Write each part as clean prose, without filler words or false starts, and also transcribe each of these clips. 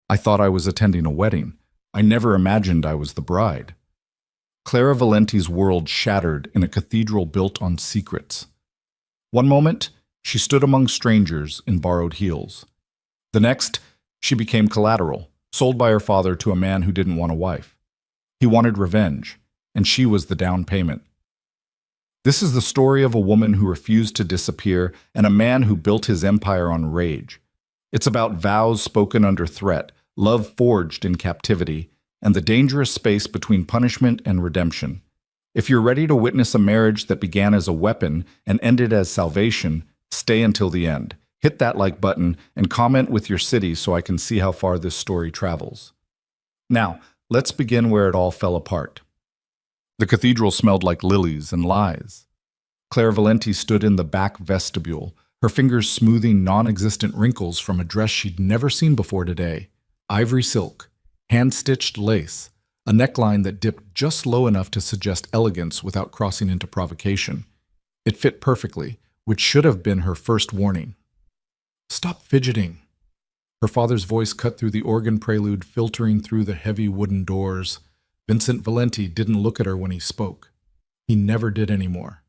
I thought I was attending a wedding. I never imagined I was the bride. Clara Valenti's world shattered in a cathedral built on secrets. One moment, she stood among strangers in borrowed heels. The next, she became collateral, sold by her father to a man who didn't want a wife. He wanted revenge, and she was the down payment. This is the story of a woman who refused to disappear and a man who built his empire on rage. It's about vows spoken under threat, love forged in captivity, and the dangerous space between punishment and redemption. If you're ready to witness a marriage that began as a weapon and ended as salvation, stay until the end. Hit that like button and comment with your city so I can see how far this story travels. Now, let's begin where it all fell apart. The cathedral smelled like lilies and lies. Claire Valenti stood in the back vestibule, her fingers smoothing non-existent wrinkles from a dress she'd never seen before today. Ivory silk, hand-stitched lace, a neckline that dipped just low enough to suggest elegance without crossing into provocation. It fit perfectly, which should have been her first warning. "Stop fidgeting." Her father's voice cut through the organ prelude, filtering through the heavy wooden doors. Vincent Valenti didn't look at her when he spoke. He never did anymore.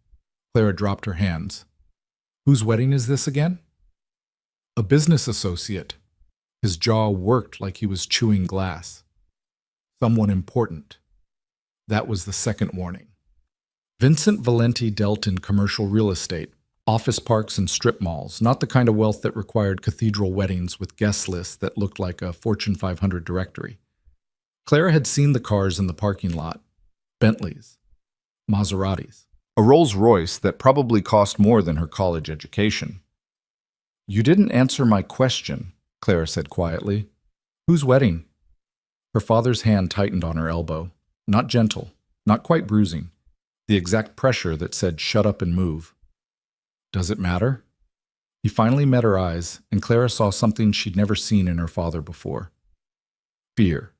Clara dropped her hands. "Whose wedding is this again?" "A business associate." His jaw worked like he was chewing glass. "Someone important." That was the second warning. Vincent Valenti dealt in commercial real estate, office parks and strip malls, not the kind of wealth that required cathedral weddings with guest lists that looked like a Fortune 500 directory. Clara had seen the cars in the parking lot. Bentleys, Maseratis, a Rolls-Royce that probably cost more than her college education. "You didn't answer my question," Clara said quietly. "Whose wedding?" Her father's hand tightened on her elbow. Not gentle, not quite bruising. The exact pressure that said, "Shut up and move." "Does it matter?" He finally met her eyes, and Clara saw something she'd never seen in her father before. Fear.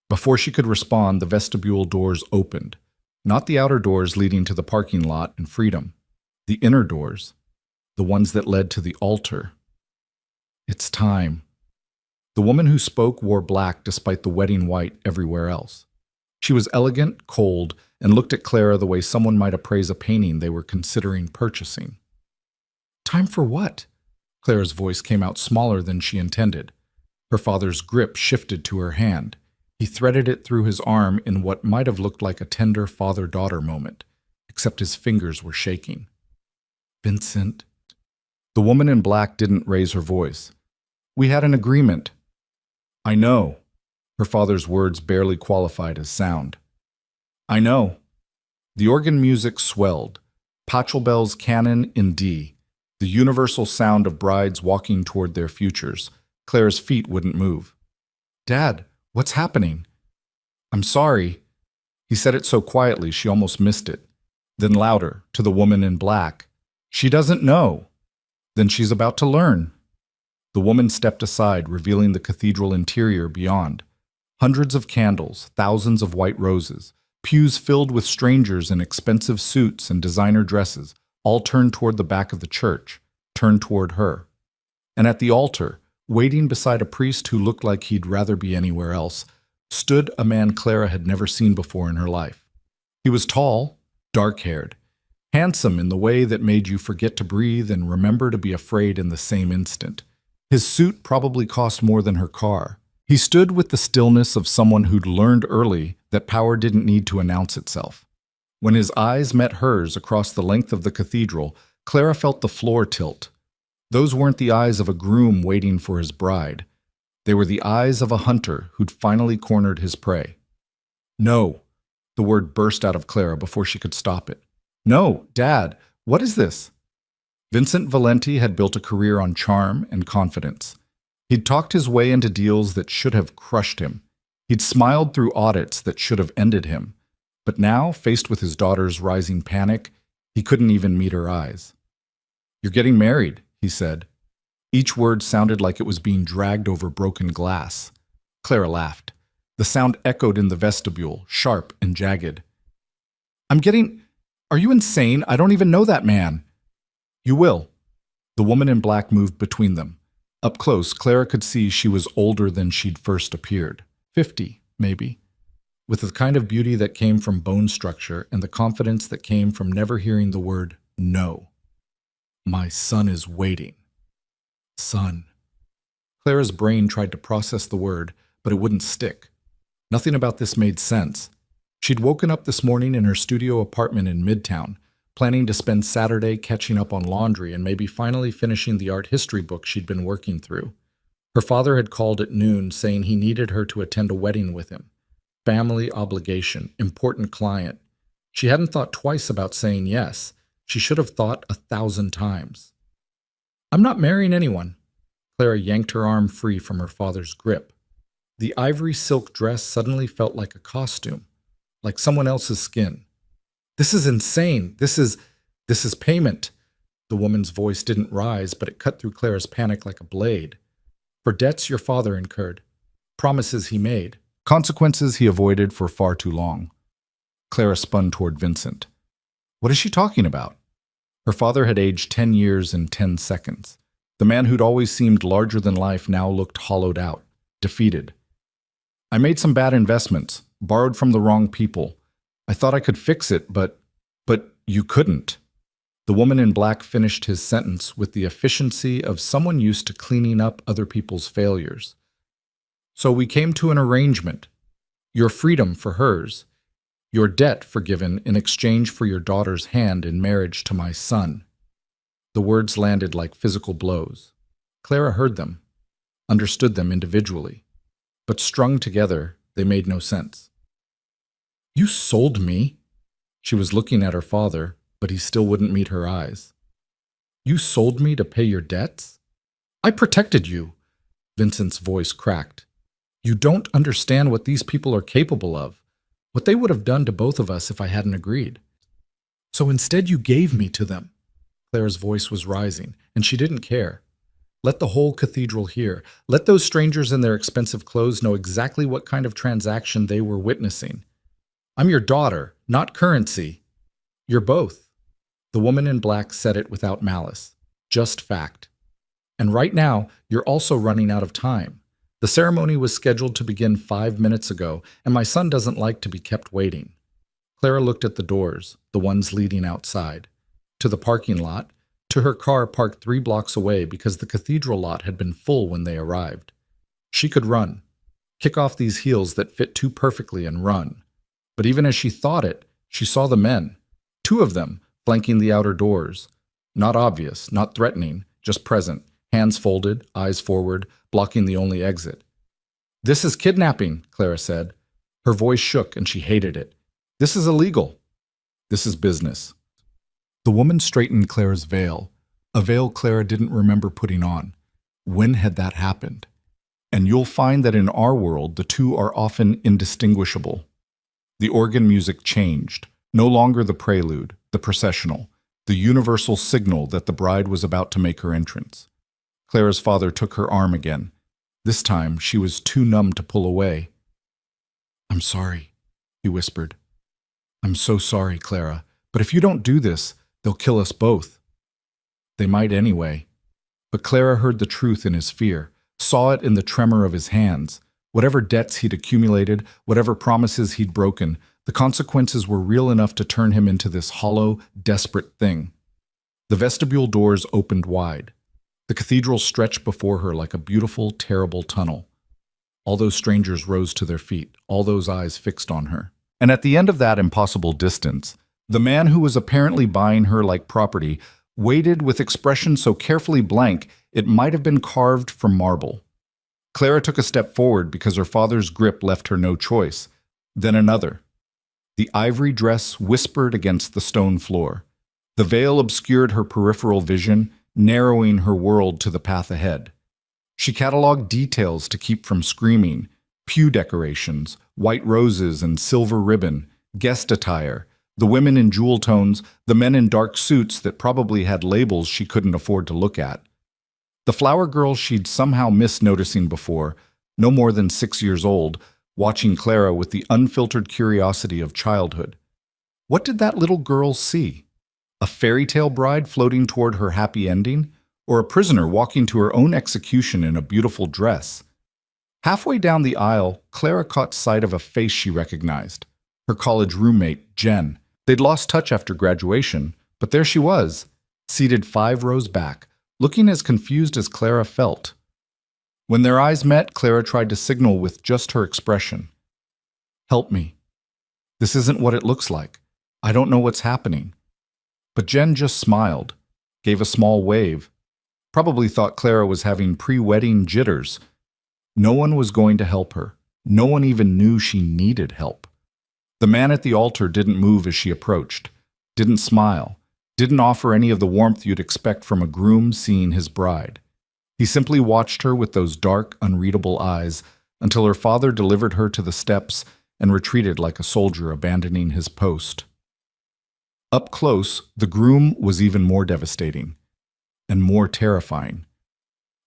Before she could respond, the vestibule doors opened. Not the outer doors leading to the parking lot and freedom. The inner doors. The ones that led to the altar. "It's time." The woman who spoke wore black despite the wedding white everywhere else. She was elegant, cold, and looked at Clara the way someone might appraise a painting they were considering purchasing. "Time for what?" Clara's voice came out smaller than she intended. Her father's grip shifted to her hand. He threaded it through his arm in what might have looked like a tender father-daughter moment, except his fingers were shaking. "Vincent." The woman in black didn't raise her voice. "We had an agreement." "I know." Her father's words barely qualified as sound. "I know." The organ music swelled. Pachelbel's canon in D. The universal sound of brides walking toward their futures. Clara's feet wouldn't move. "Dad, what's happening?" "I'm sorry." He said it so quietly she almost missed it. Then louder, to the woman in black. "She doesn't know." "Then she's about to learn." The woman stepped aside, revealing the cathedral interior beyond. Hundreds of candles, thousands of white roses, pews filled with strangers in expensive suits and designer dresses, all turned toward the back of the church, turned toward her. And at the altar, waiting beside a priest who looked like he'd rather be anywhere else, stood a man Clara had never seen before in her life. He was tall, dark-haired, handsome in the way that made you forget to breathe and remember to be afraid in the same instant. His suit probably cost more than her car. He stood with the stillness of someone who'd learned early that power didn't need to announce itself. When his eyes met hers across the length of the cathedral, Clara felt the floor tilt. Those weren't the eyes of a groom waiting for his bride. They were the eyes of a hunter who'd finally cornered his prey. "No." The word burst out of Clara before she could stop it. "No, Dad, what is this?" Vincent Valenti had built a career on charm and confidence. He'd talked his way into deals that should have crushed him. He'd smiled through audits that should have ended him. But now, faced with his daughter's rising panic, he couldn't even meet her eyes. "You're getting married," he said. Each word sounded like it was being dragged over broken glass. Clara laughed. The sound echoed in the vestibule, sharp and jagged. Are you insane? I don't even know that man." "You will." The woman in black moved between them. Up close, Clara could see she was older than she'd first appeared. 50, maybe. With the kind of beauty that came from bone structure and the confidence that came from never hearing the word no. My son is waiting. Son. Clara's brain tried to process the word, but it wouldn't stick. Nothing about this made sense. She'd woken up this morning in her studio apartment in Midtown, planning to spend Saturday catching up on laundry and maybe finally finishing the art history book she'd been working through. Her father had called at noon saying he needed her to attend a wedding with him. Family obligation, important client. She hadn't thought twice about saying yes. She should have thought 1,000 times. I'm not marrying anyone. Clara yanked her arm free from her father's grip. The ivory silk dress suddenly felt like a costume, like someone else's skin. This is insane. This is payment. The woman's voice didn't rise, but it cut through Clara's panic like a blade. For debts your father incurred, promises he made, consequences he avoided for far too long. Clara spun toward Vincent. What is she talking about? Her father had aged 10 years in 10 seconds. The man who'd always seemed larger than life now looked hollowed out, defeated. I made some bad investments, borrowed from the wrong people. I thought I could fix it, but you couldn't. The woman in black finished his sentence with the efficiency of someone used to cleaning up other people's failures. So we came to an arrangement. Your freedom for hers. Your debt forgiven in exchange for your daughter's hand in marriage to my son. The words landed like physical blows. Clara heard them, understood them individually, but strung together, they made no sense. You sold me? She was looking at her father, but he still wouldn't meet her eyes. You sold me to pay your debts? I protected you. Vincent's voice cracked. You don't understand what these people are capable of, what they would have done to both of us if I hadn't agreed. So instead you gave me to them. Clara's voice was rising, and she didn't care. Let the whole cathedral hear. Let those strangers in their expensive clothes know exactly what kind of transaction they were witnessing. I'm your daughter, not currency. You're both. The woman in black said it without malice, just fact. And right now, you're also running out of time. The ceremony was scheduled to begin 5 minutes ago, and my son doesn't like to be kept waiting. Clara looked at the doors, the ones leading outside, to the parking lot, to her car parked 3 blocks away because the cathedral lot had been full when they arrived. She could run, kick off these heels that fit too perfectly and run. But even as she thought it, she saw the men, 2 of them, flanking the outer doors. Not obvious, not threatening, just present, hands folded, eyes forward, blocking the only exit. This is kidnapping, Clara said. Her voice shook and she hated it. This is illegal. This is business. The woman straightened Clara's veil, a veil Clara didn't remember putting on. When had that happened? And you'll find that in our world, the two are often indistinguishable. The organ music changed, no longer the prelude, the processional, the universal signal that the bride was about to make her entrance. Clara's father took her arm again. This time, she was too numb to pull away. I'm sorry, he whispered. I'm so sorry, Clara, but if you don't do this, they'll kill us both. They might anyway. But Clara heard the truth in his fear, saw it in the tremor of his hands. Whatever debts he'd accumulated, whatever promises he'd broken, the consequences were real enough to turn him into this hollow, desperate thing. The vestibule doors opened wide. The cathedral stretched before her like a beautiful, terrible tunnel. All those strangers rose to their feet, all those eyes fixed on her. And at the end of that impossible distance, the man who was apparently buying her like property waited with expression so carefully blank it might have been carved from marble. Clara took a step forward because her father's grip left her no choice. Then another. The ivory dress whispered against the stone floor. The veil obscured her peripheral vision, narrowing her world to the path ahead. She cataloged details to keep from screaming: pew decorations, white roses and silver ribbon, guest attire, the women in jewel tones, the men in dark suits that probably had labels she couldn't afford to look at. The flower girl she'd somehow missed noticing before, no more than 6 years old, watching Clara with the unfiltered curiosity of childhood. What did that little girl see? A fairy tale bride floating toward her happy ending? or a prisoner walking to her own execution in a beautiful dress. Halfway down the aisle, Clara caught sight of a face she recognized. Her college roommate, Jen. They'd lost touch after graduation, but there she was, seated 5 rows back, looking as confused as Clara felt. When their eyes met, Clara tried to signal with just her expression. "Help me. This isn't what it looks like. I don't know what's happening." But Jen just smiled, gave a small wave, probably thought Clara was having pre-wedding jitters. No one was going to help her. No one even knew she needed help. The man at the altar didn't move as she approached, didn't smile, didn't offer any of the warmth you'd expect from a groom seeing his bride. He simply watched her with those dark, unreadable eyes until her father delivered her to the steps and retreated like a soldier abandoning his post. Up close, the groom was even more devastating and more terrifying.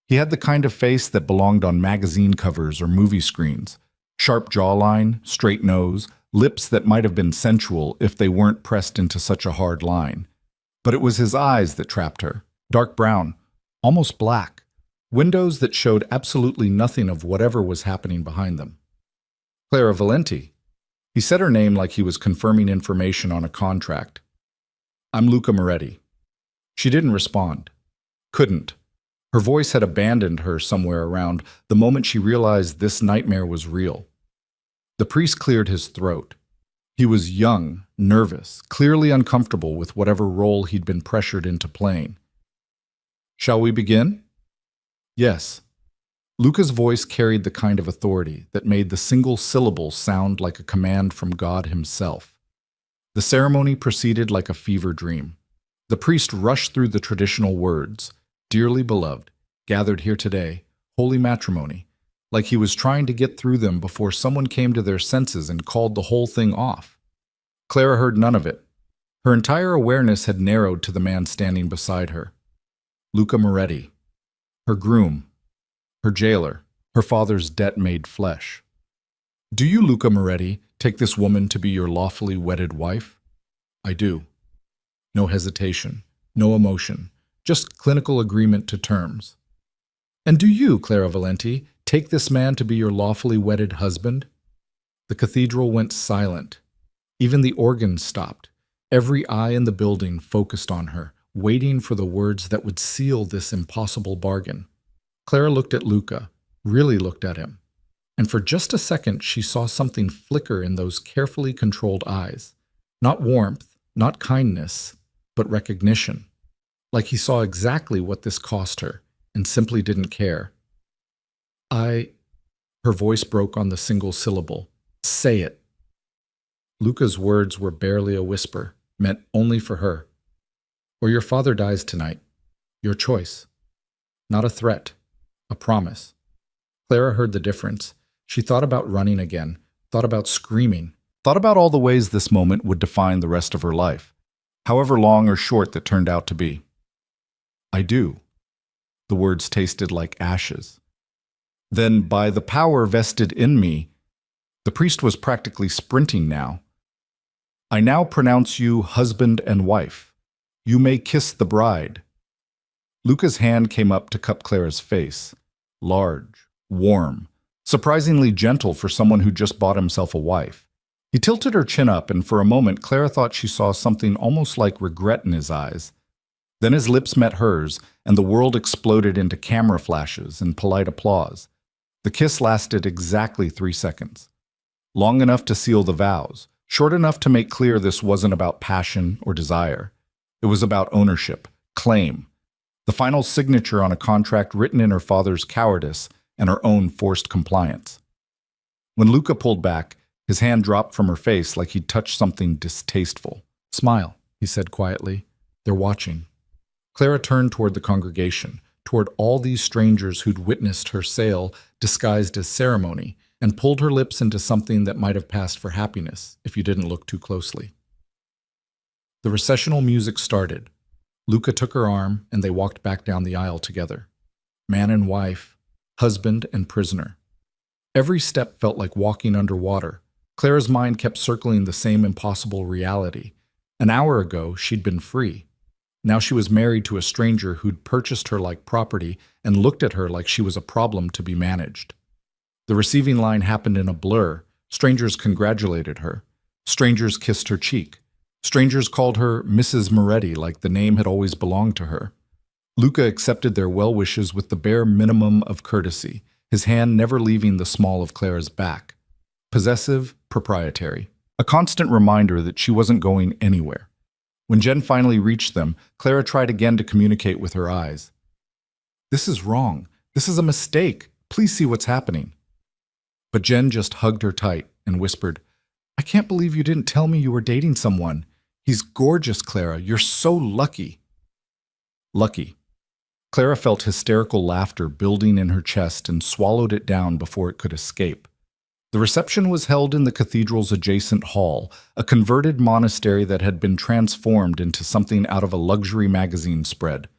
He had the kind of face that belonged on magazine covers or movie screens. Sharp jawline, straight nose, lips that might have been sensual if they weren't pressed into such a hard line. But it was his eyes that trapped her, dark brown, almost black, windows that showed absolutely nothing of whatever was happening behind them. Clara Valenti. He said her name like he was confirming information on a contract. "I'm Luca Moretti." She didn't respond. Couldn't. Her voice had abandoned her somewhere around the moment she realized this nightmare was real. The priest cleared his throat. He was young, nervous, clearly uncomfortable with whatever role he'd been pressured into playing. "Shall we begin?" "Yes." Luca's voice carried the kind of authority that made the single syllable sound like a command from God himself. The ceremony proceeded like a fever dream. The priest rushed through the traditional words, "Dearly beloved, gathered here today, holy matrimony," like he was trying to get through them before someone came to their senses and called the whole thing off. Clara heard none of it. Her entire awareness had narrowed to the man standing beside her. Luca Moretti. Her groom. Her jailer. Her father's debt made flesh. "Do you, Luca Moretti, take this woman to be your lawfully wedded wife?" "I do." No hesitation. No emotion. Just clinical agreement to terms. "And do you, Clara Valenti, take this man to be your lawfully wedded husband?" The cathedral went silent. Even the organ stopped. Every eye in the building focused on her, waiting for the words that would seal this impossible bargain. Clara looked at Luca, really looked at him. And for just a second, she saw something flicker in those carefully controlled eyes. Not warmth, not kindness, but recognition. Like he saw exactly what this cost her and simply didn't care. Her voice broke on the single syllable. "Say it." Luca's words were barely a whisper, meant only for her. "Or your father dies tonight. Your choice." Not a threat, a promise. Clara heard the difference. She thought about running again, thought about screaming, thought about all the ways this moment would define the rest of her life, however long or short that turned out to be. "I do." The words tasted like ashes. "Then, by the power vested in me," the priest was practically sprinting now, "I now pronounce you husband and wife. You may kiss the bride." Luca's hand came up to cup Clara's face. Large, warm, surprisingly gentle for someone who just bought himself a wife. He tilted her chin up, and for a moment Clara thought she saw something almost like regret in his eyes. Then his lips met hers, and the world exploded into camera flashes and polite applause. The kiss lasted exactly 3 seconds. Long enough to seal the vows, short enough to make clear this wasn't about passion or desire. It was about ownership, claim, the final signature on a contract written in her father's cowardice and her own forced compliance. When Luca pulled back, his hand dropped from her face like he'd touched something distasteful. "Smile," he said quietly. "They're watching." Clara turned toward the congregation, toward all these strangers who'd witnessed her sale disguised as ceremony, and pulled her lips into something that might have passed for happiness if you didn't look too closely. The recessional music started. Luca took her arm, and they walked back down the aisle together. Man and wife, husband and prisoner. Every step felt like walking underwater. Clara's mind kept circling the same impossible reality. An hour ago, she'd been free. Now she was married to a stranger who'd purchased her like property and looked at her like she was a problem to be managed. The receiving line happened in a blur. Strangers congratulated her. Strangers kissed her cheek. Strangers called her Mrs. Moretti like the name had always belonged to her. Luca accepted their well wishes with the bare minimum of courtesy, his hand never leaving the small of Clara's back. Possessive, proprietary. A constant reminder that she wasn't going anywhere. When Jen finally reached them, Clara tried again to communicate with her eyes. "This is wrong. This is a mistake. Please see what's happening." But Jen just hugged her tight and whispered, "I can't believe you didn't tell me you were dating someone. He's gorgeous, Clara. You're so lucky." Lucky. Clara felt hysterical laughter building in her chest and swallowed it down before it could escape. The reception was held in the cathedral's adjacent hall, a converted monastery that had been transformed into something out of a luxury magazine spread.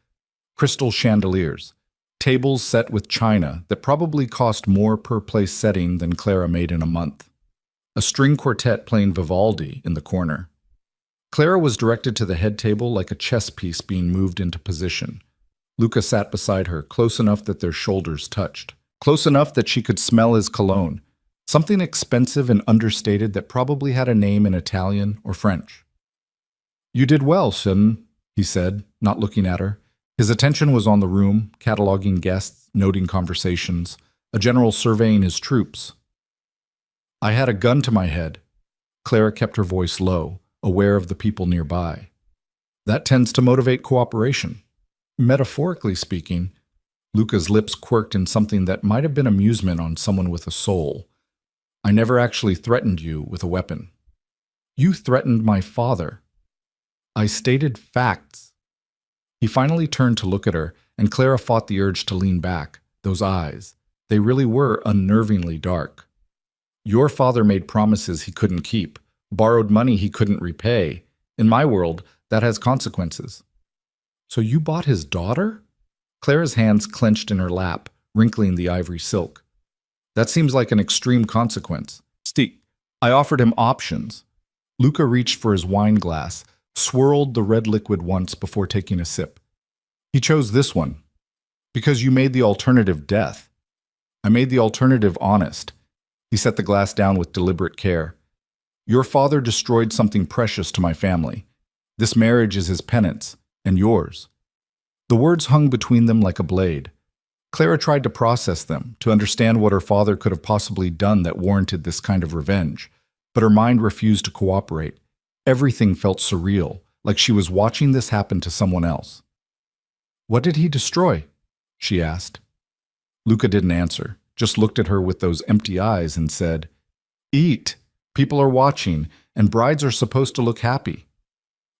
Crystal chandeliers, tables set with china that probably cost more per place setting than Clara made in a month. A string quartet playing Vivaldi in the corner. Clara was directed to the head table like a chess piece being moved into position. Luca sat beside her, close enough that their shoulders touched. Close enough that she could smell his cologne. Something expensive and understated that probably had a name in Italian or French. "You did well, son," he said, not looking at her. His attention was on the room, cataloging guests, noting conversations, a general surveying his troops. "I had a gun to my head." Clara kept her voice low, aware of the people nearby. "That tends to motivate cooperation." Metaphorically speaking, Luca's lips quirked in something that might have been amusement on someone with a soul. "I never actually threatened you with a weapon." "You threatened my father." "I stated facts." He finally turned to look at her, and Clara fought the urge to lean back. Those eyes, they really were unnervingly dark. "Your father made promises he couldn't keep, borrowed money he couldn't repay. In my world, that has consequences." "So you bought his daughter?" Clara's hands clenched in her lap, wrinkling the ivory silk. "That seems like an extreme consequence." I offered him options." Luca reached for his wine glass, swirled the red liquid once before taking a sip. "He chose this one. Because you made the alternative death. I made the alternative honest." He set the glass down with deliberate care. "Your father destroyed something precious to my family. This marriage is his penance, and yours." The words hung between them like a blade. Clara tried to process them, to understand what her father could have possibly done that warranted this kind of revenge, but her mind refused to cooperate. Everything felt surreal, like she was watching this happen to someone else. "What did he destroy?" she asked. Luca didn't answer, just looked at her with those empty eyes and said, "Eat. People are watching, and brides are supposed to look happy."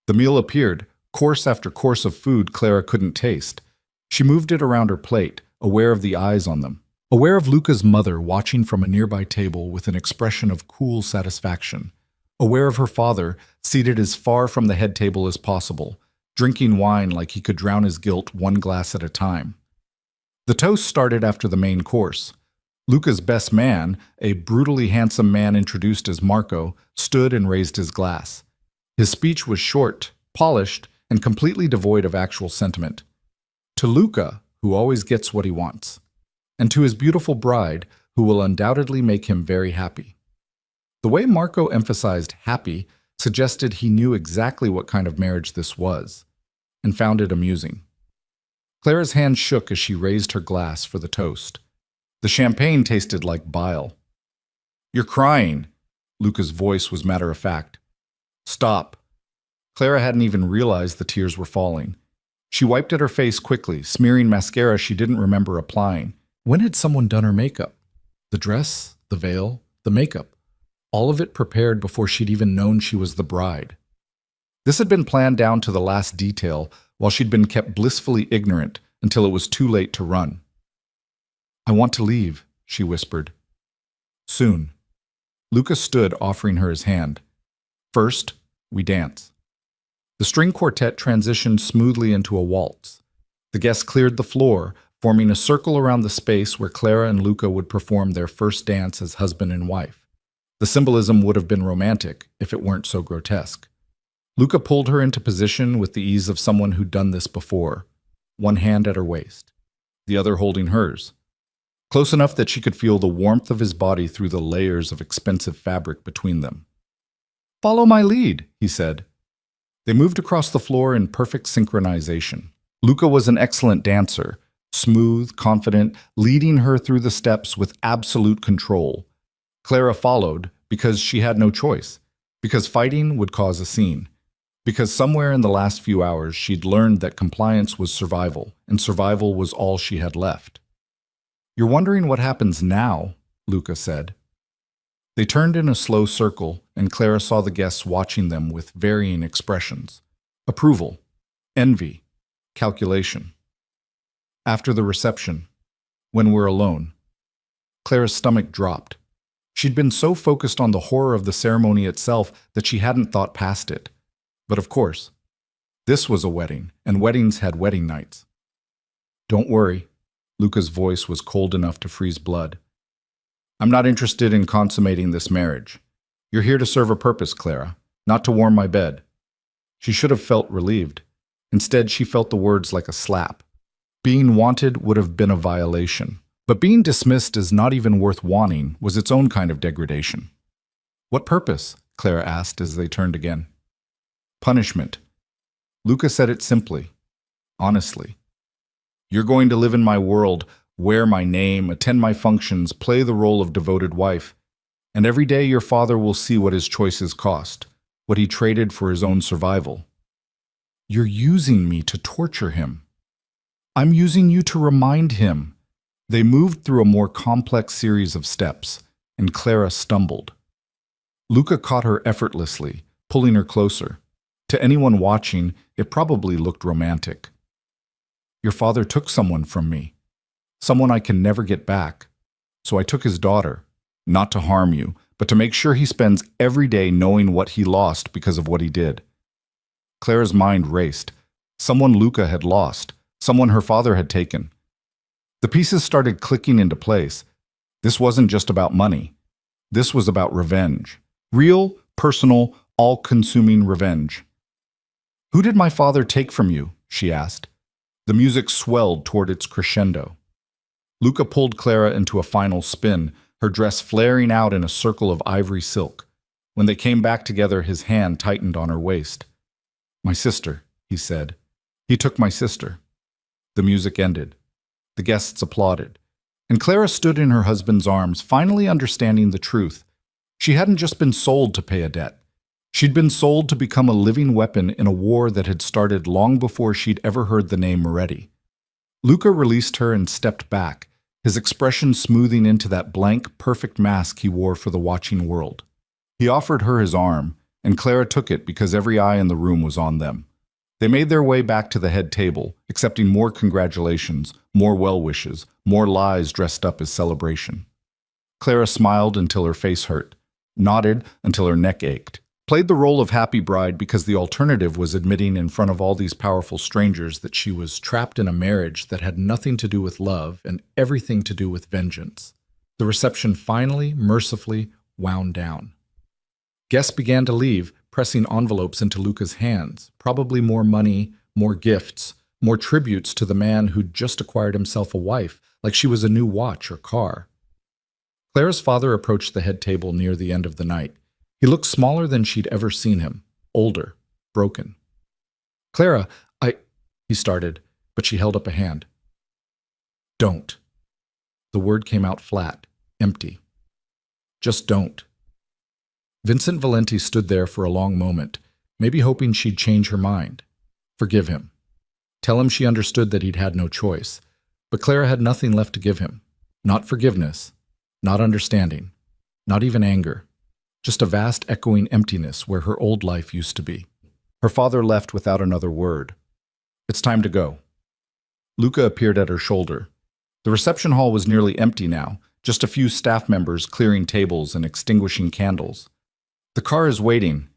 The meal appeared, course after course of food Clara couldn't taste. She moved it around her plate, aware of the eyes on them, aware of Luca's mother watching from a nearby table with an expression of cool satisfaction, aware of her father seated as far from the head table as possible, drinking wine like he could drown his guilt one glass at a time. The toast started after the main course. Luca's best man, a brutally handsome man introduced as Marco, stood and raised his glass. His speech was short, polished, and completely devoid of actual sentiment. To Luca, who always gets what he wants, and to his beautiful bride, who will undoubtedly make him very happy. The way Marco emphasized happy suggested he knew exactly what kind of marriage this was, and found it amusing. Clara's hand shook as she raised her glass for the toast. The champagne tasted like bile. "You're crying." Luca's voice was matter-of-fact. "Stop." Clara hadn't even realized the tears were falling. She wiped at her face quickly, smearing mascara she didn't remember applying. When had someone done her makeup? The dress, the veil, the makeup. All of it prepared before she'd even known she was the bride. This had been planned down to the last detail, while she'd been kept blissfully ignorant until it was too late to run. "I want to leave," she whispered. "Soon." Luca stood, offering her his hand. "First, we dance." The string quartet transitioned smoothly into a waltz. The guests cleared the floor, forming a circle around the space where Clara and Luca would perform their first dance as husband and wife. The symbolism would have been romantic if it weren't so grotesque. Luca pulled her into position with the ease of someone who'd done this before, one hand at her waist, the other holding hers, close enough that she could feel the warmth of his body through the layers of expensive fabric between them. "Follow my lead," he said. They moved across the floor in perfect synchronization. Luca was an excellent dancer, smooth, confident, leading her through the steps with absolute control. Clara followed because she had no choice, because fighting would cause a scene, because somewhere in the last few hours she'd learned that compliance was survival, and survival was all she had left. "You're wondering what happens now," Luca said. They turned in a slow circle, and Clara saw the guests watching them with varying expressions: approval, envy, calculation. After the reception, when we're alone, Clara's stomach dropped. She'd been so focused on the horror of the ceremony itself that she hadn't thought past it. But of course, this was a wedding, and weddings had wedding nights. "Don't worry," Luca's voice was cold enough to freeze blood. "I'm not interested in consummating this marriage. You're here to serve a purpose, Clara, not to warm my bed." She should have felt relieved. Instead, she felt the words like a slap. Being wanted would have been a violation, but being dismissed as not even worth wanting was its own kind of degradation. "What purpose?" Clara asked as they turned again. "Punishment." Luca said it simply, honestly. "You're going to live in my world, wear my name, attend my functions, play the role of devoted wife, and every day your father will see what his choices cost, what he traded for his own survival." "You're using me to torture him." "I'm using you to remind him." They moved through a more complex series of steps, and Clara stumbled. Luca caught her effortlessly, pulling her closer. To anyone watching, it probably looked romantic. "Your father took someone from me, someone I can never get back. So I took his daughter, not to harm you, but to make sure he spends every day knowing what he lost because of what he did." Clara's mind raced. Someone Luca had lost, someone her father had taken. The pieces started clicking into place. This wasn't just about money. This was about revenge. Real, personal, all-consuming revenge. "Who did my father take from you?" she asked. The music swelled toward its crescendo. Luca pulled Clara into a final spin, her dress flaring out in a circle of ivory silk. When they came back together, his hand tightened on her waist. "My sister," he said. "He took my sister." The music ended. The guests applauded. And Clara stood in her husband's arms, finally understanding the truth. She hadn't just been sold to pay a debt. She'd been sold to become a living weapon in a war that had started long before she'd ever heard the name Moretti. Luca released her and stepped back, his expression smoothing into that blank, perfect mask he wore for the watching world. He offered her his arm, and Clara took it because every eye in the room was on them. They made their way back to the head table, accepting more congratulations, more well-wishes, more lies dressed up as celebration. Clara smiled until her face hurt, nodded until her neck ached, played the role of happy bride because the alternative was admitting in front of all these powerful strangers that she was trapped in a marriage that had nothing to do with love and everything to do with vengeance. The reception finally, mercifully, wound down. Guests began to leave, pressing envelopes into Luca's hands, probably more money, more gifts, more tributes to the man who'd just acquired himself a wife, like she was a new watch or car. Clara's father approached the head table near the end of the night. He looked smaller than she'd ever seen him, older, broken. "Clara, he started, but she held up a hand. "Don't." The word came out flat, empty. "Just don't." Vincent Valenti stood there for a long moment, maybe hoping she'd change her mind. Forgive him. Tell him she understood that he'd had no choice. But Clara had nothing left to give him. Not forgiveness, not understanding, not even anger. Just a vast echoing emptiness where her old life used to be. Her father left without another word. "It's time to go." Luca appeared at her shoulder. The reception hall was nearly empty now, just a few staff members clearing tables and extinguishing candles. "The car is waiting."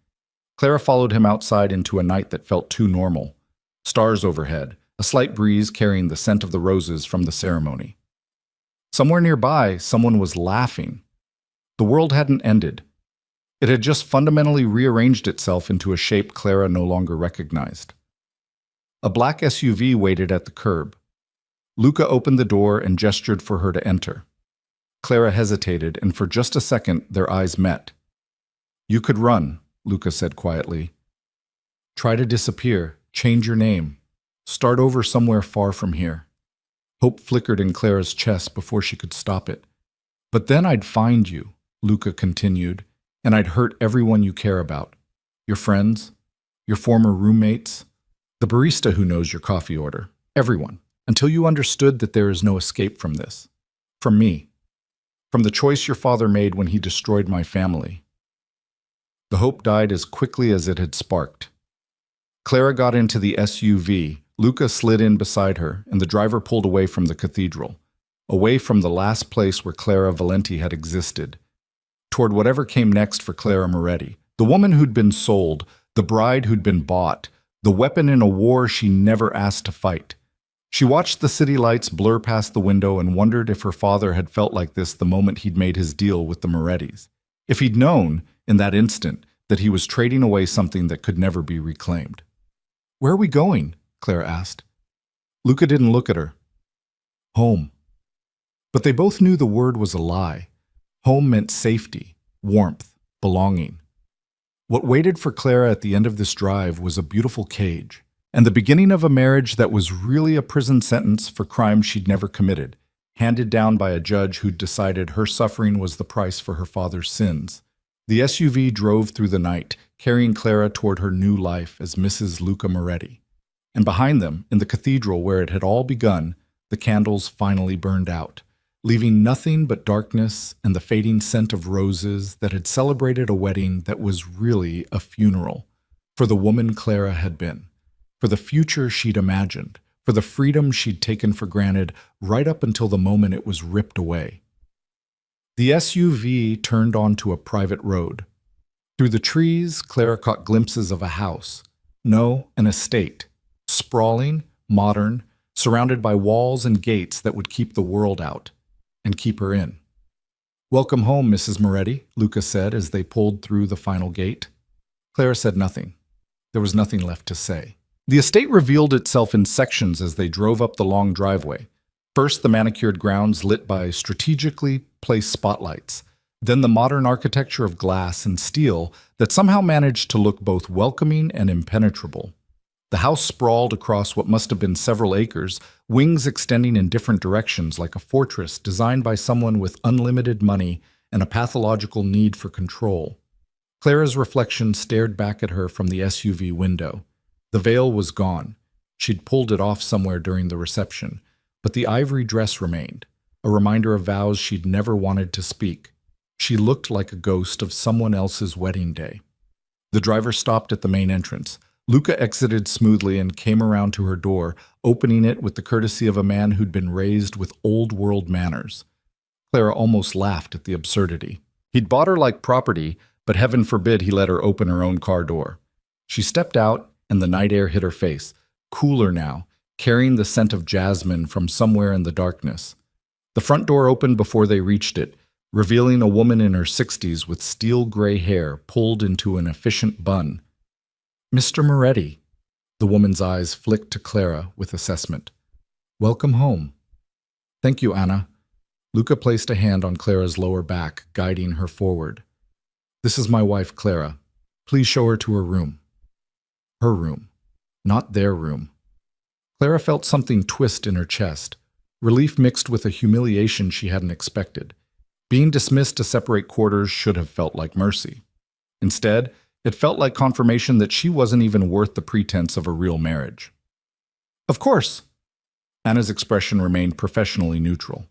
Clara followed him outside into a night that felt too normal. Stars overhead, a slight breeze carrying the scent of the roses from the ceremony. Somewhere nearby, someone was laughing. The world hadn't ended. It had just fundamentally rearranged itself into a shape Clara no longer recognized. A black SUV waited at the curb. Luca opened the door and gestured for her to enter. Clara hesitated, and for just a second their eyes met. "You could run," Luca said quietly. "Try to disappear, change your name, start over somewhere far from here." Hope flickered in Clara's chest before she could stop it. "But then I'd find you," Luca continued, "and I'd hurt everyone you care about. Your friends, your former roommates, the barista who knows your coffee order, everyone, until you understood that there is no escape from this. From me. From the choice your father made when he destroyed my family." The hope died as quickly as it had sparked. Clara got into the SUV, Luca slid in beside her, and the driver pulled away from the cathedral, away from the last place where Clara Valenti had existed, toward whatever came next for Clara Moretti, the woman who'd been sold, the bride who'd been bought, the weapon in a war she never asked to fight. She watched the city lights blur past the window and wondered if her father had felt like this the moment he'd made his deal with the Morettis. If he'd known, in that instant, that he was trading away something that could never be reclaimed. "Where are we going?" Clara asked. Luca didn't look at her. "Home." But they both knew the word was a lie. Home meant safety, warmth, belonging. What waited for Clara at the end of this drive was a beautiful cage, and the beginning of a marriage that was really a prison sentence for crimes she'd never committed, handed down by a judge who'd decided her suffering was the price for her father's sins. The SUV drove through the night, carrying Clara toward her new life as Mrs. Luca Moretti. And behind them, in the cathedral where it had all begun, the candles finally burned out, leaving nothing but darkness and the fading scent of roses that had celebrated a wedding that was really a funeral for the woman Clara had been, for the future she'd imagined, for the freedom she'd taken for granted right up until the moment it was ripped away. The SUV turned onto a private road. Through the trees, Clara caught glimpses of a house. No, an estate. Sprawling, modern, surrounded by walls and gates that would keep the world out and keep her in. "Welcome home, Mrs. Moretti," Luca said as they pulled through the final gate. Clara said nothing. There was nothing left to say. The estate revealed itself in sections as they drove up the long driveway. First, the manicured grounds lit by strategically placed spotlights. Then the modern architecture of glass and steel that somehow managed to look both welcoming and impenetrable. The house sprawled across what must have been several acres, wings extending in different directions like a fortress designed by someone with unlimited money and a pathological need for control. Clara's reflection stared back at her from the SUV window. The veil was gone. She'd pulled it off somewhere during the reception, but the ivory dress remained, a reminder of vows she'd never wanted to speak. She looked like a ghost of someone else's wedding day. The driver stopped at the main entrance. Luca exited smoothly and came around to her door, opening it with the courtesy of a man who'd been raised with old-world manners. Clara almost laughed at the absurdity. He'd bought her like property, but heaven forbid he let her open her own car door. She stepped out, and the night air hit her face, cooler now, carrying the scent of jasmine from somewhere in the darkness. The front door opened before they reached it, revealing a woman in her 60s with steel-gray hair pulled into an efficient bun. "Mr. Moretti," the woman's eyes flicked to Clara with assessment. "Welcome home." "Thank you, Anna." Luca placed a hand on Clara's lower back, guiding her forward. "This is my wife, Clara. Please show her to her room." Her room, not their room. Clara felt something twist in her chest, relief mixed with a humiliation she hadn't expected. Being dismissed to separate quarters should have felt like mercy. Instead, it felt like confirmation that she wasn't even worth the pretense of a real marriage. "Of course." Anna's expression remained professionally neutral.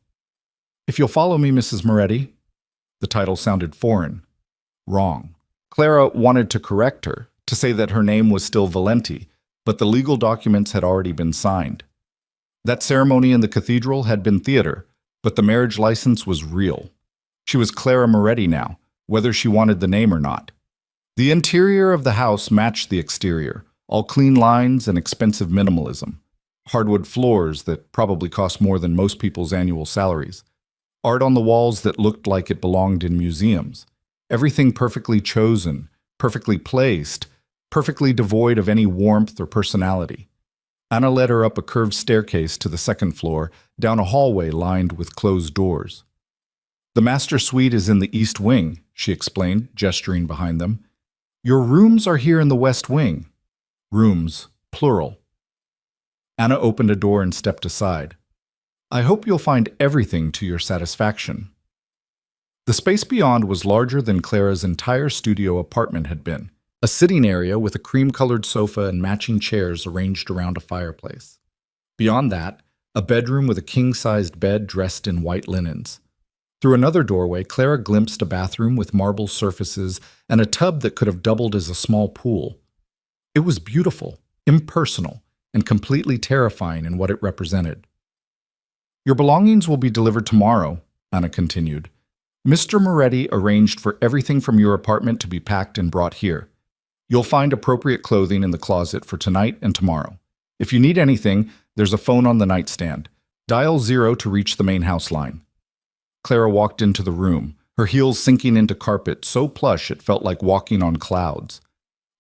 "If you'll follow me, Mrs. Moretti." The title sounded foreign. Wrong. Clara wanted to correct her, to say that her name was still Valenti, but the legal documents had already been signed. That ceremony in the cathedral had been theater, but the marriage license was real. She was Clara Moretti now, whether she wanted the name or not. The interior of the house matched the exterior, all clean lines and expensive minimalism. Hardwood floors that probably cost more than most people's annual salaries. Art on the walls that looked like it belonged in museums. Everything perfectly chosen, perfectly placed, perfectly devoid of any warmth or personality. Anna led her up a curved staircase to the second floor, down a hallway lined with closed doors. The master suite is in the east wing, she explained, gesturing behind them. Your rooms are here in the west wing. Rooms, plural. Anna opened a door and stepped aside. I hope you'll find everything to your satisfaction. The space beyond was larger than Clara's entire studio apartment had been, a sitting area with a cream-colored sofa and matching chairs arranged around a fireplace. Beyond that, a bedroom with a king-sized bed dressed in white linens. Through another doorway, Clara glimpsed a bathroom with marble surfaces and a tub that could have doubled as a small pool. It was beautiful, impersonal, and completely terrifying in what it represented. Your belongings will be delivered tomorrow, Anna continued. Mr. Moretti arranged for everything from your apartment to be packed and brought here. You'll find appropriate clothing in the closet for tonight and tomorrow. If you need anything, there's a phone on the nightstand. Dial 0 to reach the main house line. Clara walked into the room, her heels sinking into carpet so plush it felt like walking on clouds.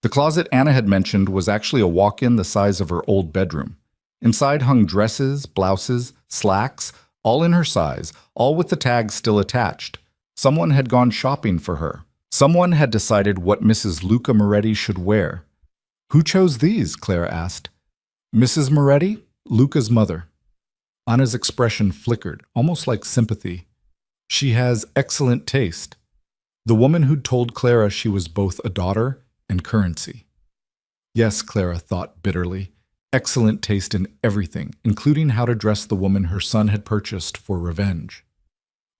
The closet Anna had mentioned was actually a walk-in the size of her old bedroom. Inside hung dresses, blouses, slacks, all in her size, all with the tags still attached. Someone had gone shopping for her. Someone had decided what Mrs. Luca Moretti should wear. Who chose these? Clara asked. Mrs. Moretti, Luca's mother. Anna's expression flickered, almost like sympathy. She has excellent taste. The woman who'd told Clara she was both a daughter and currency. Yes, Clara thought bitterly. Excellent taste in everything, including how to dress the woman her son had purchased for revenge.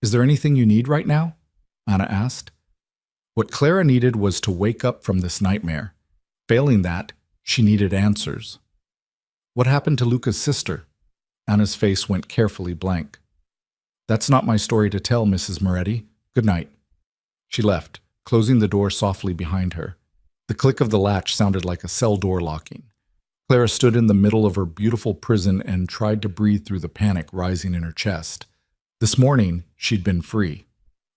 Is there anything you need right now? Anna asked. What Clara needed was to wake up from this nightmare. Failing that, she needed answers. What happened to Luca's sister? Anna's face went carefully blank. That's not my story to tell, Mrs. Moretti. Good night. She left, closing the door softly behind her. The click of the latch sounded like a cell door locking. Clara stood in the middle of her beautiful prison and tried to breathe through the panic rising in her chest. This morning, she'd been free.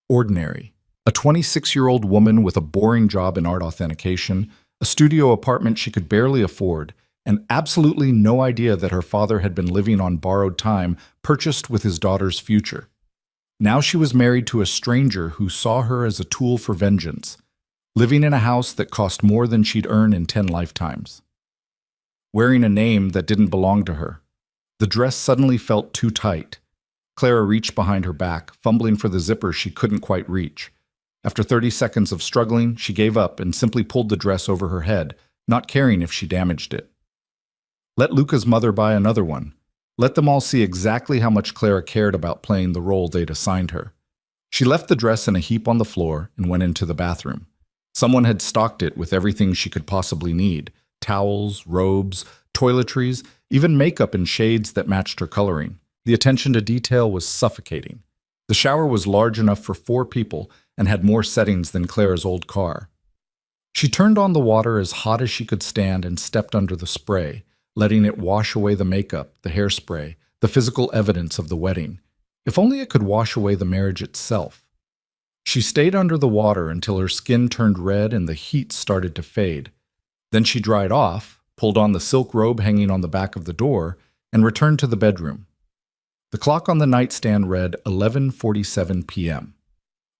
Ordinary. A 26-year-old woman with a boring job in art authentication, a studio apartment she could barely afford, and absolutely no idea that her father had been living on borrowed time purchased with his daughter's future. Now she was married to a stranger who saw her as a tool for vengeance, living in a house that cost more than she'd earn in 10 lifetimes. Wearing a name that didn't belong to her. The dress suddenly felt too tight. Clara reached behind her back, fumbling for the zipper she couldn't quite reach. After 30 seconds of struggling, she gave up and simply pulled the dress over her head, not caring if she damaged it. Let Luca's mother buy another one. Let them all see exactly how much Clara cared about playing the role they'd assigned her. She left the dress in a heap on the floor and went into the bathroom. Someone had stocked it with everything she could possibly need: towels, robes, toiletries, even makeup in shades that matched her coloring. The attention to detail was suffocating. The shower was large enough for 4 people and had more settings than Clara's old car. She turned on the water as hot as she could stand and stepped under the spray, letting it wash away the makeup, the hairspray, the physical evidence of the wedding. If only it could wash away the marriage itself. She stayed under the water until her skin turned red and the heat started to fade. Then she dried off, pulled on the silk robe hanging on the back of the door, and returned to the bedroom. The clock on the nightstand read 11:47 p.m.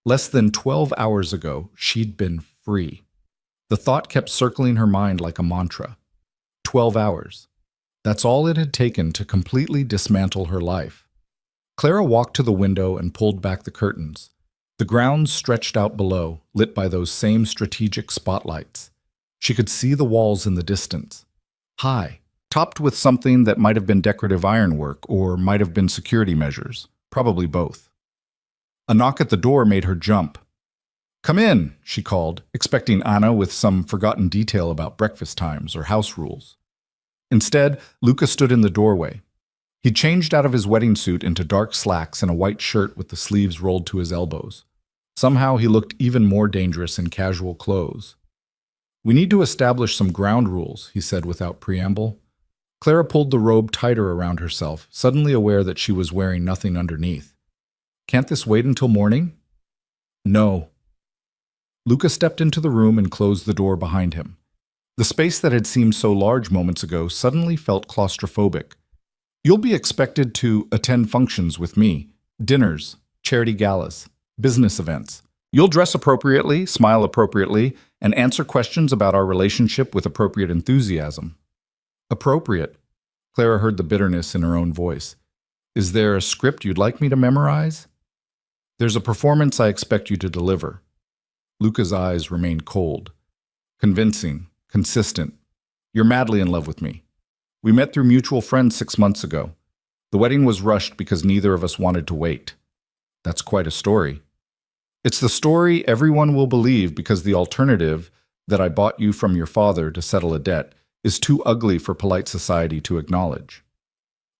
Less than 12 hours ago, she'd been free. The thought kept circling her mind like a mantra. 12 hours. That's all it had taken to completely dismantle her life. Clara walked to the window and pulled back the curtains. The grounds stretched out below, lit by those same strategic spotlights. She could see the walls in the distance. High, topped with something that might have been decorative ironwork or might have been security measures, probably both. A knock at the door made her jump. "Come in," she called, expecting Anna with some forgotten detail about breakfast times or house rules. Instead, Luca stood in the doorway. He'd changed out of his wedding suit into dark slacks and a white shirt with the sleeves rolled to his elbows. Somehow he looked even more dangerous in casual clothes. "We need to establish some ground rules," he said without preamble. Clara pulled the robe tighter around herself, suddenly aware that she was wearing nothing underneath. "Can't this wait until morning?" "No." Luca stepped into the room and closed the door behind him. The space that had seemed so large moments ago suddenly felt claustrophobic. You'll be expected to attend functions with me, dinners, charity galas, business events. You'll dress appropriately, smile appropriately, and answer questions about our relationship with appropriate enthusiasm. Appropriate. Clara heard the bitterness in her own voice. Is there a script you'd like me to memorize? There's a performance I expect you to deliver. Luca's eyes remained cold. Convincing, consistent. You're madly in love with me. We met through mutual friends 6 months ago. The wedding was rushed because neither of us wanted to wait. That's quite a story. It's the story everyone will believe because the alternative, that I bought you from your father to settle a debt, is too ugly for polite society to acknowledge.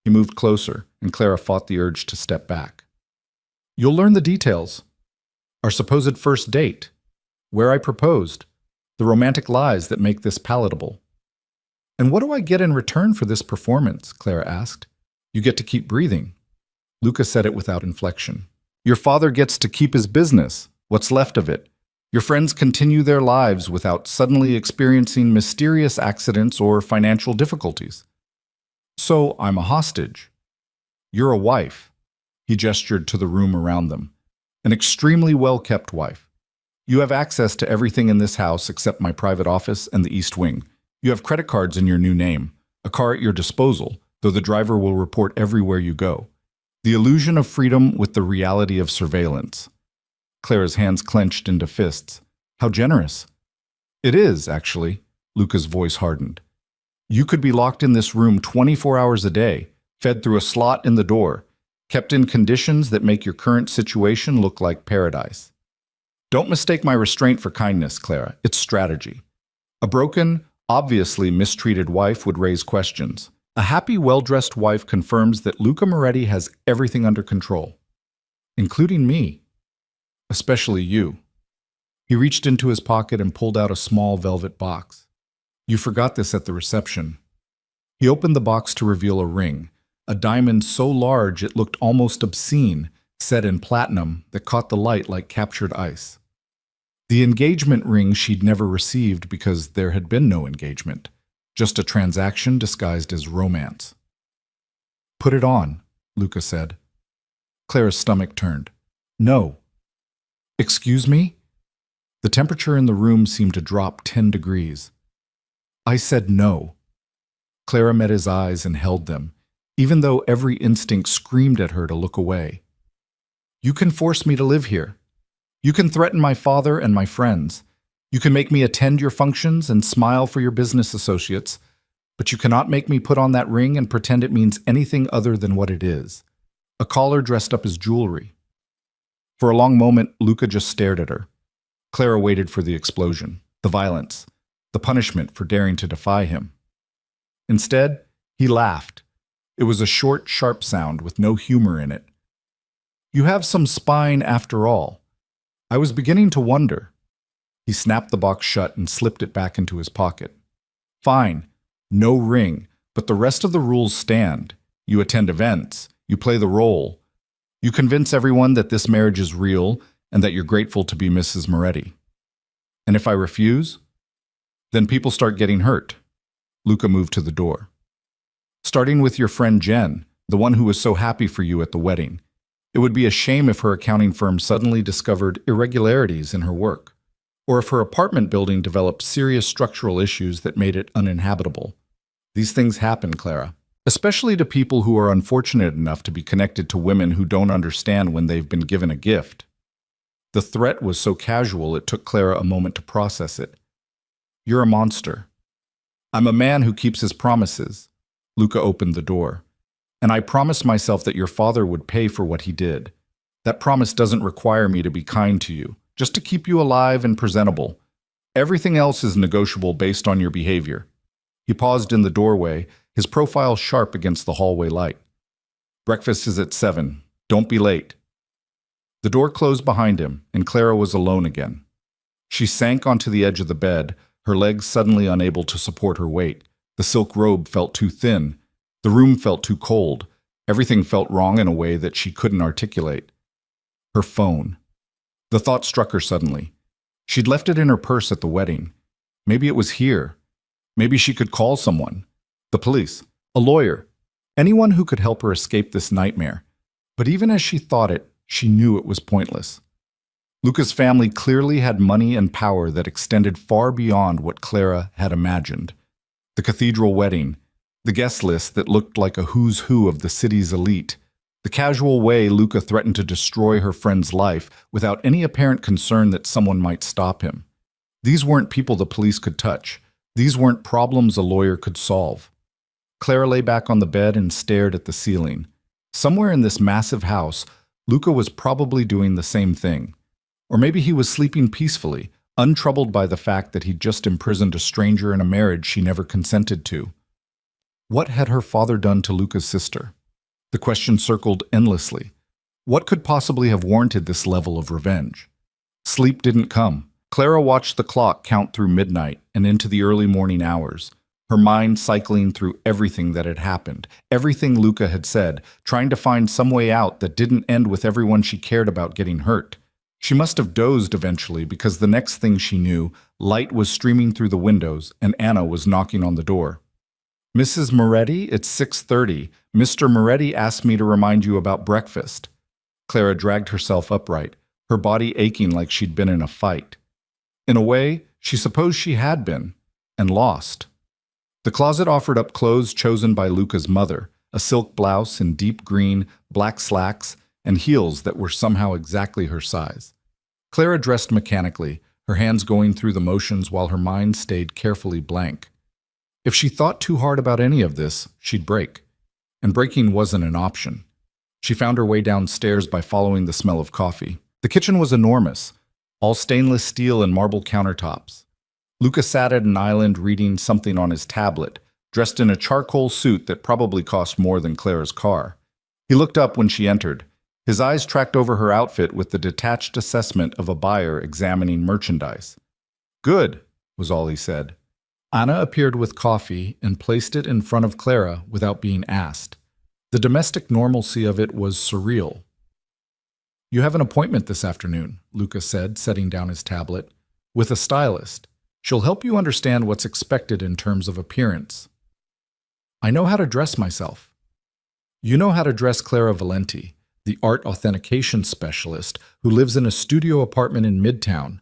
He moved closer, and Clara fought the urge to step back. You'll learn the details. Our supposed first date, where I proposed, the romantic lies that make this palatable. And what do I get in return for this performance? Clara asked. You get to keep breathing. Luca said it without inflection. Your father gets to keep his business, what's left of it. Your friends continue their lives without suddenly experiencing mysterious accidents or financial difficulties. So I'm a hostage. You're a wife. He gestured to the room around them. An extremely well-kept wife. You have access to everything in this house except my private office and the East Wing. You have credit cards in your new name, a car at your disposal, though the driver will report everywhere you go. The illusion of freedom with the reality of surveillance. Clara's hands clenched into fists. How generous. It is, actually. Luca's voice hardened. You could be locked in this room 24 hours a day, fed through a slot in the door, kept in conditions that make your current situation look like paradise. Don't mistake my restraint for kindness, Clara. It's strategy. A broken, obviously mistreated wife would raise questions. A happy, well-dressed wife confirms that Luca Moretti has everything under control, including me, especially you. He reached into his pocket and pulled out a small velvet box. You forgot this at the reception. He opened the box to reveal a ring, a diamond so large it looked almost obscene, set in platinum that caught the light like captured ice. The engagement ring she'd never received because there had been no engagement, just a transaction disguised as romance. Put it on, Luca said. Clara's stomach turned. No. Excuse me? The temperature in the room seemed to drop 10 degrees. I said no. Clara met his eyes and held them, even though every instinct screamed at her to look away. You can force me to live here. You can threaten my father and my friends. You can make me attend your functions and smile for your business associates, but you cannot make me put on that ring and pretend it means anything other than what it is. A collar dressed up as jewelry. For a long moment, Luca just stared at her. Clara waited for the explosion, the violence, the punishment for daring to defy him. Instead, he laughed. It was a short, sharp sound with no humor in it. You have some spine after all. I was beginning to wonder. He snapped the box shut and slipped it back into his pocket. Fine, no ring, but the rest of the rules stand. You attend events, you play the role. You convince everyone that this marriage is real and that you're grateful to be Mrs. Moretti. And if I refuse, then people start getting hurt. Luca moved to the door. Starting with your friend Jen, the one who was so happy for you at the wedding. It would be a shame if her accounting firm suddenly discovered irregularities in her work, or if her apartment building developed serious structural issues that made it uninhabitable. These things happen, Clara, especially to people who are unfortunate enough to be connected to women who don't understand when they've been given a gift. The threat was so casual it took Clara a moment to process it. You're a monster. I'm a man who keeps his promises. Luca opened the door. And I promised myself that your father would pay for what he did. That promise doesn't require me to be kind to you, just to keep you alive and presentable. Everything else is negotiable based on your behavior. He paused in the doorway, his profile sharp against the hallway light. Breakfast is at 7. Don't be late. The door closed behind him, and Clara was alone again. She sank onto the edge of the bed, her legs suddenly unable to support her weight. The silk robe felt too thin. The room felt too cold. Everything felt wrong in a way that she couldn't articulate. Her phone. The thought struck her suddenly. She'd left it in her purse at the wedding. Maybe it was here. Maybe she could call someone. The police. A lawyer. Anyone who could help her escape this nightmare. But even as she thought it, she knew it was pointless. Luca's family clearly had money and power that extended far beyond what Clara had imagined. The cathedral wedding, the guest list that looked like a who's who of the city's elite, the casual way Luca threatened to destroy her friend's life without any apparent concern that someone might stop him. These weren't people the police could touch. These weren't problems a lawyer could solve. Clara lay back on the bed and stared at the ceiling. Somewhere in this massive house, Luca was probably doing the same thing. Or maybe he was sleeping peacefully, untroubled by the fact that he'd just imprisoned a stranger in a marriage she never consented to. What had her father done to Luca's sister? The question circled endlessly. What could possibly have warranted this level of revenge? Sleep didn't come. Clara watched the clock count through midnight and into the early morning hours, her mind cycling through everything that had happened, everything Luca had said, trying to find some way out that didn't end with everyone she cared about getting hurt. She must have dozed eventually because the next thing she knew, light was streaming through the windows and Anna was knocking on the door. "Mrs. Moretti, it's 6:30. Mr. Moretti asked me to remind you about breakfast." Clara dragged herself upright, her body aching like she'd been in a fight. In a way, she supposed she had been, and lost. The closet offered up clothes chosen by Luca's mother, a silk blouse in deep green, black slacks, and heels that were somehow exactly her size. Clara dressed mechanically, her hands going through the motions while her mind stayed carefully blank. If she thought too hard about any of this, she'd break. And breaking wasn't an option. She found her way downstairs by following the smell of coffee. The kitchen was enormous, all stainless steel and marble countertops. Luca sat at an island reading something on his tablet, dressed in a charcoal suit that probably cost more than Clara's car. He looked up when she entered. His eyes tracked over her outfit with the detached assessment of a buyer examining merchandise. "Good," was all he said. Anna appeared with coffee and placed it in front of Clara without being asked. The domestic normalcy of it was surreal. "You have an appointment this afternoon," Luca said, setting down his tablet, "with a stylist. She'll help you understand what's expected in terms of appearance." "I know how to dress myself." "You know how to dress Clara Valenti, the art authentication specialist who lives in a studio apartment in Midtown."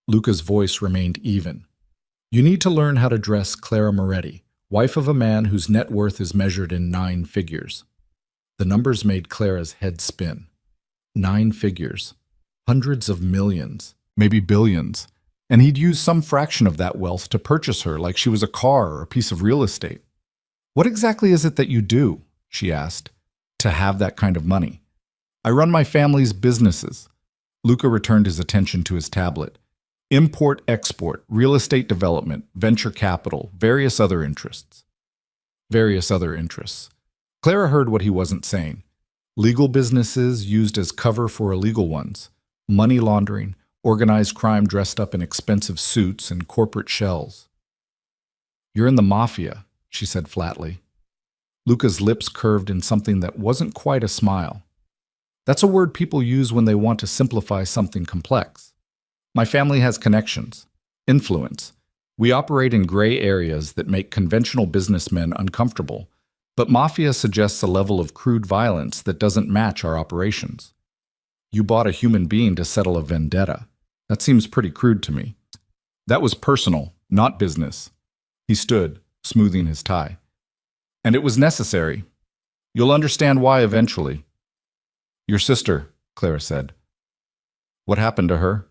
Luca's voice remained even. "You need to learn how to dress Clara Moretti, wife of a man whose net worth is measured in 9 figures. The numbers made Clara's head spin. 9 figures. Hundreds of millions, maybe billions. And he'd use some fraction of that wealth to purchase her like she was a car or a piece of real estate. "What exactly is it that you do?" she asked, "to have that kind of money?" "I run my family's businesses." Luca returned his attention to his tablet. "Import-export, real estate development, venture capital, various other interests." Various other interests. Clara heard what he wasn't saying. Legal businesses used as cover for illegal ones. Money laundering, organized crime dressed up in expensive suits and corporate shells. "You're in the Mafia," she said flatly. Luca's lips curved in something that wasn't quite a smile. "That's a word people use when they want to simplify something complex. My family has connections, influence. We operate in gray areas that make conventional businessmen uncomfortable, but Mafia suggests a level of crude violence that doesn't match our operations. You bought a human being to settle a vendetta. That seems pretty crude to me." "That was personal, not business." He stood, smoothing his tie. "And it was necessary. You'll understand why eventually." "Your sister," Clara said. "What happened to her?"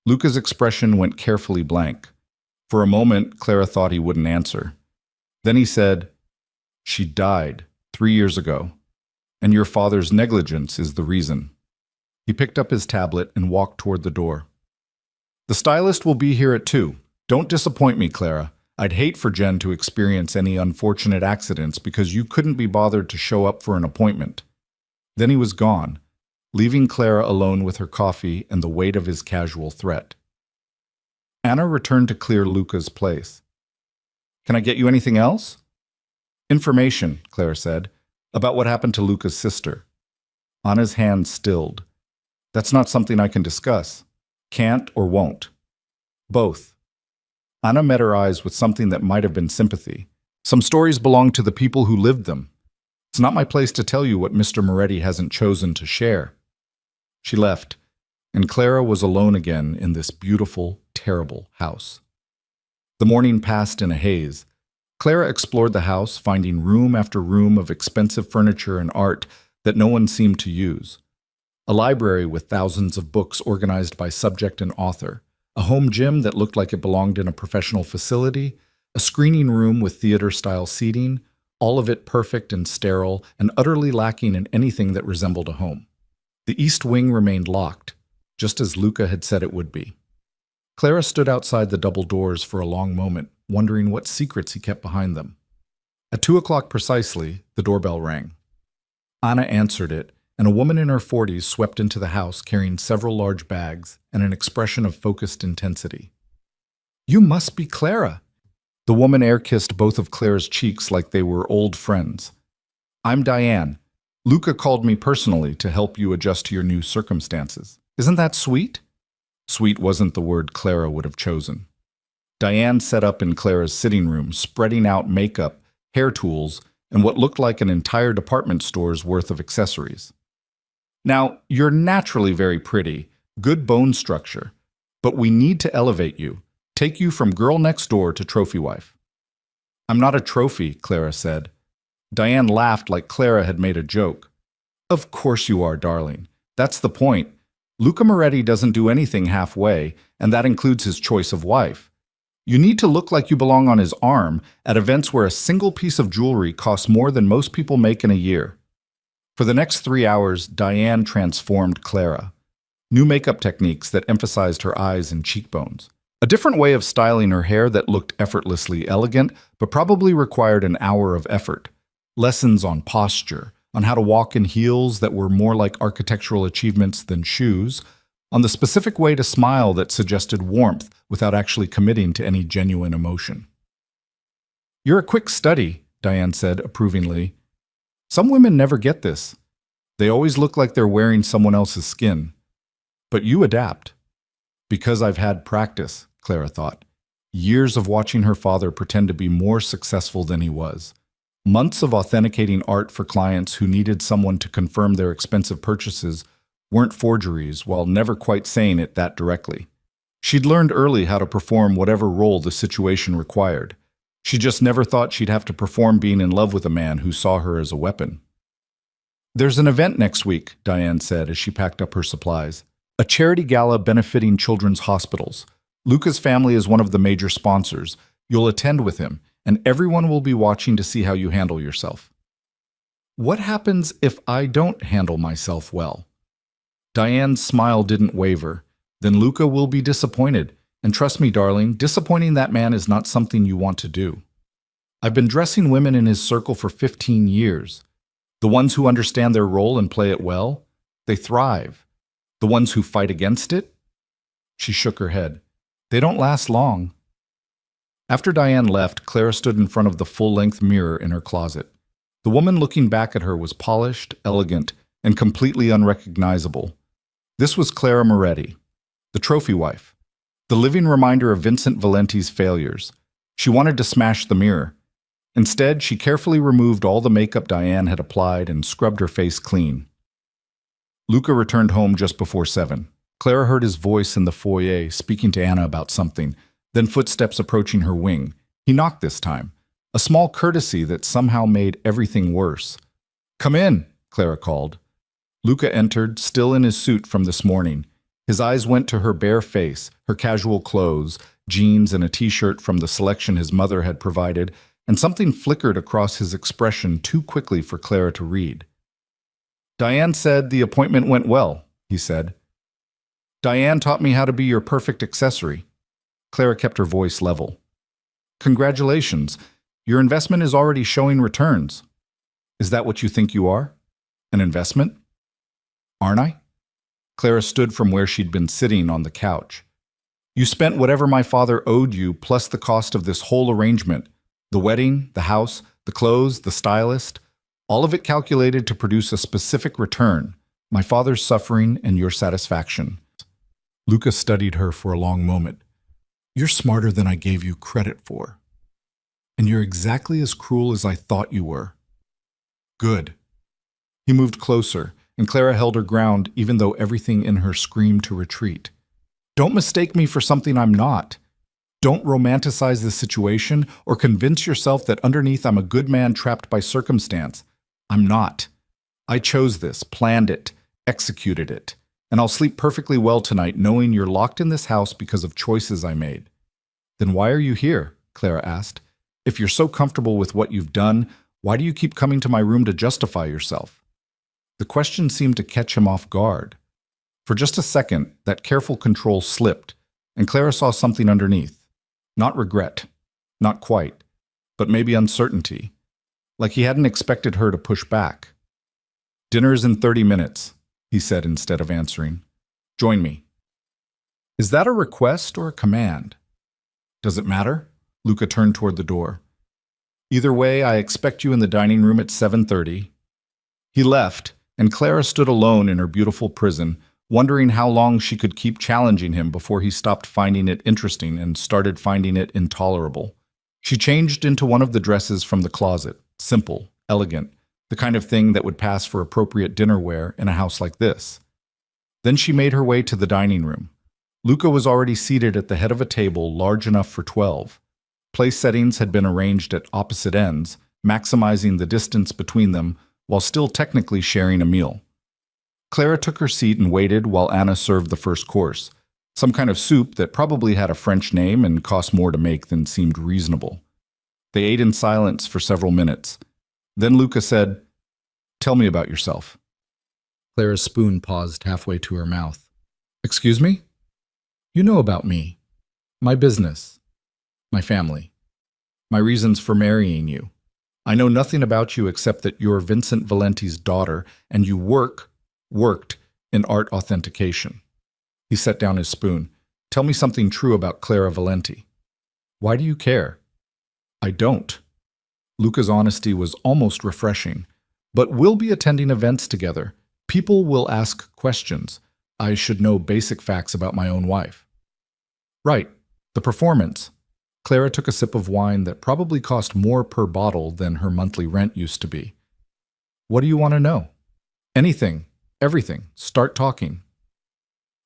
Luca's expression went carefully blank. For a moment, Clara thought he wouldn't answer. Then he said, "She died 3 years ago, and your father's negligence is the reason." He picked up his tablet and walked toward the door. "The stylist will be here at 2. Don't disappoint me, Clara. I'd hate for Jen to experience any unfortunate accidents because you couldn't be bothered to show up for an appointment." Then he was gone, leaving Clara alone with her coffee and the weight of his casual threat. Anna returned to clear Luca's place. "Can I get you anything else?" "Information," Clara said, "about what happened to Luca's sister." Anna's hand stilled. "That's not something I can discuss. Can't or won't." Both. Anna met her eyes with something that might have been sympathy. Some stories belong to the people who lived them. It's not my place to tell you what Mr. Moretti hasn't chosen to share. She left, and Clara was alone again in this beautiful, terrible house. The morning passed in a haze. Clara explored the house, finding room after room of expensive furniture and art that no one seemed to use. A library with thousands of books organized by subject and author. A home gym that looked like it belonged in a professional facility. A screening room with theater-style seating. All of it perfect and sterile and utterly lacking in anything that resembled a home. The east wing remained locked, just as Luca had said it would be. Clara stood outside the double doors for a long moment, wondering what secrets he kept behind them. At 2 o'clock precisely, the doorbell rang. Anna answered it, and a woman in her 40s swept into the house carrying several large bags and an expression of focused intensity. "You must be Clara." The woman air-kissed both of Clara's cheeks like they were old friends. "I'm Diane. Luca called me personally to help you adjust to your new circumstances. Isn't that sweet?" Sweet wasn't the word Clara would have chosen. Diane sat up in Clara's sitting room, spreading out makeup, hair tools, and what looked like an entire department store's worth of accessories. "Now, you're naturally very pretty, good bone structure, but we need to elevate you, take you from girl next door to trophy wife." "I'm not a trophy," Clara said. Diane laughed like Clara had made a joke. "Of course you are, darling. That's the point. Luca Moretti doesn't do anything halfway, and that includes his choice of wife. You need to look like you belong on his arm at events where a single piece of jewelry costs more than most people make in a year." For the next 3 hours, Diane transformed Clara. New makeup techniques that emphasized her eyes and cheekbones. A different way of styling her hair that looked effortlessly elegant, but probably required an hour of effort. Lessons on posture, on how to walk in heels that were more like architectural achievements than shoes, on the specific way to smile that suggested warmth without actually committing to any genuine emotion. "You're a quick study," Diane said approvingly. "Some women never get this. They always look like they're wearing someone else's skin. But you adapt." "Because I've had practice," Clara thought. Years of watching her father pretend to be more successful than he was. Months of authenticating art for clients who needed someone to confirm their expensive purchases weren't forgeries, while never quite saying it that directly. She'd learned early how to perform whatever role the situation required. She just never thought she'd have to perform being in love with a man who saw her as a weapon. "There's an event next week," Diane said as she packed up her supplies. "A charity gala benefiting children's hospitals. Luca's family is one of the major sponsors. You'll attend with him, and everyone will be watching to see how you handle yourself." "What happens if I don't handle myself well?" Diane's smile didn't waver. "Then Luca will be disappointed. And trust me, darling, disappointing that man is not something you want to do. I've been dressing women in his circle for 15 years. The ones who understand their role and play it well, they thrive. The ones who fight against it?" She shook her head. "They don't last long." After Diane left, Clara stood in front of the full-length mirror in her closet. The woman looking back at her was polished, elegant, and completely unrecognizable. This was Clara Moretti, the trophy wife, the living reminder of Vincent Valenti's failures. She wanted to smash the mirror. Instead, she carefully removed all the makeup Diane had applied and scrubbed her face clean. Luca returned home just before 7. Clara heard his voice in the foyer, speaking to Anna about something, then footsteps approaching her wing. He knocked this time, a small courtesy that somehow made everything worse. "Come in," Clara called. Luca entered, still in his suit from this morning. His eyes went to her bare face, her casual clothes, jeans and a t-shirt from the selection his mother had provided, and something flickered across his expression too quickly for Clara to read. "Diane said the appointment went well," he said. "Diane taught me how to be your perfect accessory." Clara kept her voice level. "Congratulations. Your investment is already showing returns." "Is that what you think you are? An investment?" "Aren't I?" Clara stood from where she'd been sitting on the couch. "You spent whatever my father owed you plus the cost of this whole arrangement. The wedding, the house, the clothes, the stylist, all of it calculated to produce a specific return, my father's suffering and your satisfaction." Luca studied her for a long moment. You're smarter than I gave you credit for. And you're exactly as cruel as I thought you were. Good. He moved closer, and Clara held her ground even though everything in her screamed to retreat. Don't mistake me for something I'm not. Don't romanticize the situation or convince yourself that underneath I'm a good man trapped by circumstance. I'm not. I chose this, planned it, executed it, and I'll sleep perfectly well tonight knowing you're locked in this house because of choices I made. Then why are you here? Clara asked. If you're so comfortable with what you've done, why do you keep coming to my room to justify yourself? The question seemed to catch him off guard. For just a second, that careful control slipped, and Clara saw something underneath. Not regret, not quite, but maybe uncertainty, like he hadn't expected her to push back. Dinner's in 30 minutes, he said instead of answering. Join me. Is that a request or a command? Does it matter? Luca turned toward the door. Either way, I expect you in the dining room at 7:30. He left, and Clara stood alone in her beautiful prison, wondering how long she could keep challenging him before he stopped finding it interesting and started finding it intolerable. She changed into one of the dresses from the closet, simple, elegant, the kind of thing that would pass for appropriate dinner wear in a house like this. Then she made her way to the dining room. Luca was already seated at the head of a table large enough for 12. Place settings had been arranged at opposite ends, maximizing the distance between them while still technically sharing a meal. Clara took her seat and waited while Anna served the first course, some kind of soup that probably had a French name and cost more to make than seemed reasonable. They ate in silence for several minutes. Then Luca said, "Tell me about yourself." Clara's spoon paused halfway to her mouth. "Excuse me? You know about me, my business, my family, my reasons for marrying you. I know nothing about you except that you're Vincent Valenti's daughter and you worked in art authentication." He set down his spoon. "Tell me something true about Clara Valenti." "Why do you care?" "I don't." Luca's honesty was almost refreshing. "But we'll be attending events together. People will ask questions. I should know basic facts about my own wife." "Right. The performance." Clara took a sip of wine that probably cost more per bottle than her monthly rent used to be. "What do you want to know?" "Anything. Everything. Start talking."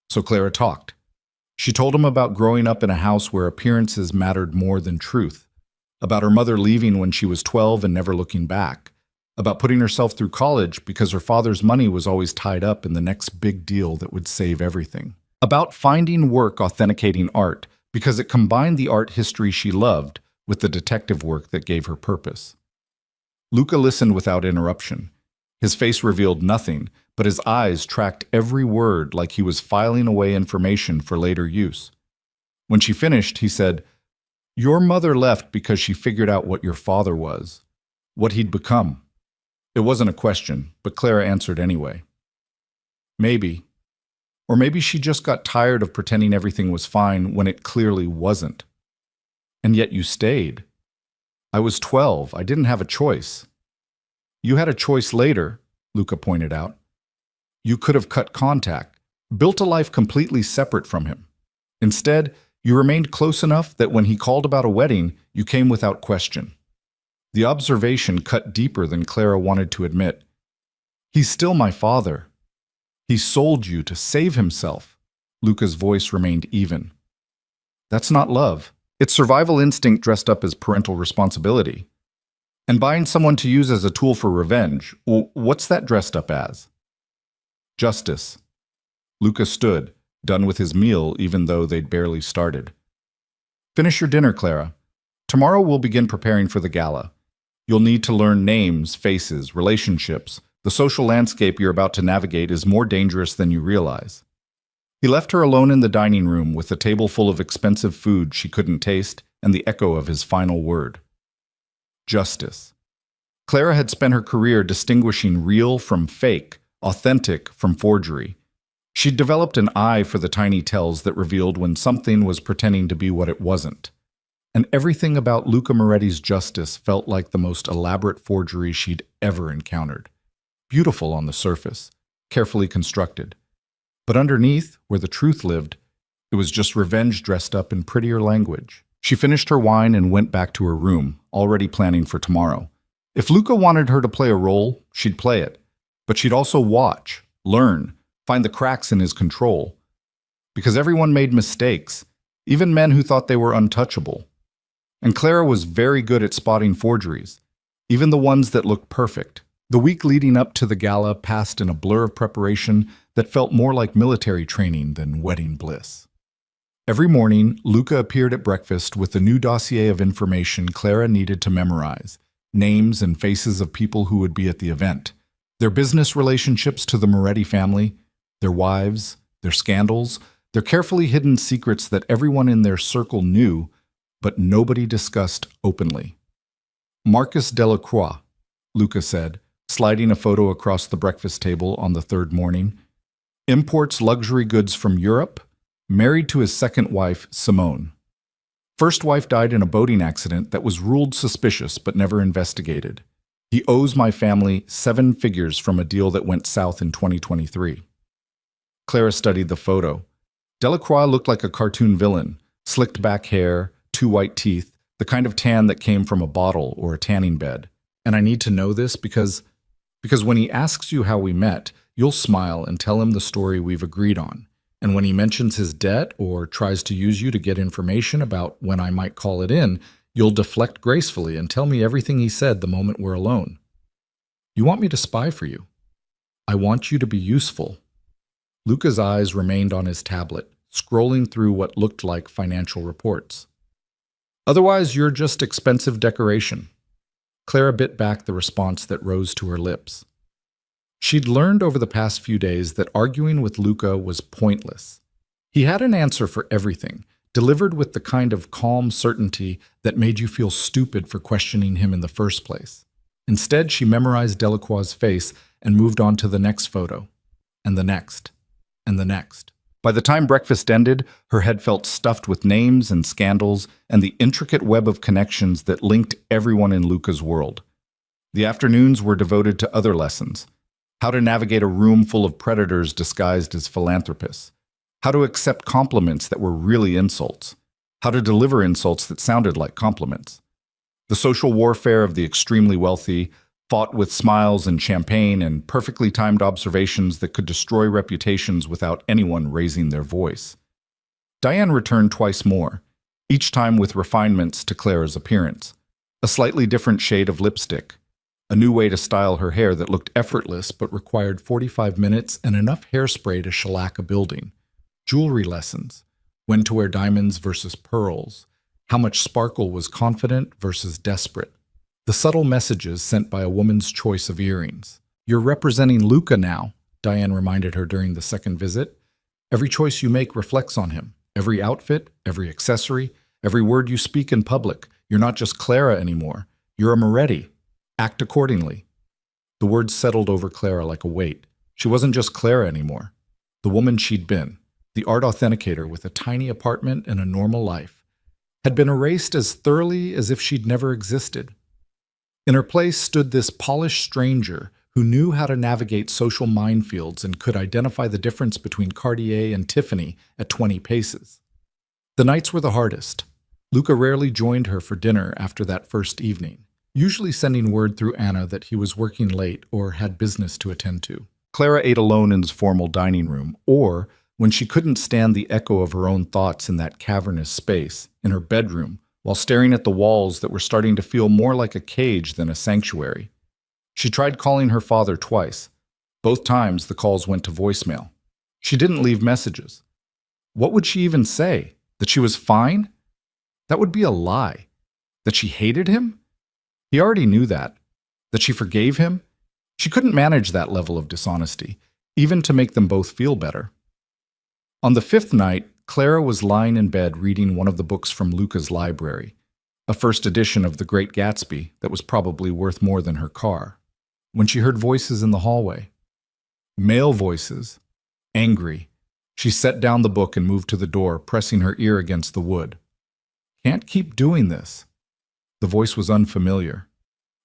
So Clara talked. She told him about growing up in a house where appearances mattered more than truth, about her mother leaving when she was 12 and never looking back, about putting herself through college because her father's money was always tied up in the next big deal that would save everything, about finding work authenticating art because it combined the art history she loved with the detective work that gave her purpose. Luca listened without interruption. His face revealed nothing, but his eyes tracked every word like he was filing away information for later use. When she finished, he said, "Your mother left because she figured out what your father was, what he'd become." It wasn't a question, but Clara answered anyway. "Maybe. Or maybe she just got tired of pretending everything was fine when it clearly wasn't. And yet you stayed." "I was 12. I didn't have a choice." "You had a choice later," Luca pointed out. "You could have cut contact, built a life completely separate from him. Instead, you remained close enough that when he called about a wedding, you came without question." The observation cut deeper than Clara wanted to admit. "He's still my father. He sold you to save himself." Luca's voice remained even. "That's not love. It's survival instinct dressed up as parental responsibility. And buying someone to use as a tool for revenge, what's that dressed up as?" "Justice." Luca stood, done with his meal even though they'd barely started. "Finish your dinner, Clara. Tomorrow we'll begin preparing for the gala. You'll need to learn names, faces, relationships. The social landscape you're about to navigate is more dangerous than you realize." He left her alone in the dining room with a table full of expensive food she couldn't taste and the echo of his final word. Justice. Clara had spent her career distinguishing real from fake, authentic from forgery. She'd developed an eye for the tiny tells that revealed when something was pretending to be what it wasn't. And everything about Luca Moretti's justice felt like the most elaborate forgery she'd ever encountered. Beautiful on the surface, carefully constructed. But underneath, where the truth lived, It was just revenge dressed up in prettier language. She finished her wine and went back to her room, already planning for tomorrow. If Luca wanted her to play a role, she'd play it. But she'd also watch, learn, find the cracks in his control. Because everyone made mistakes, even men who thought they were untouchable. And Clara was very good at spotting forgeries, even the ones that looked perfect. The week leading up to the gala passed in a blur of preparation that felt more like military training than wedding bliss. Every morning, Luca appeared at breakfast with a new dossier of information Clara needed to memorize, names and faces of people who would be at the event, their business relationships to the Moretti family, their wives, their scandals, their carefully hidden secrets that everyone in their circle knew, but nobody discussed openly. Marcus Delacroix, Luca said, sliding a photo across the breakfast table on the third morning, imports luxury goods from Europe, married to his second wife, Simone. First wife died in a boating accident that was ruled suspicious but never investigated. He owes my family 7 figures from a deal that went south in 2023. Clara studied the photo. Delacroix looked like a cartoon villain, slicked back hair, 2 white teeth, the kind of tan that came from a bottle or a tanning bed. And I need to know this because when he asks you how we met, you'll smile and tell him the story we've agreed on. And when he mentions his debt or tries to use you to get information about when I might call it in, you'll deflect gracefully and tell me everything he said the moment we're alone. You want me to spy for you. I want you to be useful. Luca's eyes remained on his tablet, scrolling through what looked like financial reports. Otherwise, you're just expensive decoration. Clara bit back the response that rose to her lips. She'd learned over the past few days that arguing with Luca was pointless. He had an answer for everything, delivered with the kind of calm certainty that made you feel stupid for questioning him in the first place. Instead, she memorized Delacroix's face and moved on to the next photo, and the next, and the next. By the time breakfast ended, her head felt stuffed with names and scandals and the intricate web of connections that linked everyone in Luca's world. The afternoons were devoted to other lessons. How to navigate a room full of predators disguised as philanthropists. How to accept compliments that were really insults. How to deliver insults that sounded like compliments. The social warfare of the extremely wealthy, fought with smiles and champagne and perfectly timed observations that could destroy reputations without anyone raising their voice. Diane returned twice more, each time with refinements to Clara's appearance. A slightly different shade of lipstick. A new way to style her hair that looked effortless but required 45 minutes and enough hairspray to shellac a building. Jewelry lessons. When to wear diamonds versus pearls. How much sparkle was confident versus desperate. The subtle messages sent by a woman's choice of earrings. You're representing Luca now, Diane reminded her during the second visit. Every choice you make reflects on him. Every outfit, every accessory, every word you speak in public. You're not just Clara anymore. You're a Moretti. Act accordingly. The words settled over Clara like a weight. She wasn't just Clara anymore. The woman she'd been, the art authenticator with a tiny apartment and a normal life, had been erased as thoroughly as if she'd never existed. In her place stood this polished stranger who knew how to navigate social minefields and could identify the difference between Cartier and Tiffany at 20 paces. The nights were the hardest. Luca rarely joined her for dinner after that first evening, usually sending word through Anna that he was working late or had business to attend to. Clara ate alone in his formal dining room, or, when she couldn't stand the echo of her own thoughts in that cavernous space, in her bedroom, while staring at the walls that were starting to feel more like a cage than a sanctuary. She tried calling her father twice. Both times the calls went to voicemail. She didn't leave messages. What would she even say? That she was fine? That would be a lie. That she hated him? He already knew that. That she forgave him? She couldn't manage that level of dishonesty, even to make them both feel better. On the 5th night, Clara was lying in bed reading one of the books from Luca's library, a first edition of The Great Gatsby that was probably worth more than her car, when she heard voices in the hallway. Male voices. Angry. She set down the book and moved to the door, pressing her ear against the wood. Can't keep doing this. The voice was unfamiliar.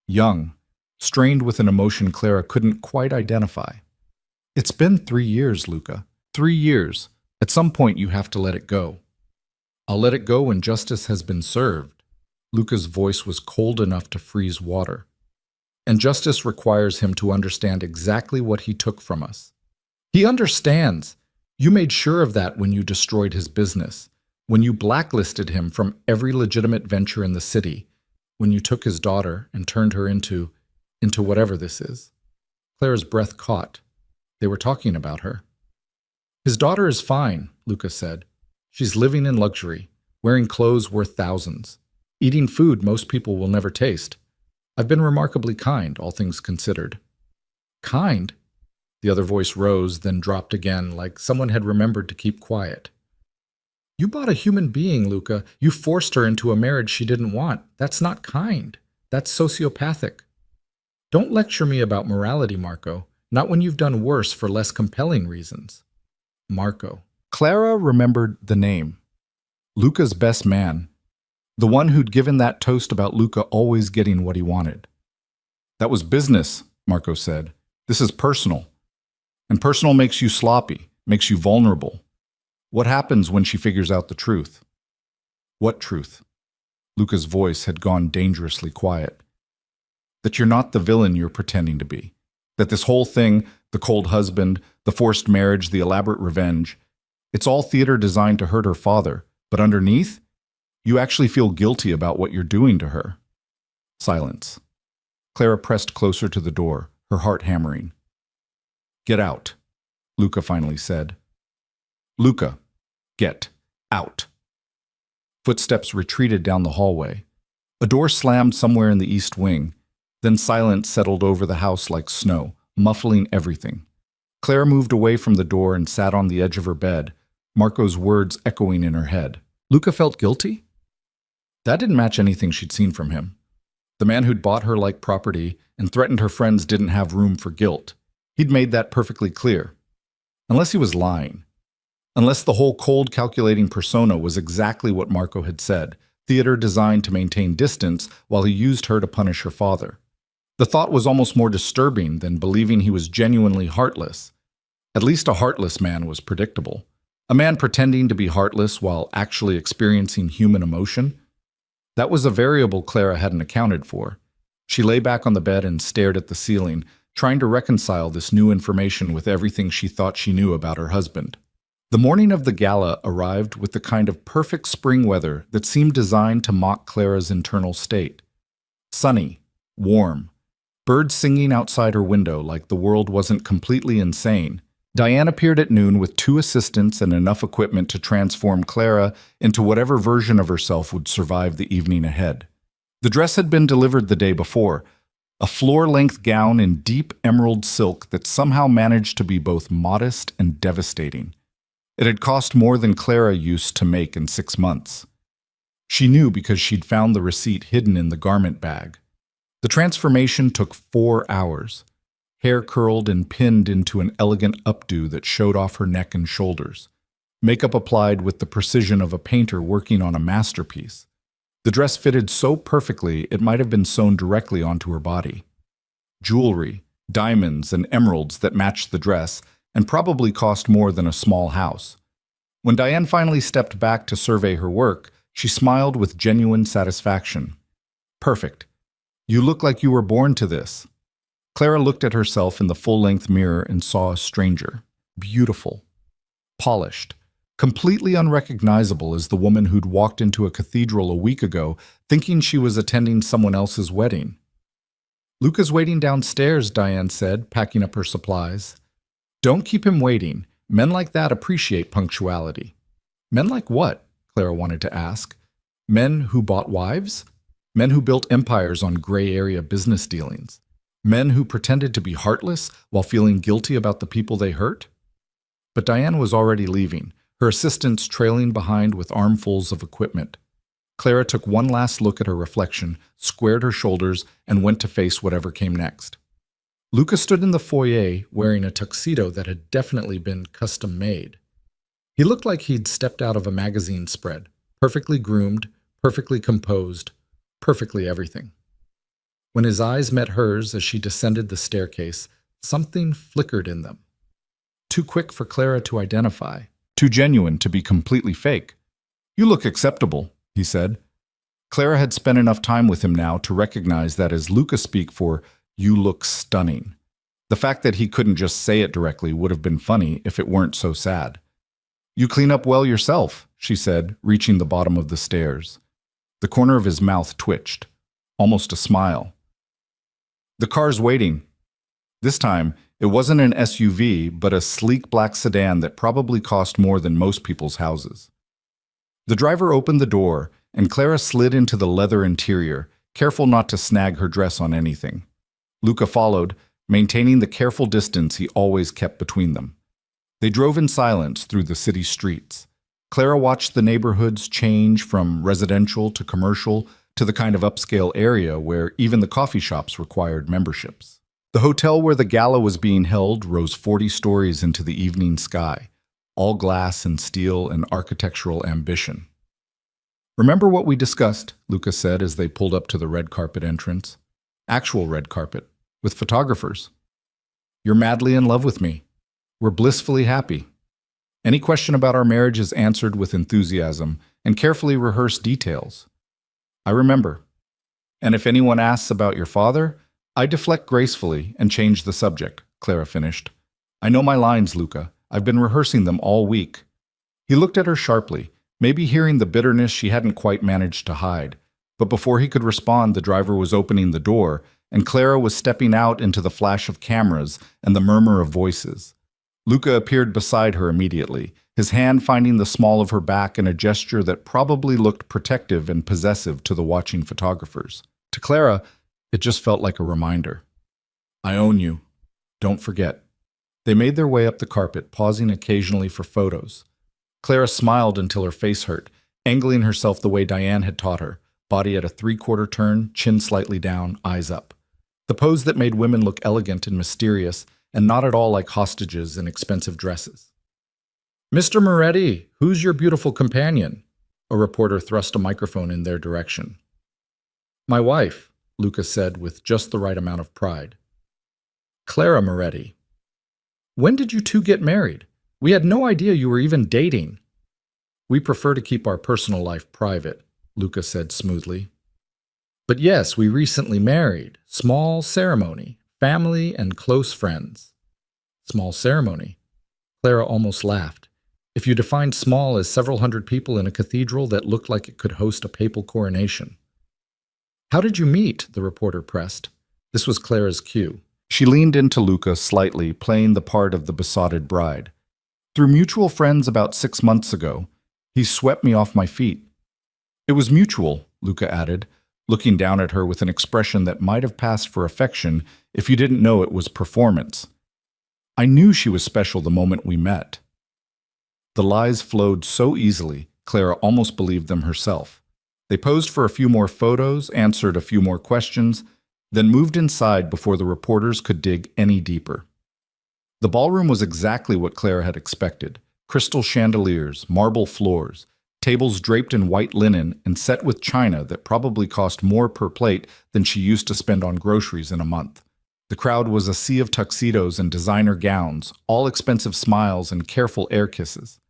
Young, strained with an emotion Clara couldn't quite identify. It's been 3 years, Luca. 3 years. At some point, you have to let it go. I'll let it go when justice has been served. Luca's voice was cold enough to freeze water. And justice requires him to understand exactly what he took from us. He understands. You made sure of that when you destroyed his business, when you blacklisted him from every legitimate venture in the city, when you took his daughter and turned her into whatever this is. Clara's breath caught. They were talking about her. His daughter is fine, Luca said. She's living in luxury, wearing clothes worth thousands, eating food most people will never taste. I've been remarkably kind, all things considered. Kind? The other voice rose, then dropped again, like someone had remembered to keep quiet. You bought a human being, Luca. You forced her into a marriage she didn't want. That's not kind. That's sociopathic. Don't lecture me about morality, Marco. Not when you've done worse for less compelling reasons. Marco. Clara remembered the name. Luca's best man. The one who'd given that toast about Luca always getting what he wanted. That was business, Marco said. This is personal. And personal makes you sloppy, makes you vulnerable. What happens when she figures out the truth? What truth? Luca's voice had gone dangerously quiet. That you're not the villain you're pretending to be. That this whole thing, the cold husband, the forced marriage, the elaborate revenge, it's all theater designed to hurt her father, but underneath, you actually feel guilty about what you're doing to her. Silence. Clara pressed closer to the door, her heart hammering. Get out, Luca finally said. Luca, get out. Footsteps retreated down the hallway. A door slammed somewhere in the east wing. Then silence settled over the house like snow, muffling everything. Clara moved away from the door and sat on the edge of her bed, Marco's words echoing in her head. Luca felt guilty? That didn't match anything she'd seen from him. The man who'd bought her like property and threatened her friends didn't have room for guilt. He'd made that perfectly clear. Unless he was lying. Unless the whole cold, calculating persona was exactly what Marco had said, theater designed to maintain distance while he used her to punish her father. The thought was almost more disturbing than believing he was genuinely heartless. At least a heartless man was predictable. A man pretending to be heartless while actually experiencing human emotion? That was a variable Clara hadn't accounted for. She lay back on the bed and stared at the ceiling, trying to reconcile this new information with everything she thought she knew about her husband. The morning of the gala arrived with the kind of perfect spring weather that seemed designed to mock Clara's internal state. Sunny, warm, birds singing outside her window like the world wasn't completely insane. Diane appeared at noon with 2 assistants and enough equipment to transform Clara into whatever version of herself would survive the evening ahead. The dress had been delivered the day before, a floor-length gown in deep emerald silk that somehow managed to be both modest and devastating. It had cost more than Clara used to make in 6 months. She knew because she'd found the receipt hidden in the garment bag. The transformation took 4 hours. Hair curled and pinned into an elegant updo that showed off her neck and shoulders. Makeup applied with the precision of a painter working on a masterpiece. The dress fitted so perfectly it might have been sewn directly onto her body. Jewelry, diamonds, and emeralds that matched the dress and probably cost more than a small house. When Diane finally stepped back to survey her work, she smiled with genuine satisfaction. Perfect. You look like you were born to this. Clara looked at herself in the full-length mirror and saw a stranger. Beautiful. Polished. Completely unrecognizable as the woman who'd walked into a cathedral a week ago thinking she was attending someone else's wedding. Luca's waiting downstairs, Diane said, packing up her supplies. Don't keep him waiting. Men like that appreciate punctuality. Men like what? Clara wanted to ask. Men who bought wives? Men who built empires on gray area business dealings? Men who pretended to be heartless while feeling guilty about the people they hurt? But Diane was already leaving, her assistants trailing behind with armfuls of equipment. Clara took one last look at her reflection, squared her shoulders, and went to face whatever came next. Luca stood in the foyer wearing a tuxedo that had definitely been custom-made. He looked like he'd stepped out of a magazine spread, perfectly groomed, perfectly composed, perfectly everything. When his eyes met hers as she descended the staircase, something flickered in them. Too quick for Clara to identify. Too genuine to be completely fake. You look acceptable, he said. Clara had spent enough time with him now to recognize that as Luca speak for, you look stunning. The fact that he couldn't just say it directly would have been funny if it weren't so sad. You clean up well yourself, she said, reaching the bottom of the stairs. The corner of his mouth twitched, almost a smile. The car's waiting. This time, it wasn't an SUV, but a sleek black sedan that probably cost more than most people's houses. The driver opened the door, and Clara slid into the leather interior, careful not to snag her dress on anything. Luca followed, maintaining the careful distance he always kept between them. They drove in silence through the city streets. Clara watched the neighborhoods change from residential to commercial to the kind of upscale area where even the coffee shops required memberships. The hotel where the gala was being held rose 40 stories into the evening sky, all glass and steel and architectural ambition. Remember what we discussed, Luca said as they pulled up to the red carpet entrance. Actual red carpet, with photographers. You're madly in love with me. We're blissfully happy. Any question about our marriage is answered with enthusiasm and carefully rehearsed details. I remember. And if anyone asks about your father, I deflect gracefully and change the subject, Clara finished. I know my lines, Luca. I've been rehearsing them all week. He looked at her sharply, maybe hearing the bitterness she hadn't quite managed to hide. But before he could respond, the driver was opening the door, and Clara was stepping out into the flash of cameras and the murmur of voices. Luca appeared beside her immediately, his hand finding the small of her back in a gesture that probably looked protective and possessive to the watching photographers. To Clara, it just felt like a reminder. I own you. Don't forget. They made their way up the carpet, pausing occasionally for photos. Clara smiled until her face hurt, angling herself the way Diane had taught her, body at a three-quarter turn, chin slightly down, eyes up. The pose that made women look elegant and mysterious, and not at all like hostages in expensive dresses. Mr. Moretti, who's your beautiful companion? A reporter thrust a microphone in their direction. My wife, Luca said with just the right amount of pride. Clara Moretti. When did you two get married? We had no idea you were even dating. We prefer to keep our personal life private, Luca said smoothly. But yes, we recently married. Small ceremony. Family and close friends. Small ceremony. Clara almost laughed. If you defined small as several hundred people in a cathedral that looked like it could host a papal coronation. How did you meet? The reporter pressed. This was Clara's cue. She leaned into Luca slightly, playing the part of the besotted bride. Through mutual friends about 6 months ago, he swept me off my feet. It was mutual, Luca added, looking down at her with an expression that might have passed for affection if you didn't know it was performance. I knew she was special the moment we met. The lies flowed so easily, Clara almost believed them herself. They posed for a few more photos, answered a few more questions, then moved inside before the reporters could dig any deeper. The ballroom was exactly what Clara had expected. Crystal chandeliers, marble floors, tables draped in white linen and set with china that probably cost more per plate than she used to spend on groceries in a month. The crowd was a sea of tuxedos and designer gowns, all expensive smiles and careful air kisses.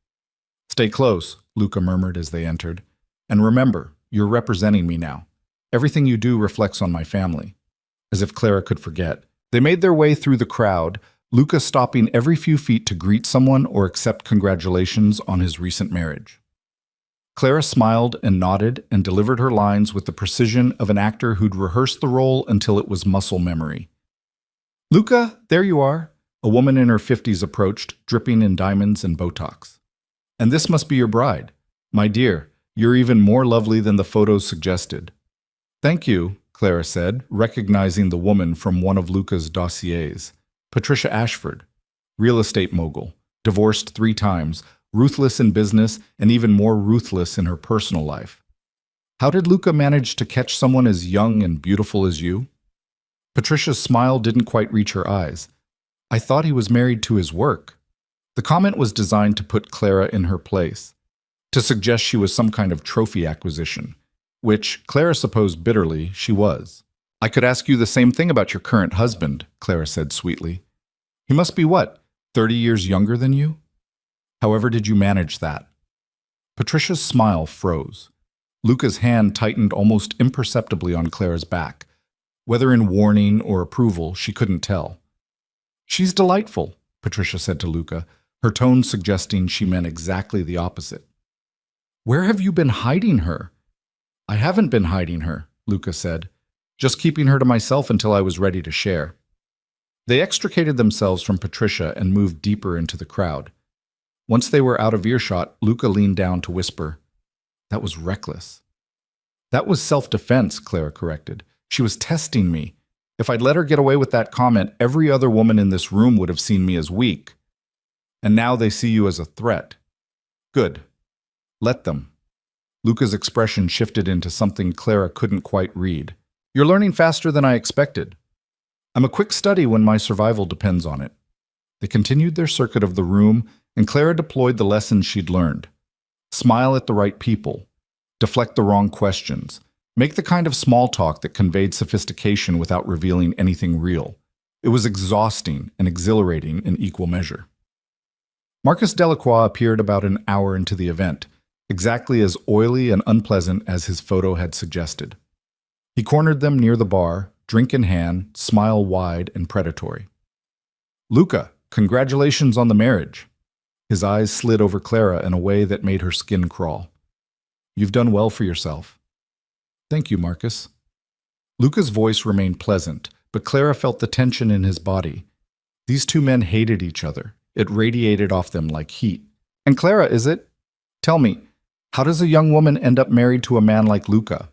Stay close, Luca murmured as they entered. And remember, you're representing me now. Everything you do reflects on my family. As if Clara could forget. They made their way through the crowd, Luca stopping every few feet to greet someone or accept congratulations on his recent marriage. Clara smiled and nodded and delivered her lines with the precision of an actor who'd rehearsed the role until it was muscle memory. Luca, there you are. A woman in her 50s approached, dripping in diamonds and Botox. And this must be your bride. My dear, you're even more lovely than the photos suggested. Thank you, Clara said, recognizing the woman from one of Luca's dossiers. Patricia Ashford, real estate mogul, divorced 3 times, ruthless in business and even more ruthless in her personal life. How did Luca manage to catch someone as young and beautiful as you? Patricia's smile didn't quite reach her eyes. I thought he was married to his work. The comment was designed to put Clara in her place, to suggest she was some kind of trophy acquisition, which, Clara supposed bitterly, she was. I could ask you the same thing about your current husband, Clara said sweetly. He must be what, 30 years younger than you? However did you manage that? Patricia's smile froze. Luca's hand tightened almost imperceptibly on Clara's back. Whether in warning or approval, she couldn't tell. She's delightful, Patricia said to Luca, her tone suggesting she meant exactly the opposite. Where have you been hiding her? I haven't been hiding her, Luca said, just keeping her to myself until I was ready to share. They extricated themselves from Patricia and moved deeper into the crowd. Once they were out of earshot, Luca leaned down to whisper, "That was reckless." "That was self-defense," Clara corrected. "She was testing me. If I'd let her get away with that comment, every other woman in this room would have seen me as weak. And now they see you as a threat. Good. Let them." Luca's expression shifted into something Clara couldn't quite read. "You're learning faster than I expected." "I'm a quick study when my survival depends on it." They continued their circuit of the room, and Clara deployed the lessons she'd learned. Smile at the right people. Deflect the wrong questions. Make the kind of small talk that conveyed sophistication without revealing anything real. It was exhausting and exhilarating in equal measure. Marcus Delacroix appeared about an hour into the event, exactly as oily and unpleasant as his photo had suggested. He cornered them near the bar, drink in hand, smile wide and predatory. "Luca, congratulations on the marriage." His eyes slid over Clara in a way that made her skin crawl. "You've done well for yourself." "Thank you, Marcus." Luca's voice remained pleasant, but Clara felt the tension in his body. These two men hated each other. It radiated off them like heat. "And Clara, is it? Tell me, how does a young woman end up married to a man like Luca?"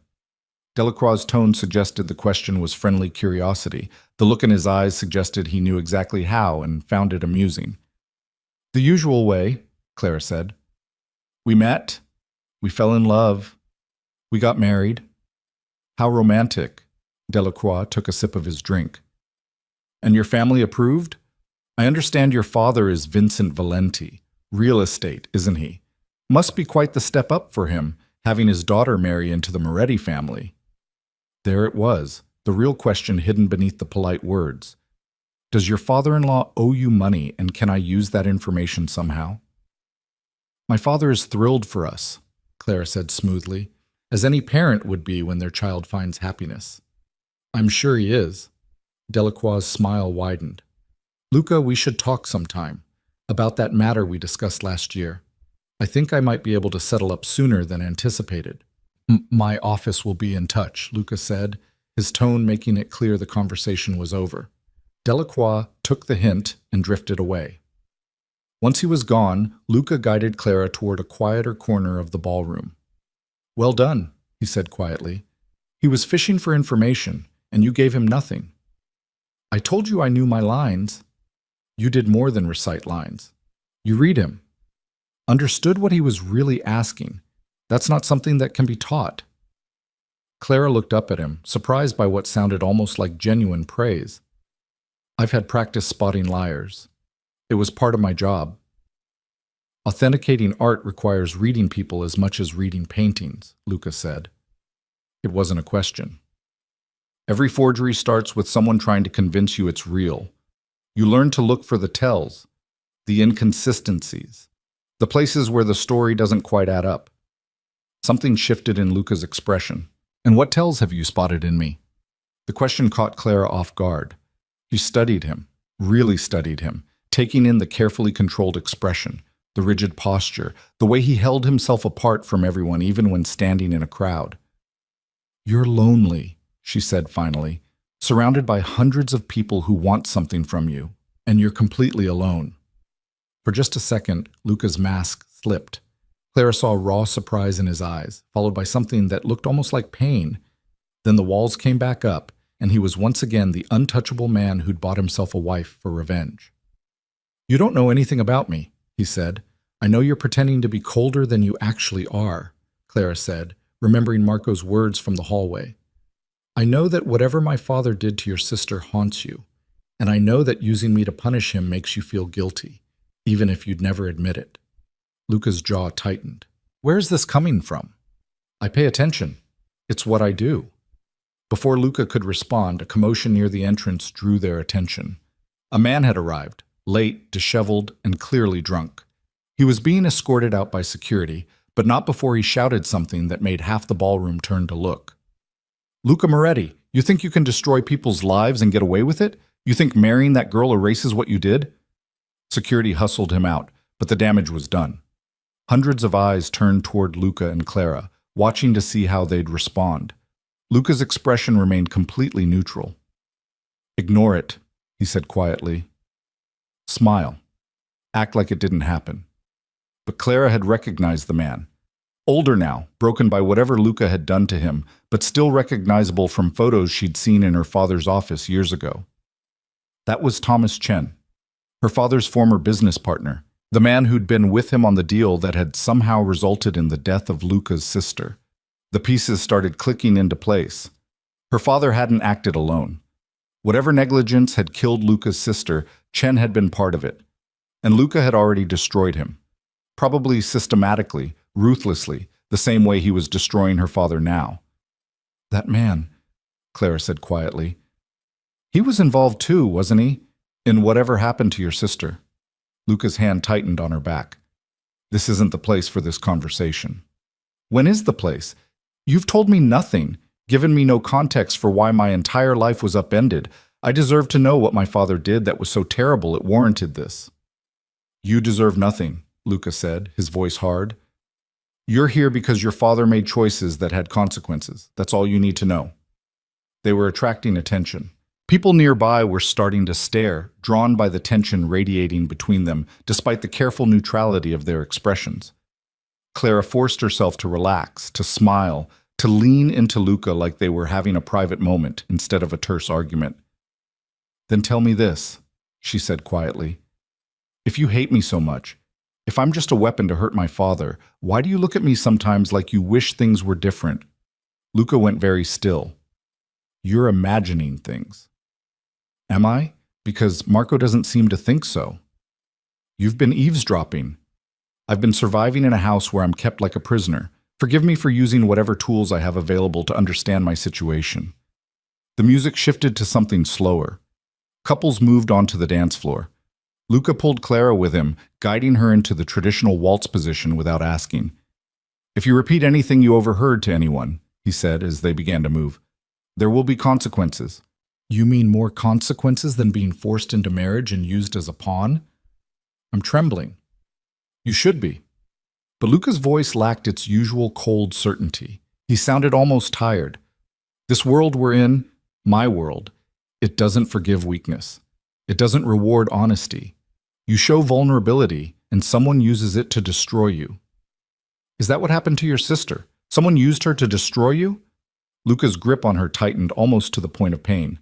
Delacroix's tone suggested the question was friendly curiosity. The look in his eyes suggested he knew exactly how and found it amusing. "The usual way," Clara said. "We met. We fell in love. We got married." "How romantic." Delacroix took a sip of his drink. "And your family approved? I understand your father is Vincent Valenti. Real estate, isn't he? Must be quite the step up for him, having his daughter marry into the Moretti family." There it was, the real question hidden beneath the polite words. "Does your father-in-law owe you money, and can I use that information somehow?" "My father is thrilled for us," Clara said smoothly, as any parent would be when their child finds happiness. "I'm sure he is." Delacroix's smile widened. "Luca, we should talk sometime, about that matter we discussed last year. I think I might be able to settle up sooner than anticipated." "My office will be in touch," Luca said, his tone making it clear the conversation was over. Delacroix took the hint and drifted away. Once he was gone, Luca guided Clara toward a quieter corner of the ballroom. "Well done," he said quietly. "He was fishing for information, and you gave him nothing." "I told you I knew my lines." "You did more than recite lines. You read him. Understood what he was really asking. That's not something that can be taught." Clara looked up at him, surprised by what sounded almost like genuine praise. "I've had practice spotting liars. It was part of my job." "Authenticating art requires reading people as much as reading paintings," Luca said. It wasn't a question. "Every forgery starts with someone trying to convince you it's real. You learn to look for the tells, the inconsistencies, the places where the story doesn't quite add up." Something shifted in Luca's expression. "And what tells have you spotted in me?" The question caught Clara off guard. She studied him, really studied him, taking in the carefully controlled expression, the rigid posture, the way he held himself apart from everyone even when standing in a crowd. "You're lonely," she said finally, "surrounded by hundreds of people who want something from you, and you're completely alone." For just a second, Luca's mask slipped. Clara saw raw surprise in his eyes, followed by something that looked almost like pain. Then the walls came back up, and he was once again the untouchable man who'd bought himself a wife for revenge. "You don't know anything about me," he said. "I know you're pretending to be colder than you actually are," Clara said, remembering Marco's words from the hallway. "I know that whatever my father did to your sister haunts you, and I know that using me to punish him makes you feel guilty, even if you'd never admit it." Luca's jaw tightened. "Where is this coming from?" "I pay attention. It's what I do." Before Luca could respond, a commotion near the entrance drew their attention. A man had arrived, late, disheveled, and clearly drunk. He was being escorted out by security, but not before he shouted something that made half the ballroom turn to look. "Luca Moretti, you think you can destroy people's lives and get away with it? You think marrying that girl erases what you did?" Security hustled him out, but the damage was done. Hundreds of eyes turned toward Luca and Clara, watching to see how they'd respond. Luca's expression remained completely neutral. "Ignore it," he said quietly. "Smile. Act like it didn't happen." But Clara had recognized the man. Older now, broken by whatever Luca had done to him, but still recognizable from photos she'd seen in her father's office years ago. That was Thomas Chen, her father's former business partner, the man who'd been with him on the deal that had somehow resulted in the death of Luca's sister. The pieces started clicking into place. Her father hadn't acted alone. Whatever negligence had killed Luca's sister, Chen had been part of it. And Luca had already destroyed him. Probably systematically, ruthlessly, the same way he was destroying her father now. "That man," Clara said quietly. "He was involved too, wasn't he? In whatever happened to your sister." Luca's hand tightened on her back. "This isn't the place for this conversation." "When is the place? You've told me nothing, given me no context for why my entire life was upended. I deserve to know what my father did that was so terrible it warranted this." "You deserve nothing," Luca said, his voice hard. "You're here because your father made choices that had consequences. That's all you need to know." They were attracting attention. People nearby were starting to stare, drawn by the tension radiating between them, despite the careful neutrality of their expressions. Clara forced herself to relax, to smile, to lean into Luca like they were having a private moment instead of a terse argument. "Then tell me this," she said quietly. "If you hate me so much, if I'm just a weapon to hurt my father, why do you look at me sometimes like you wish things were different?" Luca went very still. "You're imagining things." "Am I? Because Marco doesn't seem to think so." "You've been eavesdropping." "I've been surviving in a house where I'm kept like a prisoner. Forgive me for using whatever tools I have available to understand my situation." The music shifted to something slower. Couples moved onto the dance floor. Luca pulled Clara with him, guiding her into the traditional waltz position without asking. "If you repeat anything you overheard to anyone," he said as they began to move, "there will be consequences." "You mean more consequences than being forced into marriage and used as a pawn?" "I'm trembling." "You should be." But Luca's voice lacked its usual cold certainty. He sounded almost tired. "This world we're in, my world, it doesn't forgive weakness. It doesn't reward honesty. You show vulnerability, and someone uses it to destroy you." "Is that what happened to your sister? Someone used her to destroy you?" Luca's grip on her tightened almost to the point of pain.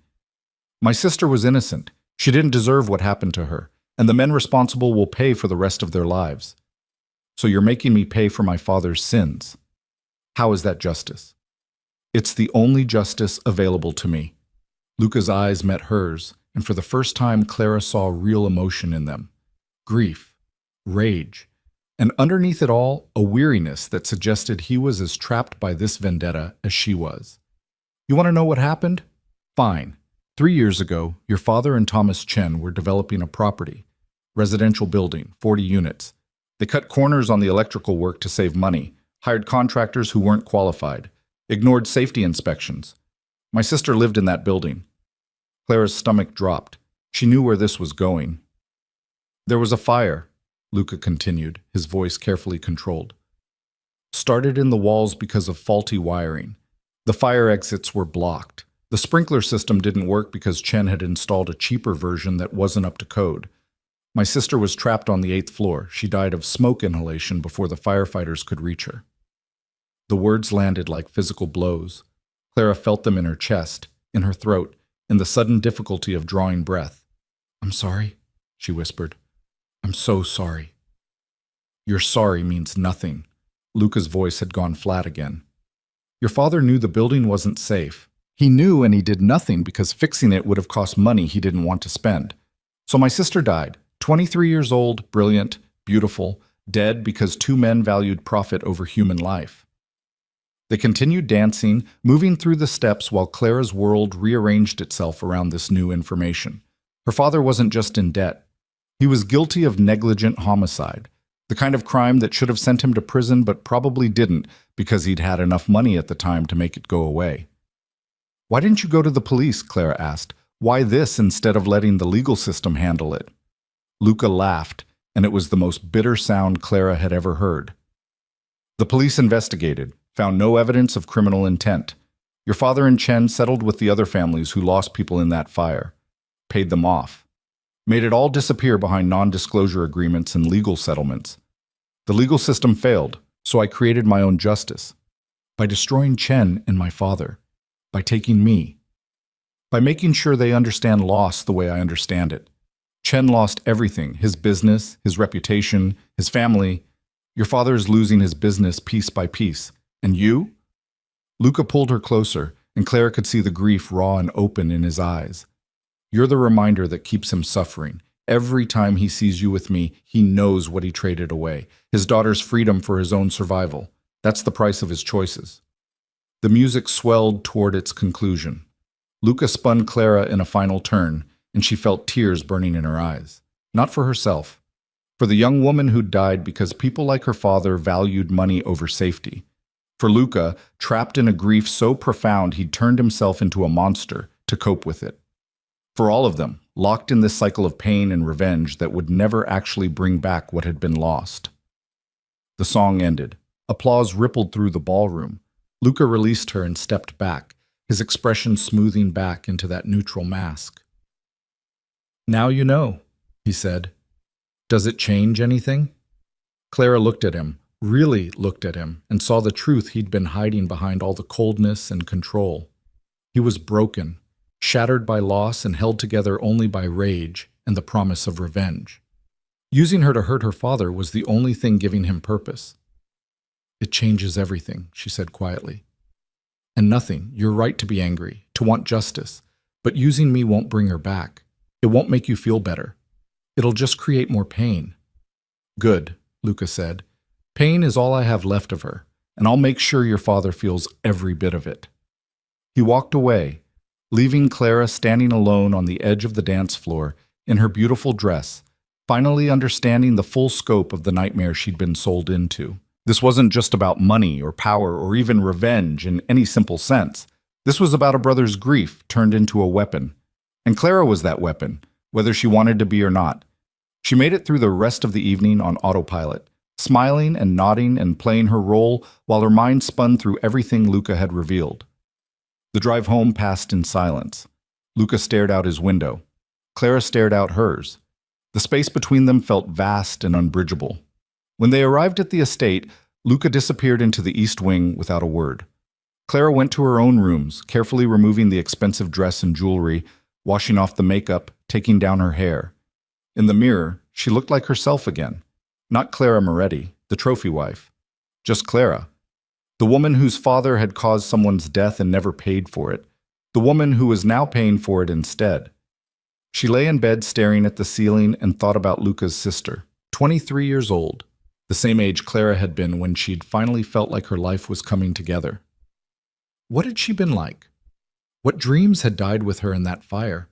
"My sister was innocent. She didn't deserve what happened to her, and the men responsible will pay for the rest of their lives." "So you're making me pay for my father's sins. How is that justice?" "It's the only justice available to me." Luca's eyes met hers, and for the first time Clara saw real emotion in them. Grief, rage, and underneath it all, a weariness that suggested he was as trapped by this vendetta as she was. "You want to know what happened? Fine. 3 years ago, your father and Thomas Chen were developing a property. Residential building, 40 units. They cut corners on the electrical work to save money, hired contractors who weren't qualified, ignored safety inspections. My sister lived in that building." Clara's stomach dropped. She knew where this was going. "There was a fire," Luca continued, his voice carefully controlled. "Started in the walls because of faulty wiring. The fire exits were blocked. The sprinkler system didn't work because Chen had installed a cheaper version that wasn't up to code. My sister was trapped on the 8th floor. She died of smoke inhalation before the firefighters could reach her." The words landed like physical blows. Clara felt them in her chest, in her throat, in the sudden difficulty of drawing breath. "I'm sorry," she whispered. "I'm so sorry." "Your sorry means nothing." Luca's voice had gone flat again. "Your father knew the building wasn't safe. He knew, and he did nothing because fixing it would have cost money he didn't want to spend. So my sister died, 23 years old, brilliant, beautiful, dead because 2 men valued profit over human life." They continued dancing, moving through the steps while Clara's world rearranged itself around this new information. Her father wasn't just in debt. He was guilty of negligent homicide. The kind of crime that should have sent him to prison but probably didn't because he'd had enough money at the time to make it go away. "Why didn't you go to the police?" Clara asked. "Why this instead of letting the legal system handle it?" Luca laughed, and it was the most bitter sound Clara had ever heard. "The police investigated, found no evidence of criminal intent. Your father and Chen settled with the other families who lost people in that fire, paid them off, made it all disappear behind non-disclosure agreements and legal settlements. The legal system failed, so I created my own justice. By destroying Chen and my father. By taking me. By making sure they understand loss the way I understand it. Chen lost everything, his business, his reputation, his family. Your father is losing his business piece by piece. And you?" Luca pulled her closer, and Clara could see the grief raw and open in his eyes. "You're the reminder that keeps him suffering. Every time he sees you with me, he knows what he traded away. His daughter's freedom for his own survival. That's the price of his choices." The music swelled toward its conclusion. Luca spun Clara in a final turn, and she felt tears burning in her eyes. Not for herself. For the young woman who'd died because people like her father valued money over safety. For Luca, trapped in a grief so profound he'd turned himself into a monster to cope with it. For all of them, locked in this cycle of pain and revenge that would never actually bring back what had been lost. The song ended. Applause rippled through the ballroom. Luca released her and stepped back, his expression smoothing back into that neutral mask. "Now you know," he said. "Does it change anything?" Clara looked at him, really looked at him, and saw the truth he'd been hiding behind all the coldness and control. He was broken, shattered by loss and held together only by rage and the promise of revenge. Using her to hurt her father was the only thing giving him purpose. "It changes everything," she said quietly. "And nothing, you're right to be angry, to want justice, but using me won't bring her back. It won't make you feel better. It'll just create more pain." "Good," Luca said. "Pain is all I have left of her, and I'll make sure your father feels every bit of it." He walked away, leaving Clara standing alone on the edge of the dance floor in her beautiful dress, finally understanding the full scope of the nightmare she'd been sold into. This wasn't just about money or power or even revenge in any simple sense. This was about a brother's grief turned into a weapon. And Clara was that weapon, whether she wanted to be or not. She made it through the rest of the evening on autopilot, smiling and nodding and playing her role while her mind spun through everything Luca had revealed. The drive home passed in silence. Luca stared out his window. Clara stared out hers. The space between them felt vast and unbridgeable. When they arrived at the estate, Luca disappeared into the east wing without a word. Clara went to her own rooms, carefully removing the expensive dress and jewelry, washing off the makeup, taking down her hair. In the mirror, she looked like herself again. Not Clara Moretti, the trophy wife. Just Clara. The woman whose father had caused someone's death and never paid for it. The woman who was now paying for it instead. She lay in bed staring at the ceiling and thought about Luca's sister, 23 years old, the same age Clara had been when she'd finally felt like her life was coming together. What had she been like? What dreams had died with her in that fire?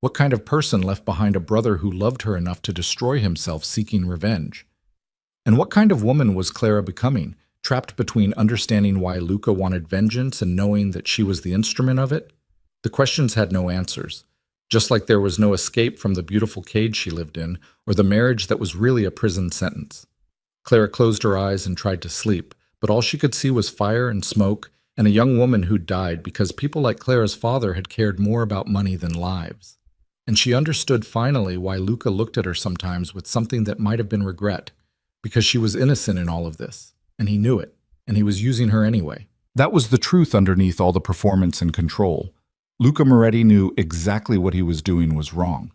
What kind of person left behind a brother who loved her enough to destroy himself seeking revenge? And what kind of woman was Clara becoming, trapped between understanding why Luca wanted vengeance and knowing that she was the instrument of it? The questions had no answers, just like there was no escape from the beautiful cage she lived in or the marriage that was really a prison sentence. Clara closed her eyes and tried to sleep, but all she could see was fire and smoke and a young woman who died because people like Clara's father had cared more about money than lives. And she understood finally why Luca looked at her sometimes with something that might have been regret, because she was innocent in all of this, and he knew it, and he was using her anyway. That was the truth underneath all the performance and control. Luca Moretti knew exactly what he was doing was wrong.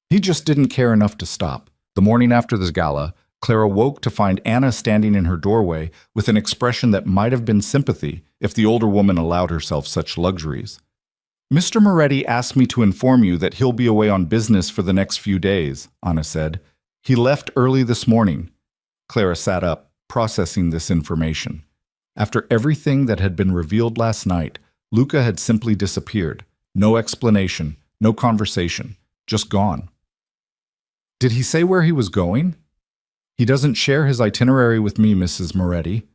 He just didn't care enough to stop. The morning after the gala, Clara woke to find Anna standing in her doorway with an expression that might have been sympathy if the older woman allowed herself such luxuries. "Mr. Moretti asked me to inform you that he'll be away on business for the next few days," Anna said. "He left early this morning." Clara sat up, processing this information. After everything that had been revealed last night, Luca had simply disappeared. No explanation, no conversation, just gone. Did he say where he was going? He doesn't share his itinerary with me, Mrs. Moretti.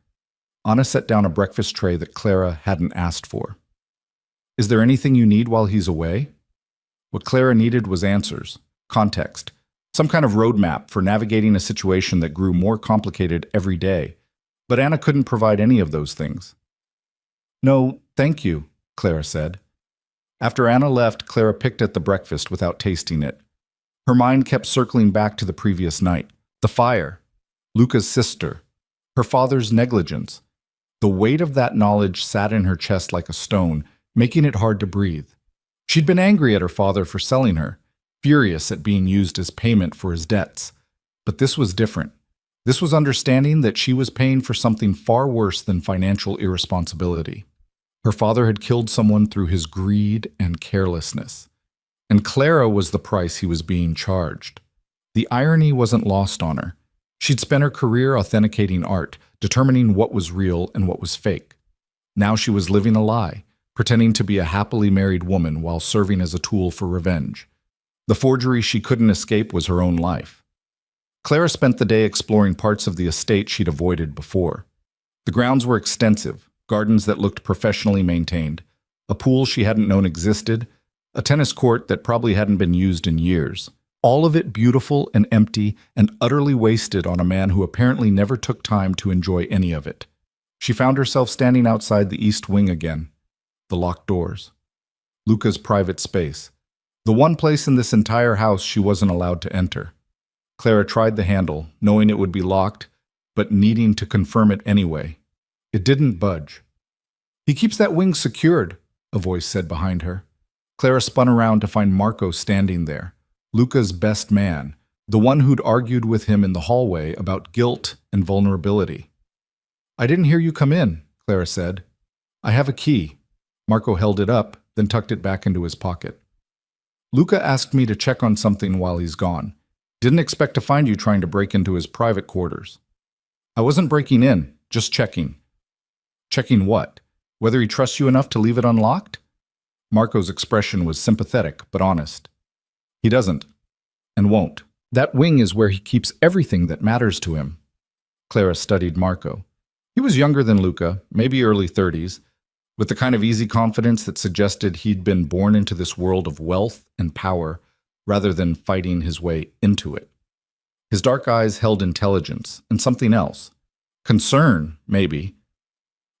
Anna set down a breakfast tray that Clara hadn't asked for. Is there anything you need while he's away? What Clara needed was answers, context, some kind of roadmap for navigating a situation that grew more complicated every day. But Anna couldn't provide any of those things. No, thank you, Clara said. After Anna left, Clara picked at the breakfast without tasting it. Her mind kept circling back to the previous night. The fire, Luca's sister, her father's negligence. The weight of that knowledge sat in her chest like a stone, making it hard to breathe. She'd been angry at her father for selling her, furious at being used as payment for his debts. But this was different. This was understanding that she was paying for something far worse than financial irresponsibility. Her father had killed someone through his greed and carelessness. And Clara was the price he was being charged. The irony wasn't lost on her. She'd spent her career authenticating art, determining what was real and what was fake. Now she was living a lie, pretending to be a happily married woman while serving as a tool for revenge. The forgery she couldn't escape was her own life. Clara spent the day exploring parts of the estate she'd avoided before. The grounds were extensive, gardens that looked professionally maintained, a pool she hadn't known existed, a tennis court that probably hadn't been used in years. All of it beautiful and empty and utterly wasted on a man who apparently never took time to enjoy any of it. She found herself standing outside the east wing again. The locked doors. Luca's private space. The one place in this entire house she wasn't allowed to enter. Clara tried the handle, knowing it would be locked, but needing to confirm it anyway. It didn't budge. He keeps that wing secured, a voice said behind her. Clara spun around to find Marco standing there. Luca's best man, the one who'd argued with him in the hallway about guilt and vulnerability. I didn't hear you come in, Clara said. I have a key. Marco held it up, then tucked it back into his pocket. Luca asked me to check on something while he's gone. Didn't expect to find you trying to break into his private quarters. I wasn't breaking in, just checking. Checking what? Whether he trusts you enough to leave it unlocked? Marco's expression was sympathetic, but honest. He doesn't, and won't. That wing is where he keeps everything that matters to him. Clara studied Marco. He was younger than Luca, maybe early 30s, with the kind of easy confidence that suggested he'd been born into this world of wealth and power rather than fighting his way into it. His dark eyes held intelligence and something else. Concern, maybe.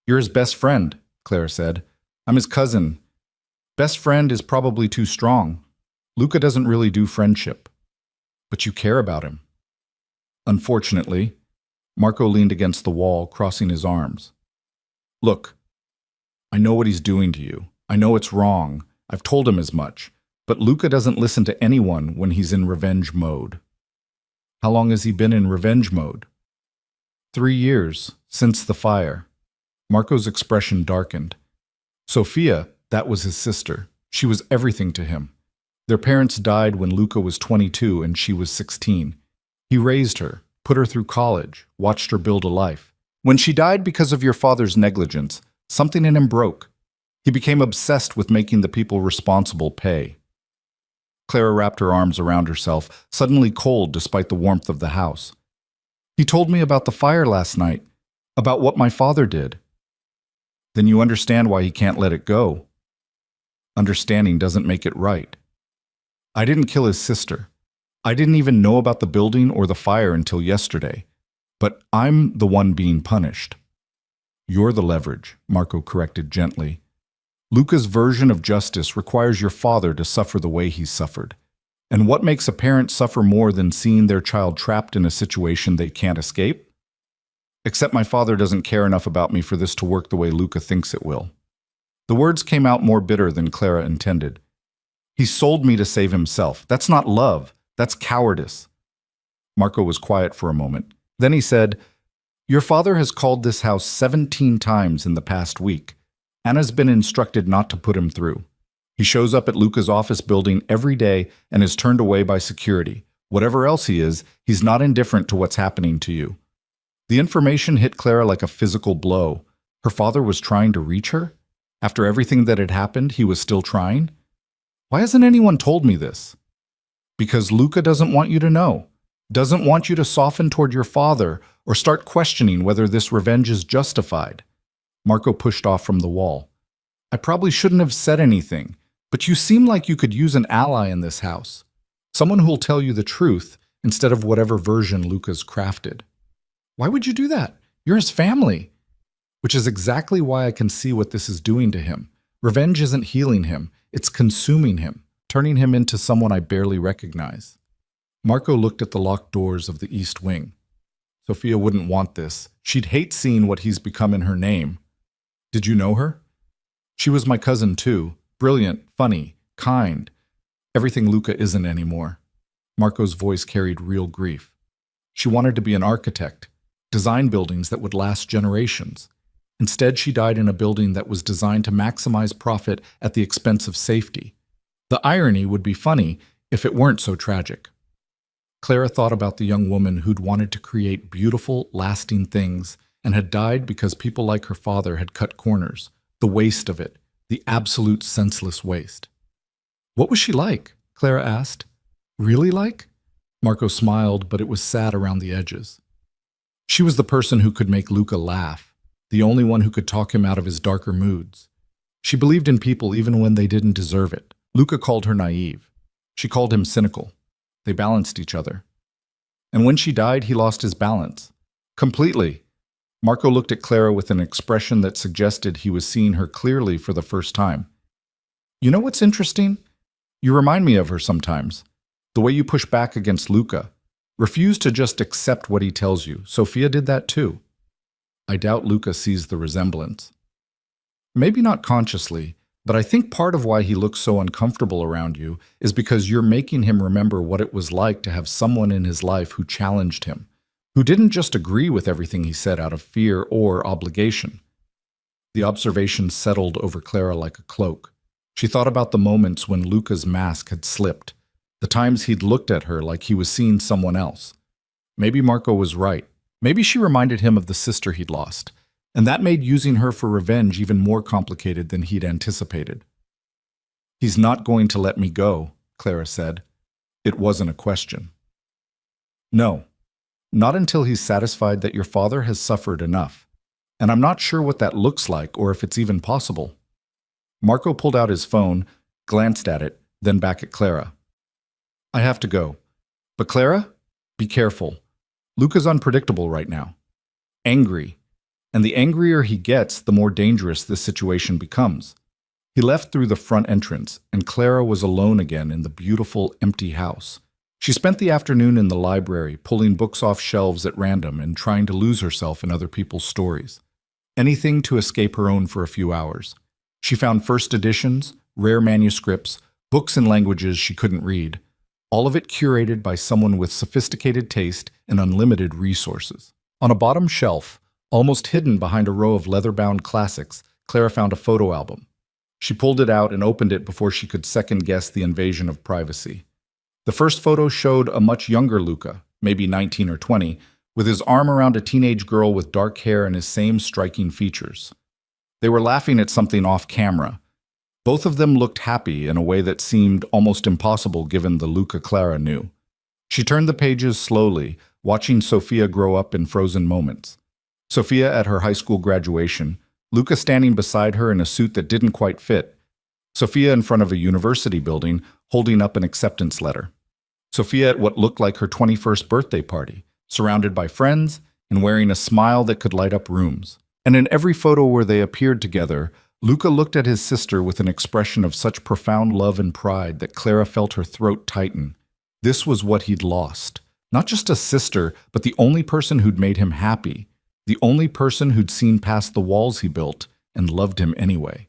You're his best friend, Clara said. I'm his cousin. Best friend is probably too strong. Luca doesn't really do friendship. But you care about him. Unfortunately, Marco leaned against the wall, crossing his arms. Look, I know what he's doing to you. I know it's wrong. I've told him as much. But Luca doesn't listen to anyone when he's in revenge mode. How long has he been in revenge mode? 3 years, since the fire. Marco's expression darkened. Sophia, that was his sister. She was everything to him. Their parents died when Luca was 22 and she was 16. He raised her, put her through college, watched her build a life. When she died because of your father's negligence, something in him broke. He became obsessed with making the people responsible pay. Clara wrapped her arms around herself, suddenly cold despite the warmth of the house. He told me about the fire last night, about what my father did. Then you understand why he can't let it go. Understanding doesn't make it right. I didn't kill his sister. I didn't even know about the building or the fire until yesterday. But I'm the one being punished. You're the leverage, Marco corrected gently. Luca's version of justice requires your father to suffer the way he's suffered. And what makes a parent suffer more than seeing their child trapped in a situation they can't escape? Except my father doesn't care enough about me for this to work the way Luca thinks it will. The words came out more bitter than Clara intended. He sold me to save himself. That's not love. That's cowardice. Marco was quiet for a moment. Then he said, Your father has called this house 17 times in the past week. Anna's been instructed not to put him through. He shows up at Luca's office building every day and is turned away by security. Whatever else he is, he's not indifferent to what's happening to you. The information hit Clara like a physical blow. Her father was trying to reach her? After everything that had happened, he was still trying? Why hasn't anyone told me this? Because Luca doesn't want you to know. Doesn't want you to soften toward your father or start questioning whether this revenge is justified. Marco pushed off from the wall. I probably shouldn't have said anything, but you seem like you could use an ally in this house. Someone who'll tell you the truth instead of whatever version Luca's crafted. Why would you do that? You're his family. Which is exactly why I can see what this is doing to him. Revenge isn't healing him, it's consuming him, turning him into someone I barely recognize. Marco looked at the locked doors of the East Wing. Sophia wouldn't want this. She'd hate seeing what he's become in her name. Did you know her? She was my cousin too. Brilliant, funny, kind. Everything Luca isn't anymore. Marco's voice carried real grief. She wanted to be an architect, design buildings that would last generations. Instead, she died in a building that was designed to maximize profit at the expense of safety. The irony would be funny if it weren't so tragic. Clara thought about the young woman who'd wanted to create beautiful, lasting things and had died because people like her father had cut corners. The waste of it, the absolute senseless waste. What was she like? Clara asked. Really like? Marco smiled, but it was sad around the edges. She was the person who could make Luca laugh, the only one who could talk him out of his darker moods. She believed in people even when they didn't deserve it. Luca called her naive. She called him cynical. They balanced each other. And when she died, he lost his balance. Completely. Marco looked at Clara with an expression that suggested he was seeing her clearly for the first time. You know what's interesting? You remind me of her sometimes. The way you push back against Luca. Refuse to just accept what he tells you. Sophia did that too. I doubt Luca sees the resemblance. Maybe not consciously, but I think part of why he looks so uncomfortable around you is because you're making him remember what it was like to have someone in his life who challenged him, who didn't just agree with everything he said out of fear or obligation. The observation settled over Clara like a cloak. She thought about the moments when Luca's mask had slipped, the times he'd looked at her like he was seeing someone else. Maybe Marco was right. Maybe she reminded him of the sister he'd lost, and that made using her for revenge even more complicated than he'd anticipated. He's not going to let me go, Clara said. It wasn't a question. No, not until he's satisfied that your father has suffered enough, and I'm not sure what that looks like or if it's even possible. Marco pulled out his phone, glanced at it, then back at Clara. I have to go. But Clara, be careful. Luca's unpredictable right now. Angry. And the angrier he gets, the more dangerous this situation becomes. He left through the front entrance, and Clara was alone again in the beautiful, empty house. She spent the afternoon in the library, pulling books off shelves at random and trying to lose herself in other people's stories. Anything to escape her own for a few hours. She found first editions, rare manuscripts, books in languages she couldn't read, all of it curated by someone with sophisticated taste and unlimited resources. On a bottom shelf, almost hidden behind a row of leather-bound classics, Clara found a photo album. She pulled it out and opened it before she could second-guess the invasion of privacy. The first photo showed a much younger Luca, maybe 19 or 20, with his arm around a teenage girl with dark hair and his same striking features. They were laughing at something off-camera. Both of them looked happy in a way that seemed almost impossible given the Luca Clara knew. She turned the pages slowly, watching Sophia grow up in frozen moments. Sophia at her high school graduation, Luca standing beside her in a suit that didn't quite fit. Sophia in front of a university building, holding up an acceptance letter. Sophia at what looked like her 21st birthday party, surrounded by friends and wearing a smile that could light up rooms. And in every photo where they appeared together, Luca looked at his sister with an expression of such profound love and pride that Clara felt her throat tighten. This was what he'd lost. Not just a sister, but the only person who'd made him happy. The only person who'd seen past the walls he built and loved him anyway.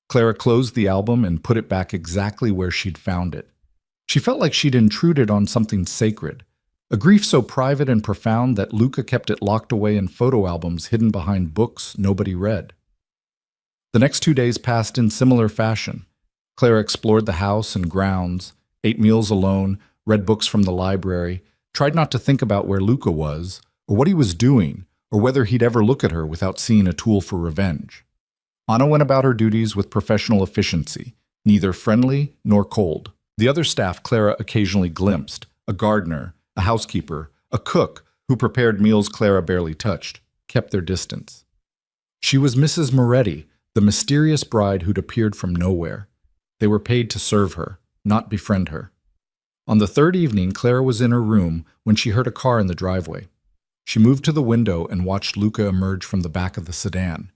Clara closed the album and put it back exactly where she'd found it. She felt like she'd intruded on something sacred, a grief so private and profound that Luca kept it locked away in photo albums hidden behind books nobody read. The next 2 days passed in similar fashion. Clara explored the house and grounds, ate meals alone, read books from the library, tried not to think about where Luca was, or what he was doing, or whether he'd ever look at her without seeing a tool for revenge. Anna went about her duties with professional efficiency, neither friendly nor cold. The other staff Clara occasionally glimpsed, a gardener, a housekeeper, a cook who prepared meals Clara barely touched, kept their distance. She was Mrs. Moretti, the mysterious bride who'd appeared from nowhere. They were paid to serve her, not befriend her. On the third evening, Clara was in her room when she heard a car in the driveway. She moved to the window and watched Luca emerge from the back of the sedan.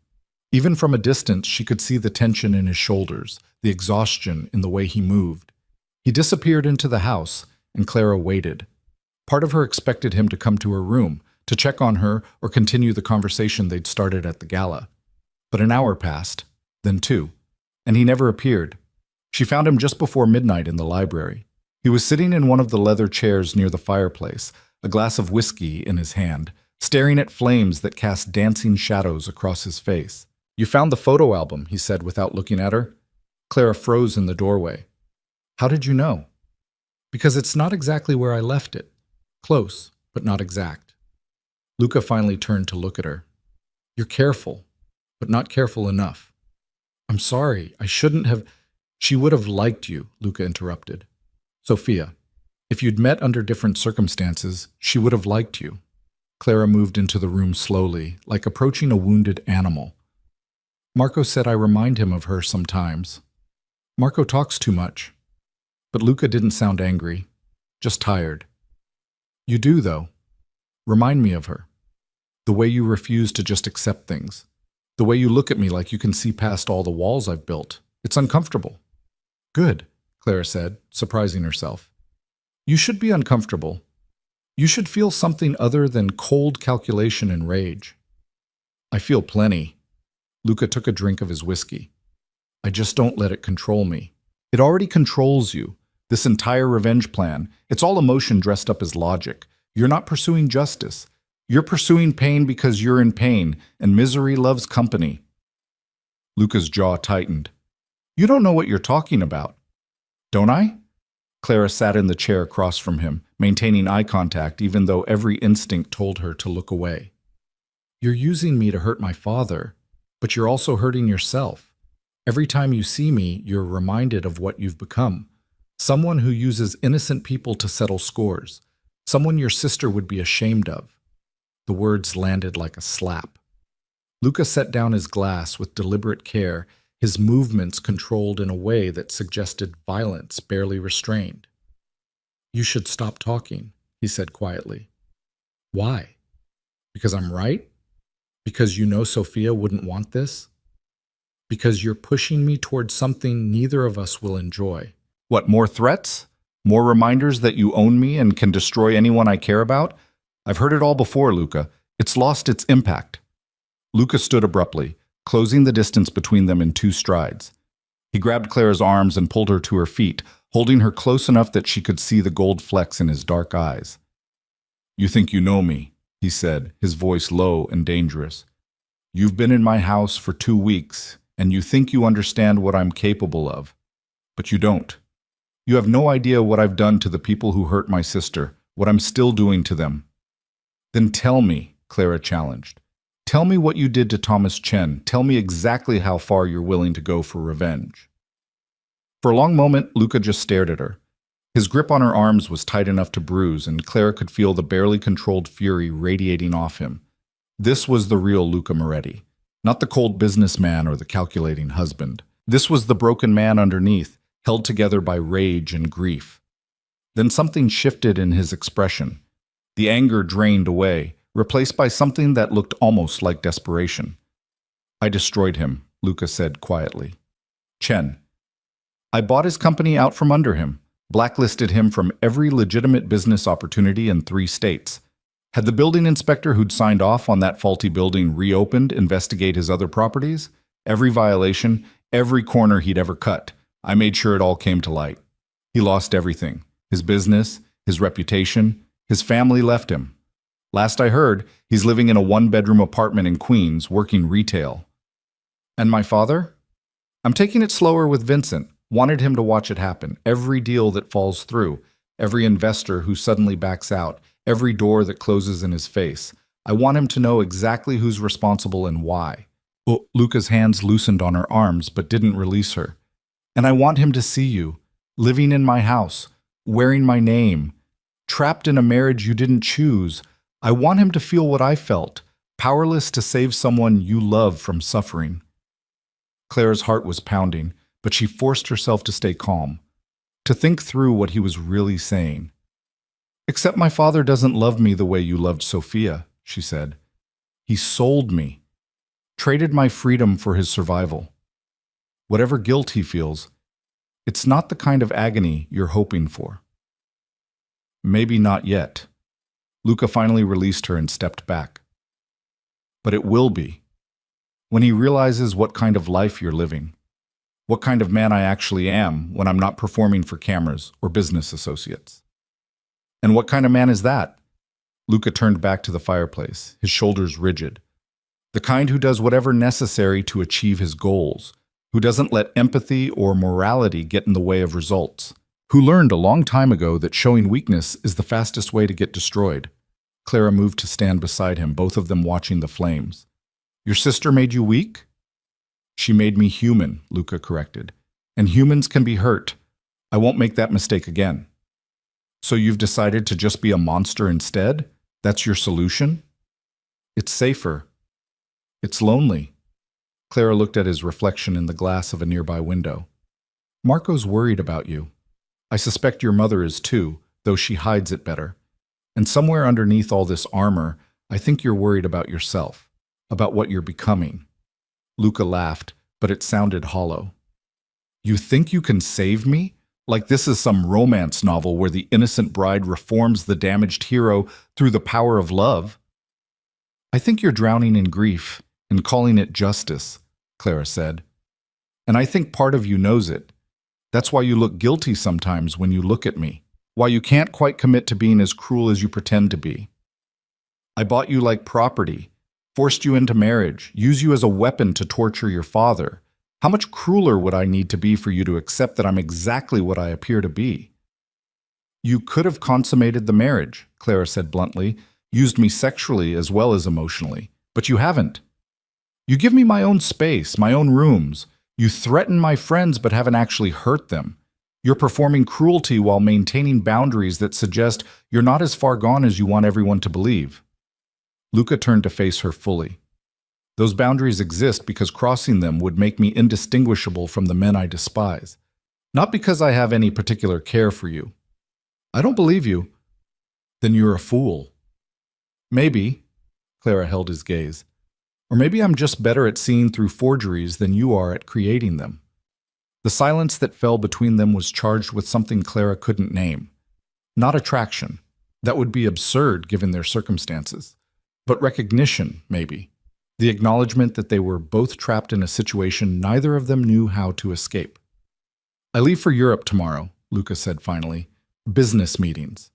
Even from a distance, she could see the tension in his shoulders, the exhaustion in the way he moved. He disappeared into the house, and Clara waited. Part of her expected him to come to her room, to check on her or continue the conversation they'd started at the gala. But an hour passed, then two, and he never appeared. She found him just before midnight in the library. He was sitting in one of the leather chairs near the fireplace, a glass of whiskey in his hand, staring at flames that cast dancing shadows across his face. "You found the photo album," he said without looking at her. Clara froze in the doorway. "How did you know?" "Because it's not exactly where I left it. Close, but not exact." Luca finally turned to look at her. "You're careful, but not careful enough." "I'm sorry, I shouldn't have—" "She would have liked you," Luca interrupted. "Sophia, if you'd met under different circumstances, she would have liked you." Clara moved into the room slowly, like approaching a wounded animal. "Marco said I remind him of her sometimes. Marco talks too much." But Luca didn't sound angry, just tired. "You do, though. Remind me of her. The way you refuse to just accept things. The way you look at me like you can see past all the walls I've built. It's uncomfortable." "Good," Clara said, surprising herself. "You should be uncomfortable. You should feel something other than cold calculation and rage." "I feel plenty." Luca took a drink of his whiskey. "I just don't let it control me. It already controls you. This entire revenge plan, it's all emotion dressed up as logic. You're not pursuing justice. You're pursuing pain because you're in pain, and misery loves company." Luca's jaw tightened. "You don't know what you're talking about." "Don't I?" Clara sat in the chair across from him, maintaining eye contact even though every instinct told her to look away. "You're using me to hurt my father, but you're also hurting yourself. Every time you see me, you're reminded of what you've become. Someone who uses innocent people to settle scores. Someone your sister would be ashamed of." The words landed like a slap. Luca set down his glass with deliberate care, his movements controlled in a way that suggested violence barely restrained. "You should stop talking," he said quietly. "Why? Because I'm right? Because you know Sophia wouldn't want this? Because you're pushing me towards something neither of us will enjoy." "What, more threats? More reminders that you own me and can destroy anyone I care about? I've heard it all before, Luca. It's lost its impact." Luca stood abruptly, closing the distance between them in two strides. He grabbed Clara's arms and pulled her to her feet, holding her close enough that she could see the gold flecks in his dark eyes. "You think you know me," he said, his voice low and dangerous. "You've been in my house for 2 weeks, and you think you understand what I'm capable of. But you don't. You have no idea what I've done to the people who hurt my sister, what I'm still doing to them." "Then tell me," Clara challenged. "Tell me what you did to Thomas Chen. Tell me exactly how far you're willing to go for revenge." For a long moment, Luca just stared at her. His grip on her arms was tight enough to bruise, and Clara could feel the barely controlled fury radiating off him. This was the real Luca Moretti, not the cold businessman or the calculating husband. This was the broken man underneath, held together by rage and grief. Then something shifted in his expression. The anger drained away, replaced by something that looked almost like desperation. "I destroyed him," Luca said quietly. "Chen. I bought his company out from under him, blacklisted him from every legitimate business opportunity in 3 states. Had the building inspector who'd signed off on that faulty building reopened, investigate his other properties? Every violation, every corner he'd ever cut. I made sure it all came to light. He lost everything. His business, his reputation, his family left him. Last I heard, he's living in a 1-bedroom apartment in Queens, working retail. And my father? I'm taking it slower with Vincent. Wanted him to watch it happen. Every deal that falls through, every investor who suddenly backs out, every door that closes in his face. I want him to know exactly who's responsible and why." Oh, Luca's hands loosened on her arms but didn't release her. "And I want him to see you, living in my house, wearing my name. Trapped in a marriage you didn't choose. I want him to feel what I felt, powerless to save someone you love from suffering. Clara's heart was pounding, but she forced herself to stay calm, to think through what he was really saying. Except my father doesn't love me the way you loved Sophia, she said. He sold me, traded my freedom for his survival. Whatever guilt he feels, it's not the kind of agony you're hoping for. Maybe not yet. Luca finally released her and stepped back. But it will be. When he realizes what kind of life you're living, what kind of man I actually am when I'm not performing for cameras or business associates. And what kind of man is that? Luca turned back to the fireplace, his shoulders rigid. The kind who does whatever necessary to achieve his goals, who doesn't let empathy or morality get in the way of results, who learned a long time ago that showing weakness is the fastest way to get destroyed. Clara moved to stand beside him, both of them watching the flames. Your sister made you weak? She made me human, Luca corrected. And humans can be hurt. I won't make that mistake again. So you've decided to just be a monster instead? That's your solution? It's safer. It's lonely. Clara looked at his reflection in the glass of a nearby window. Marco's worried about you. I suspect your mother is too, though she hides it better. And somewhere underneath all this armor, I think you're worried about yourself, about what you're becoming. Luca laughed, but it sounded hollow. You think you can save me? Like this is some romance novel where the innocent bride reforms the damaged hero through the power of love? I think you're drowning in grief and calling it justice, Clara said. And I think part of you knows it. That's why you look guilty sometimes when you look at me, why you can't quite commit to being as cruel as you pretend to be. I bought you like property, forced you into marriage, use you as a weapon to torture your father. How much crueler would I need to be for you to accept that I'm exactly what I appear to be? You could have consummated the marriage, Clara said bluntly, used me sexually as well as emotionally, but you haven't. You give me my own space, my own rooms. You threaten my friends but haven't actually hurt them. You're performing cruelty while maintaining boundaries that suggest you're not as far gone as you want everyone to believe. Luca turned to face her fully. Those boundaries exist because crossing them would make me indistinguishable from the men I despise, not because I have any particular care for you. I don't believe you. Then you're a fool. Maybe, Clara held his gaze, or maybe I'm just better at seeing through forgeries than you are at creating them. The silence that fell between them was charged with something Clara couldn't name. Not attraction. That would be absurd given their circumstances. But recognition, maybe. The acknowledgement that they were both trapped in a situation neither of them knew how to escape. I leave for Europe tomorrow, Luca said finally. Business meetings.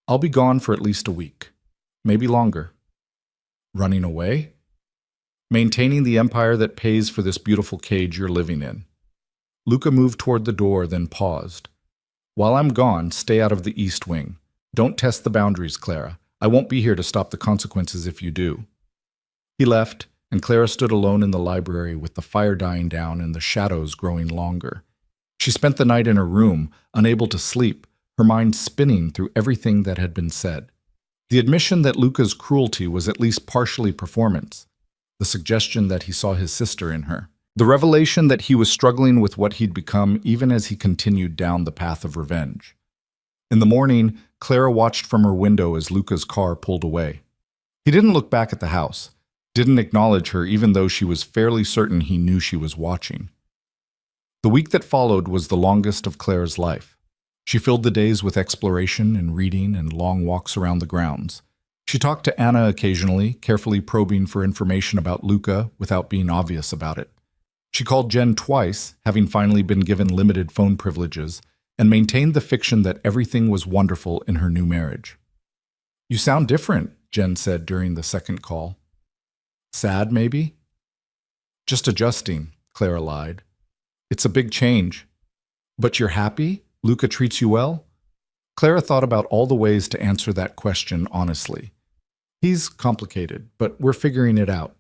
I'll be gone for at least a week. Maybe longer. Running away? Maintaining the empire that pays for this beautiful cage you're living in. Luca moved toward the door, then paused. While I'm gone, stay out of the East Wing. Don't test the boundaries, Clara. I won't be here to stop the consequences if you do. He left, and Clara stood alone in the library with the fire dying down and the shadows growing longer. She spent the night in her room, unable to sleep, her mind spinning through everything that had been said. The admission that Luca's cruelty was at least partially performance. The suggestion that he saw his sister in her. The revelation that he was struggling with what he'd become even as he continued down the path of revenge. In the morning, Clara watched from her window as Luca's car pulled away. He didn't look back at the house, didn't acknowledge her even though she was fairly certain he knew she was watching. The week that followed was the longest of Clara's life. She filled the days with exploration and reading and long walks around the grounds. She talked to Anna occasionally, carefully probing for information about Luca without being obvious about it. She called Jen twice, having finally been given limited phone privileges, and maintained the fiction that everything was wonderful in her new marriage. You sound different, Jen said during the second call. Sad, maybe? Just adjusting, Clara lied. It's a big change. But you're happy? Luca treats you well? Clara thought about all the ways to answer that question honestly. He's complicated, but we're figuring it out.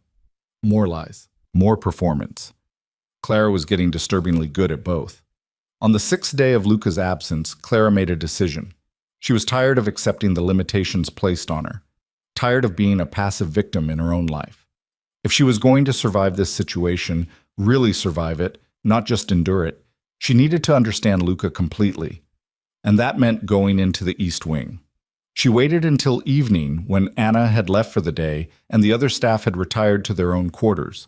More lies, more performance. Clara was getting disturbingly good at both. On the 6th day of Luca's absence, Clara made a decision. She was tired of accepting the limitations placed on her, tired of being a passive victim in her own life. If she was going to survive this situation, really survive it, not just endure it, she needed to understand Luca completely. And that meant going into the East Wing. She waited until evening when Anna had left for the day and the other staff had retired to their own quarters.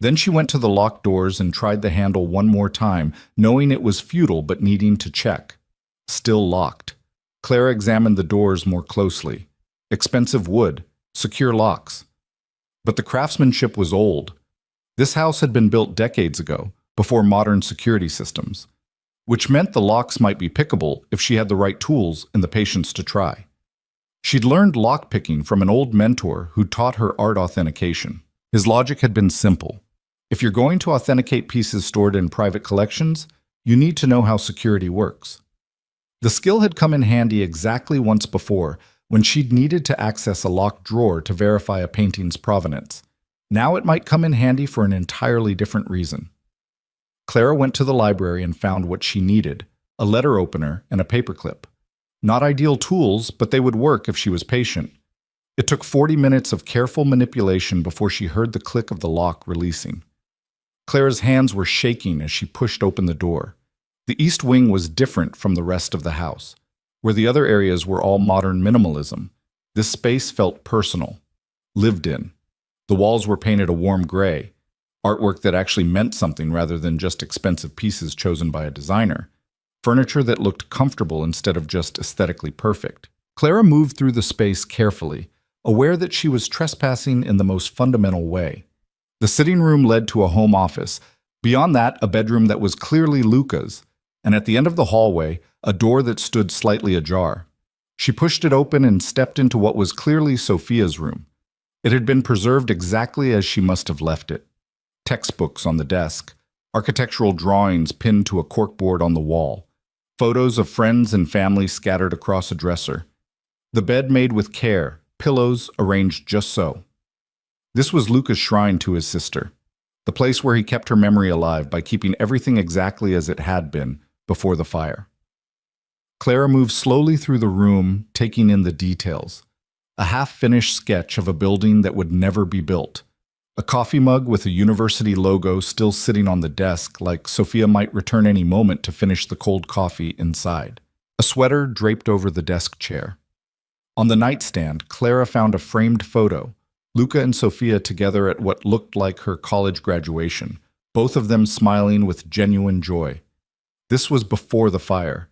Then she went to the locked doors and tried the handle one more time, knowing it was futile but needing to check. Still locked. Clara examined the doors more closely. Expensive wood, secure locks. But the craftsmanship was old. This house had been built decades ago, before modern security systems, which meant the locks might be pickable if she had the right tools and the patience to try. She'd learned lockpicking from an old mentor who taught her art authentication. His logic had been simple. If you're going to authenticate pieces stored in private collections, you need to know how security works. The skill had come in handy exactly once before, when she'd needed to access a locked drawer to verify a painting's provenance. Now it might come in handy for an entirely different reason. Clara went to the library and found what she needed, a letter opener and a paperclip. Not ideal tools, but they would work if she was patient. It took 40 minutes of careful manipulation before she heard the click of the lock releasing. Clara's hands were shaking as she pushed open the door. The East Wing was different from the rest of the house. Where the other areas were all modern minimalism, this space felt personal, lived in. The walls were painted a warm gray, artwork that actually meant something rather than just expensive pieces chosen by a designer, furniture that looked comfortable instead of just aesthetically perfect. Clara moved through the space carefully, aware that she was trespassing in the most fundamental way. The sitting room led to a home office, beyond that a bedroom that was clearly Luca's, and at the end of the hallway, a door that stood slightly ajar. She pushed it open and stepped into what was clearly Sophia's room. It had been preserved exactly as she must have left it. Textbooks on the desk, architectural drawings pinned to a corkboard on the wall, photos of friends and family scattered across a dresser. The bed made with care, pillows arranged just so. This was Luca's shrine to his sister, the place where he kept her memory alive by keeping everything exactly as it had been before the fire. Clara moved slowly through the room, taking in the details. A half-finished sketch of a building that would never be built. A coffee mug with a university logo still sitting on the desk, like Sophia might return any moment to finish the cold coffee inside. A sweater draped over the desk chair. On the nightstand, Clara found a framed photo, Luca and Sophia together at what looked like her college graduation, both of them smiling with genuine joy. This was before the fire.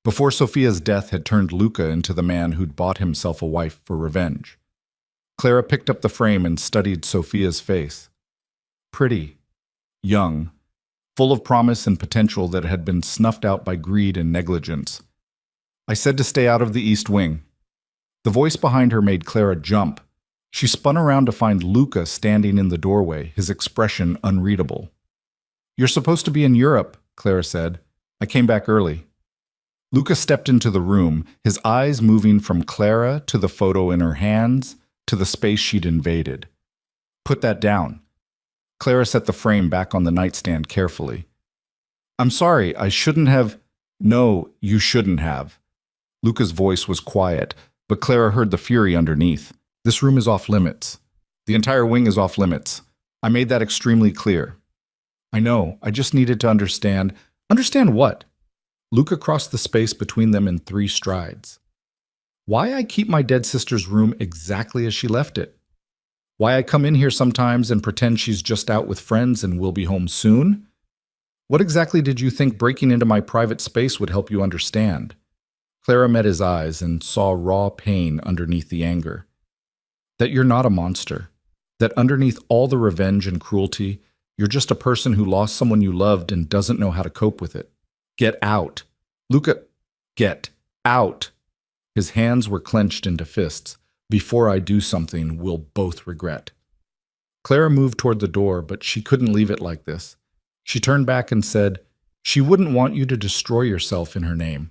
Before Sophia's death had turned Luca into the man who'd bought himself a wife for revenge. Clara picked up the frame and studied Sophia's face. Pretty, young, full of promise and potential that had been snuffed out by greed and negligence. I said to stay out of the East Wing. The voice behind her made Clara jump. She spun around to find Luca standing in the doorway, his expression unreadable. "You're supposed to be in Europe," Clara said. "I came back early." Luca stepped into the room, his eyes moving from Clara to the photo in her hands to the space she'd invaded. "Put that down." Clara set the frame back on the nightstand carefully. "I'm sorry, I shouldn't have—" "No, you shouldn't have." Luca's voice was quiet, but Clara heard the fury underneath. "This room is off limits. The entire wing is off limits. I made that extremely clear." "I know, I just needed to understand." "Understand what?" Luca crossed the space between them in 3 strides. "Why I keep my dead sister's room exactly as she left it. Why I come in here sometimes and pretend she's just out with friends and will be home soon. What exactly did you think breaking into my private space would help you understand?" Clara met his eyes and saw raw pain underneath the anger. "That you're not a monster. That underneath all the revenge and cruelty, you're just a person who lost someone you loved and doesn't know how to cope with it. Get out." "Luca, get out." His hands were clenched into fists. "Before I do something we'll both regret." Clara moved toward the door, but she couldn't leave it like this. She turned back and said, "She wouldn't want you to destroy yourself in her name.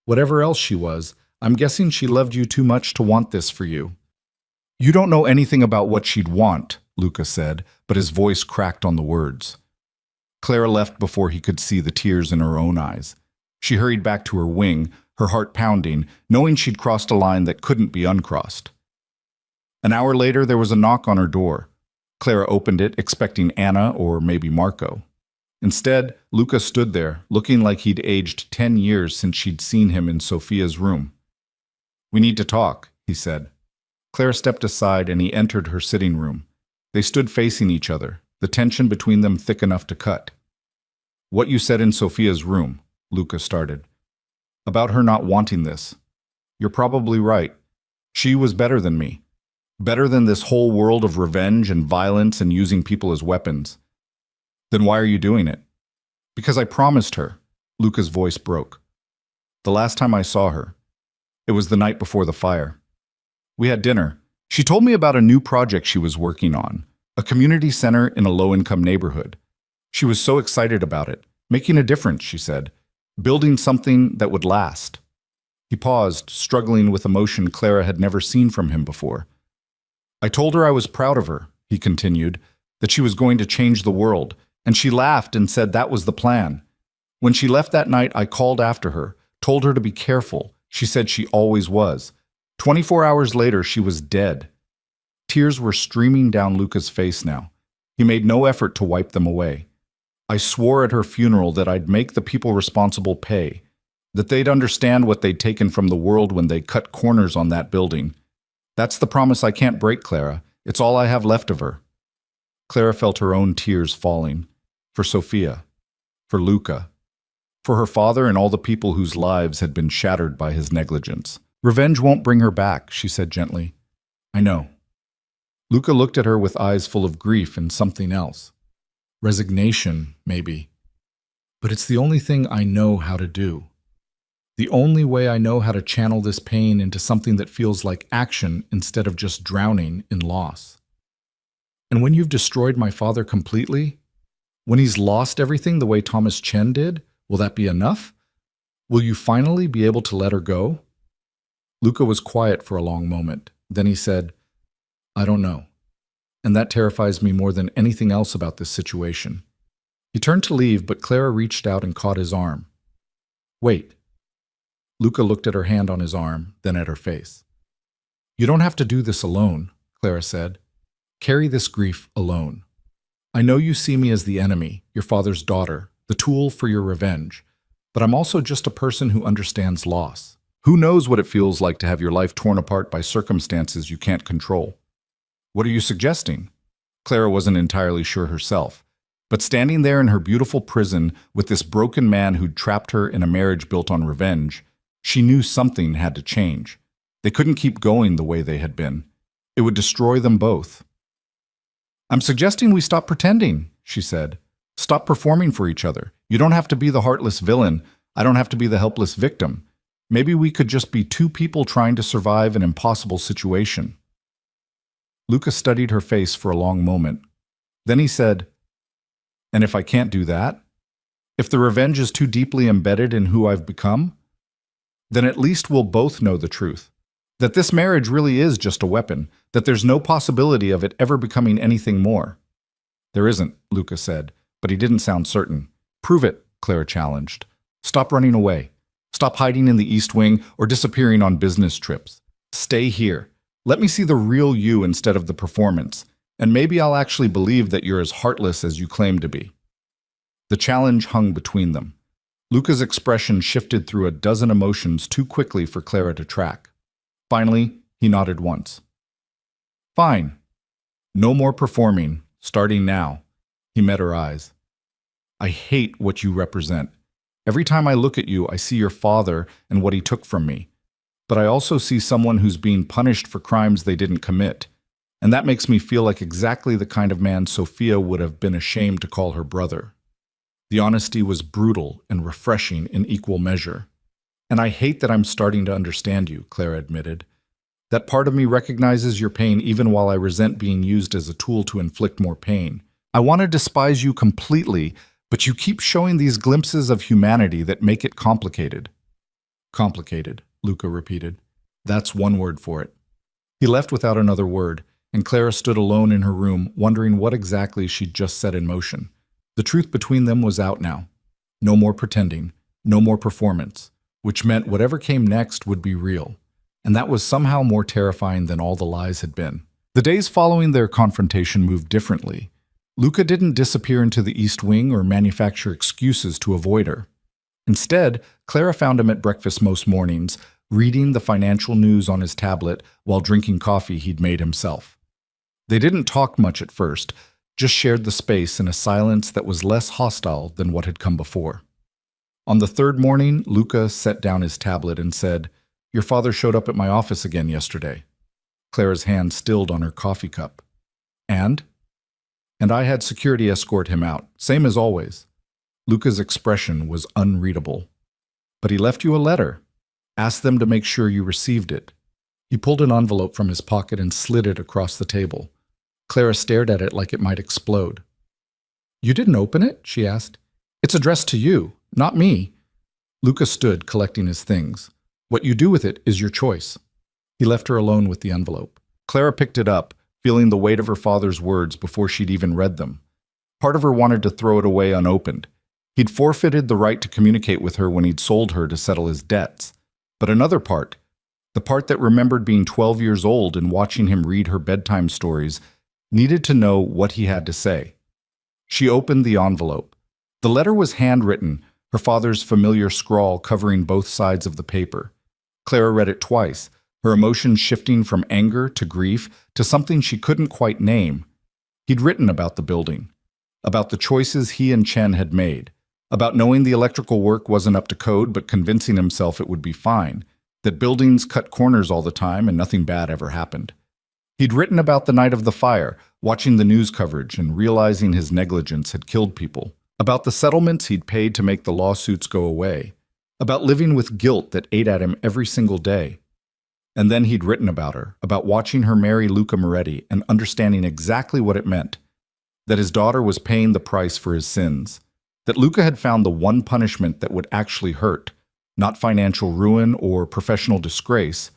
Whatever else she was, I'm guessing she loved you too much to want this for you." "You don't know anything about what she'd want," Luca said, but his voice cracked on the words. Clara left before he could see the tears in her own eyes. She hurried back to her wing, her heart pounding, knowing she'd crossed a line that couldn't be uncrossed. An hour later, there was a knock on her door. Clara opened it, expecting Anna or maybe Marco. Instead, Luca stood there, looking like he'd aged 10 years since she'd seen him in Sophia's room. "We need to talk," he said. Clara stepped aside and he entered her sitting room. They stood facing each other, the tension between them thick enough to cut. "What you said in Sophia's room," Luca started. "About her not wanting this. You're probably right. She was better than me. Better than this whole world of revenge and violence and using people as weapons. Then why are you doing it?" "Because I promised her." Luca's voice broke. "The last time I saw her. It was the night before the fire. We had dinner. She told me about a new project she was working on, a community center in a low-income neighborhood. She was so excited about it. Making a difference, she said. Building something that would last." He paused, struggling with emotion Clara had never seen from him before. "I told her I was proud of her," he continued, "that she was going to change the world, and she laughed and said that was the plan. When she left that night, I called after her, told her to be careful. She said she always was. 24 hours later, she was dead." Tears were streaming down Luca's face now. He made no effort to wipe them away. "I swore at her funeral that I'd make the people responsible pay, that they'd understand what they'd taken from the world when they cut corners on that building. That's the promise I can't break, Clara. It's all I have left of her." Clara felt her own tears falling. For Sophia. For Luca. For her father and all the people whose lives had been shattered by his negligence. "Revenge won't bring her back," she said gently. "I know." Luca looked at her with eyes full of grief and something else. Resignation, maybe. "But it's the only thing I know how to do. The only way I know how to channel this pain into something that feels like action instead of just drowning in loss. And when you've destroyed my father completely, when he's lost everything the way Thomas Chen did, will that be enough? Will you finally be able to let her go?" Luca was quiet for a long moment. Then he said, "I don't know. And that terrifies me more than anything else about this situation." He turned to leave, but Clara reached out and caught his arm. "Wait." Luca looked at her hand on his arm, then at her face. "You don't have to do this alone," Clara said. "Carry this grief alone. I know you see me as the enemy, your father's daughter, the tool for your revenge, but I'm also just a person who understands loss. Who knows what it feels like to have your life torn apart by circumstances you can't control?" "What are you suggesting?" Clara wasn't entirely sure herself, but standing there in her beautiful prison with this broken man who'd trapped her in a marriage built on revenge, she knew something had to change. They couldn't keep going the way they had been. It would destroy them both. "I'm suggesting we stop pretending," she said. "Stop performing for each other. You don't have to be the heartless villain. I don't have to be the helpless victim. Maybe we could just be two people trying to survive an impossible situation." Luca studied her face for a long moment. Then he said, "And if I can't do that? If the revenge is too deeply embedded in who I've become? Then at least we'll both know the truth. That this marriage really is just a weapon, that there's no possibility of it ever becoming anything more." "There isn't," Luca said, but he didn't sound certain. "Prove it," Clara challenged. "Stop running away. Stop hiding in the East Wing or disappearing on business trips. Stay here. Let me see the real you instead of the performance, and maybe I'll actually believe that you're as heartless as you claim to be." The challenge hung between them. Luca's expression shifted through a dozen emotions too quickly for Clara to track. Finally, he nodded once. "Fine. No more performing, starting now." He met her eyes. "I hate what you represent. Every time I look at you, I see your father and what he took from me. But I also see someone who's being punished for crimes they didn't commit. And that makes me feel like exactly the kind of man Sophia would have been ashamed to call her brother." The honesty was brutal and refreshing in equal measure. "And I hate that I'm starting to understand you," Clara admitted. "That part of me recognizes your pain even while I resent being used as a tool to inflict more pain. I want to despise you completely, but you keep showing these glimpses of humanity that make it complicated." "Complicated," Luca repeated. "That's one word for it." He left without another word, and Clara stood alone in her room, wondering what exactly she'd just set in motion. The truth between them was out now. No more pretending, no more performance. which meant whatever came next would be real. And that was somehow more terrifying than all the lies had been. The days following their confrontation moved differently. Luca didn't disappear into the East Wing or manufacture excuses to avoid her. Instead, Clara found him at breakfast most mornings, reading the financial news on his tablet while drinking coffee he'd made himself. They didn't talk much at first, just shared the space in a silence that was less hostile than what had come before. On the third morning, Luca set down his tablet and said, "Your father showed up at my office again yesterday." Clara's hand stilled on her coffee cup. And I had security escort him out, same as always. Luca's expression was unreadable. "But he left you a letter. Asked them to make sure you received it." He pulled an envelope from his pocket and slid it across the table. Clara stared at it like it might explode. "You didn't open it?" she asked. "It's addressed to you, not me." Luca stood, collecting his things. "What you do with it is your choice." He left her alone with the envelope. Clara picked it up, feeling the weight of her father's words before she'd even read them. Part of her wanted to throw it away unopened. He'd forfeited the right to communicate with her when he'd sold her to settle his debts. But another part, the part that remembered being 12 years old and watching him read her bedtime stories, needed to know what he had to say. She opened the envelope. The letter was handwritten, her father's familiar scrawl covering both sides of the paper. Clara read it twice, her emotions shifting from anger to grief to something she couldn't quite name. He'd written about the building, about the choices he and Chen had made, about knowing the electrical work wasn't up to code but convincing himself it would be fine, that buildings cut corners all the time and nothing bad ever happened. He'd written about the night of the fire, watching the news coverage and realizing his negligence had killed people, about the settlements he'd paid to make the lawsuits go away, about living with guilt that ate at him every single day. And then he'd written about her, about watching her marry Luca Moretti and understanding exactly what it meant, that his daughter was paying the price for his sins, that Luca had found the one punishment that would actually hurt, not financial ruin or professional disgrace,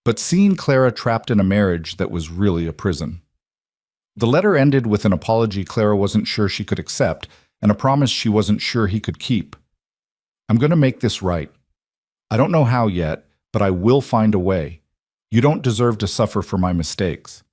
but seeing Clara trapped in a marriage that was really a prison. The letter ended with an apology Clara wasn't sure she could accept and a promise she wasn't sure he could keep. "I'm going to make this right. I don't know how yet, but I will find a way. You don't deserve to suffer for my mistakes."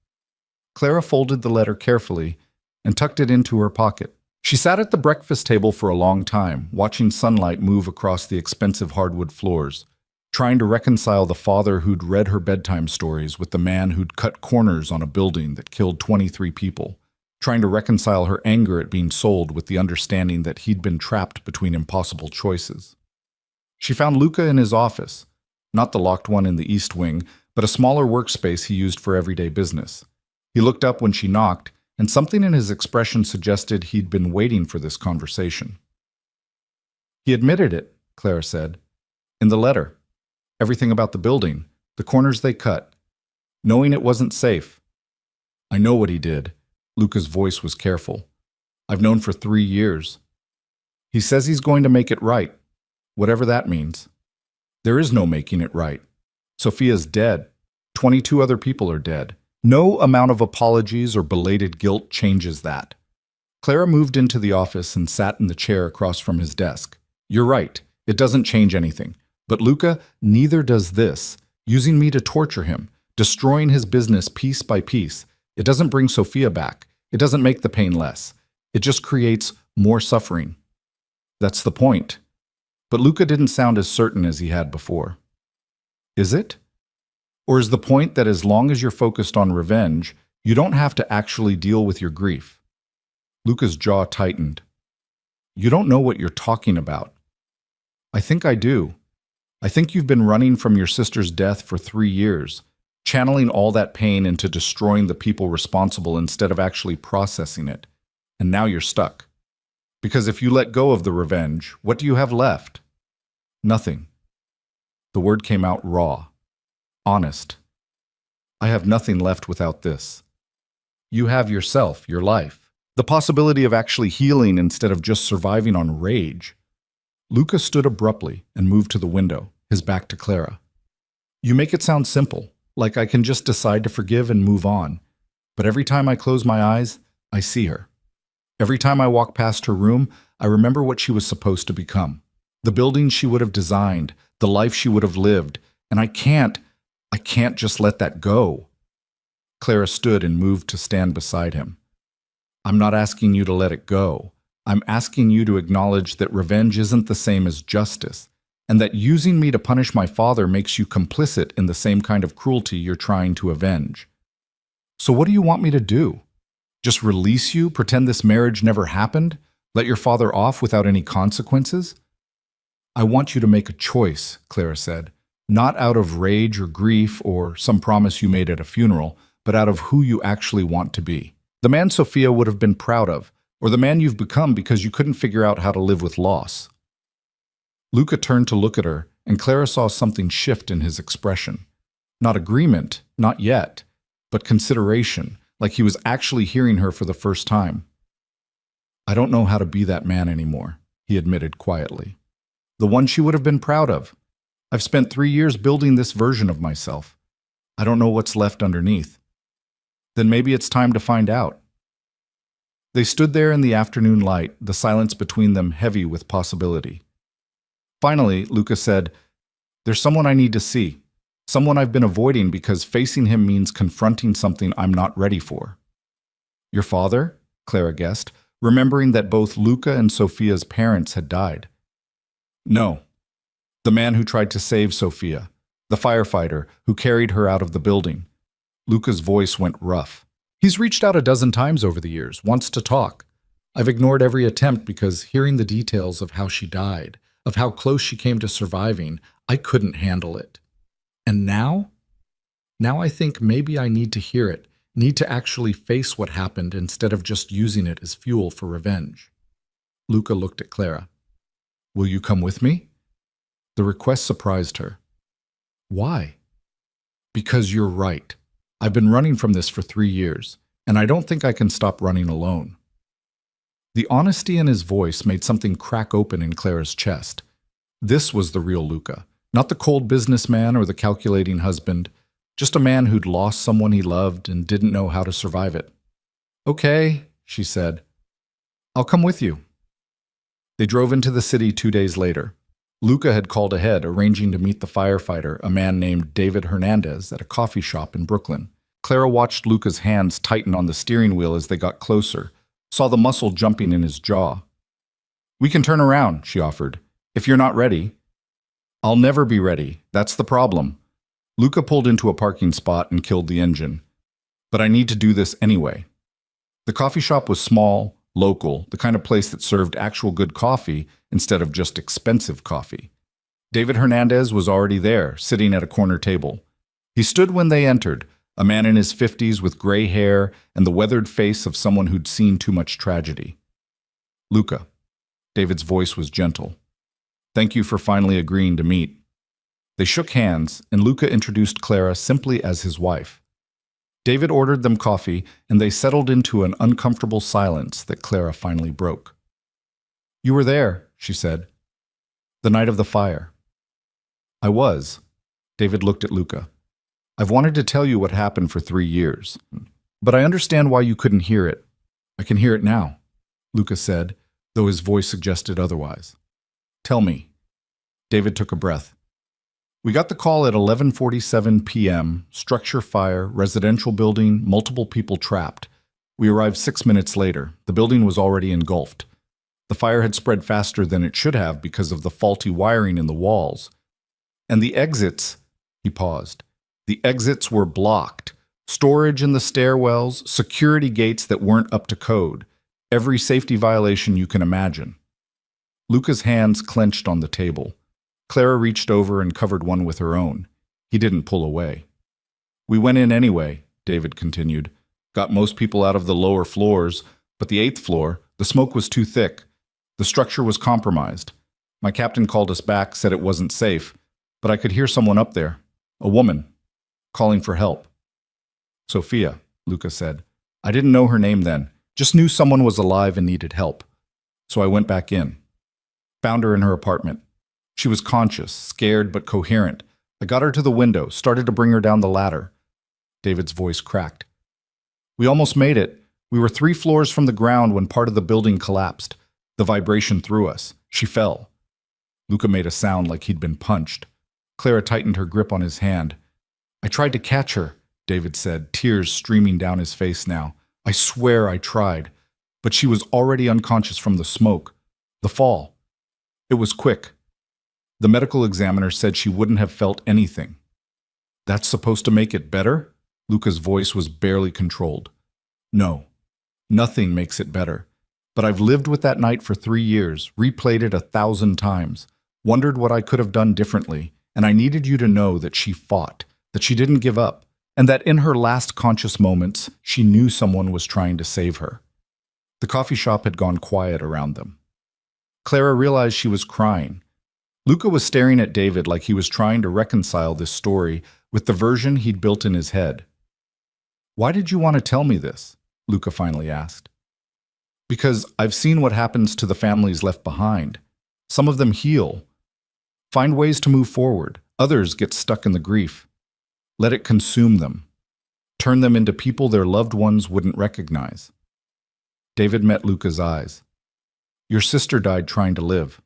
Clara folded the letter carefully and tucked it into her pocket. She sat at the breakfast table for a long time, watching sunlight move across the expensive hardwood floors, trying to reconcile the father who'd read her bedtime stories with the man who'd cut corners on a building that killed 23 people, trying to reconcile her anger at being sold with the understanding that he'd been trapped between impossible choices. She found Luca in his office, not the locked one in the East Wing, but a smaller workspace he used for everyday business. He looked up when she knocked, and something in his expression suggested he'd been waiting for this conversation. "He admitted it," Clara said. "In the letter. Everything about the building, the corners they cut, knowing it wasn't safe." "I know what he did." Luca's voice was careful. "I've known for 3 years. He says he's going to make it right, whatever that means. There is no making it right. Sophia's dead. 22 other people are dead. No amount of apologies or belated guilt changes that." Clara moved into the office and sat in the chair across from his desk. "You're right. It doesn't change anything. But Luca, neither does this. Using me to torture him, destroying his business piece by piece. It doesn't bring Sophia back. It doesn't make the pain less. It just creates more suffering." "That's the point." But Luca didn't sound as certain as he had before. "Is it? Or is the point that as long as you're focused on revenge, you don't have to actually deal with your grief?" Luca's jaw tightened. "You don't know what you're talking about." "I think I do. I think you've been running from your sister's death for 3 years, channeling all that pain into destroying the people responsible instead of actually processing it. And now you're stuck. Because if you let go of the revenge, what do you have left?" "Nothing." The word came out raw, honest. "I have nothing left without this. You have yourself, your life, the possibility of actually healing instead of just surviving on rage." Luca stood abruptly and moved to the window, his back to Clara. "You make it sound simple, like I can just decide to forgive and move on. But every time I close my eyes, I see her. Every time I walk past her room, I remember what she was supposed to become. The building she would have designed, the life she would have lived, and I can't just let that go. Clara stood and moved to stand beside him. I'm not asking you to let it go. I'm asking you to acknowledge that revenge isn't the same as justice, and that using me to punish my father makes you complicit in the same kind of cruelty you're trying to avenge. So what do you want me to do? Just release you, pretend this marriage never happened, let your father off without any consequences? I want you to make a choice, Clara said, not out of rage or grief or some promise you made at a funeral, but out of who you actually want to be. The man Sophia would have been proud of, or the man you've become because you couldn't figure out how to live with loss. Luca turned to look at her, and Clara saw something shift in his expression. Not agreement, not yet, but consideration, like he was actually hearing her for the first time. I don't know how to be that man anymore, he admitted quietly. The one she would have been proud of. I've spent 3 years building this version of myself. I don't know what's left underneath. Then maybe it's time to find out. They stood there in the afternoon light, the silence between them heavy with possibility. Finally, Luca said, There's someone I need to see. Someone I've been avoiding because facing him means confronting something I'm not ready for. Your father? Clara guessed, remembering that both Luca and Sophia's parents had died. No. The man who tried to save Sophia. The firefighter who carried her out of the building. Luca's voice went rough. He's reached out a dozen times over the years, wants to talk. I've ignored every attempt because hearing the details of how she died, of how close she came to surviving, I couldn't handle it. And now? Now I think maybe I need to hear it, need to actually face what happened instead of just using it as fuel for revenge. Luca looked at Clara. Will you come with me? The request surprised her. Why? Because you're right. I've been running from this for 3 years, and I don't think I can stop running alone. The honesty in his voice made something crack open in Clara's chest. This was the real Luca, not the cold businessman or the calculating husband, just a man who'd lost someone he loved and didn't know how to survive it. Okay, she said. I'll come with you. They drove into the city 2 days later. Luca had called ahead, arranging to meet the firefighter, a man named David Hernandez, at a coffee shop in Brooklyn. Clara watched Luca's hands tighten on the steering wheel as they got closer, saw the muscle jumping in his jaw. We can turn around, she offered, if you're not ready. I'll never be ready. That's the problem. Luca pulled into a parking spot and killed the engine. But I need to do this anyway. The coffee shop was small, local, the kind of place that served actual good coffee instead of just expensive coffee. David Hernandez was already there, sitting at a corner table. He stood when they entered, a man in his 50s with gray hair and the weathered face of someone who'd seen too much tragedy. Luca. David's voice was gentle. Thank you for finally agreeing to meet. They shook hands, and Luca introduced Clara simply as his wife. David ordered them coffee, and they settled into an uncomfortable silence that Clara finally broke. You were there, she said. The night of the fire. I was. David looked at Luca. I've wanted to tell you what happened for 3 years, but I understand why you couldn't hear it. I can hear it now, Luca said, though his voice suggested otherwise. Tell me. David took a breath. We got the call at 11:47 p.m., structure fire, residential building, multiple people trapped. We arrived 6 minutes later. The building was already engulfed. The fire had spread faster than it should have because of the faulty wiring in the walls. And the exits, he paused. The exits were blocked. Storage in the stairwells, security gates that weren't up to code. Every safety violation you can imagine. Luca's hands clenched on the table. Clara reached over and covered one with her own. He didn't pull away. We went in anyway, David continued. Got most people out of the lower floors, but the 8th floor, the smoke was too thick. The structure was compromised. My captain called us back, said it wasn't safe, but I could hear someone up there, a woman, calling for help. Sophia, Luca said. I didn't know her name then, just knew someone was alive and needed help. So I went back in. Found her in her apartment. She was conscious, scared but coherent. I got her to the window, started to bring her down the ladder. David's voice cracked. We almost made it. We were 3 floors from the ground when part of the building collapsed. The vibration threw us. She fell. Luca made a sound like he'd been punched. Clara tightened her grip on his hand. I tried to catch her, David said, tears streaming down his face now. I swear I tried. But she was already unconscious from the smoke. The fall. It was quick. The medical examiner said she wouldn't have felt anything. That's supposed to make it better? Luca's voice was barely controlled. No, nothing makes it better. But I've lived with that night for 3 years, replayed it 1,000 times, wondered what I could have done differently, and I needed you to know that she fought, that she didn't give up, and that in her last conscious moments, she knew someone was trying to save her. The coffee shop had gone quiet around them. Clara realized she was crying. Luca was staring at David like he was trying to reconcile this story with the version he'd built in his head. Why did you want to tell me this? Luca finally asked. Because I've seen what happens to the families left behind. Some of them heal, find ways to move forward. Others get stuck in the grief. Let it consume them. Turn them into people their loved ones wouldn't recognize. David met Luca's eyes. Your sister died trying to live.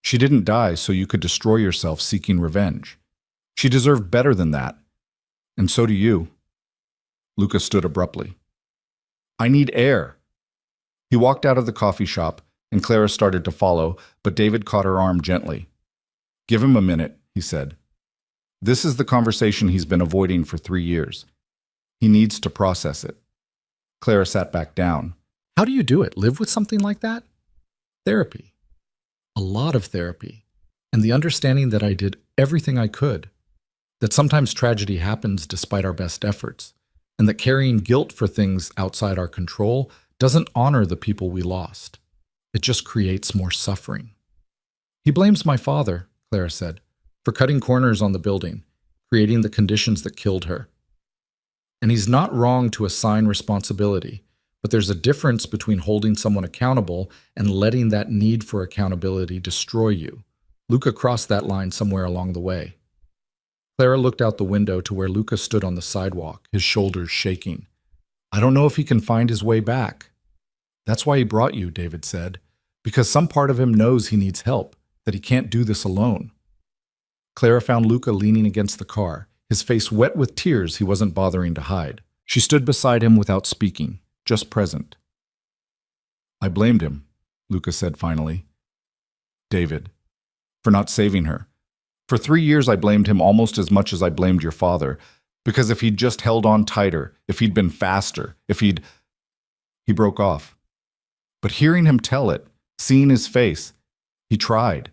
She didn't die so you could destroy yourself seeking revenge. She deserved better than that. And so do you. Luca stood abruptly. I need air. He walked out of the coffee shop, and Clara started to follow, but David caught her arm gently. Give him a minute, he said. This is the conversation he's been avoiding for 3 years. He needs to process it. Clara sat back down. How do you do it? Live with something like that? Therapy. A lot of therapy. And the understanding that I did everything I could. That sometimes tragedy happens despite our best efforts. And that carrying guilt for things outside our control doesn't honor the people we lost. It just creates more suffering. He blames my father, Clara said, for cutting corners on the building, creating the conditions that killed her. And he's not wrong to assign responsibility, but there's a difference between holding someone accountable and letting that need for accountability destroy you. Luca crossed that line somewhere along the way. Clara looked out the window to where Luca stood on the sidewalk, his shoulders shaking. I don't know if he can find his way back. That's why he brought you, David said, because some part of him knows he needs help, that he can't do this alone. Clara found Luca leaning against the car, his face wet with tears he wasn't bothering to hide. She stood beside him without speaking, just present. I blamed him, Luca said finally. David, for not saving her. For 3 years I blamed him almost as much as I blamed your father, because if he'd just held on tighter, if he'd been faster, He broke off. But hearing him tell it, seeing his face, he tried.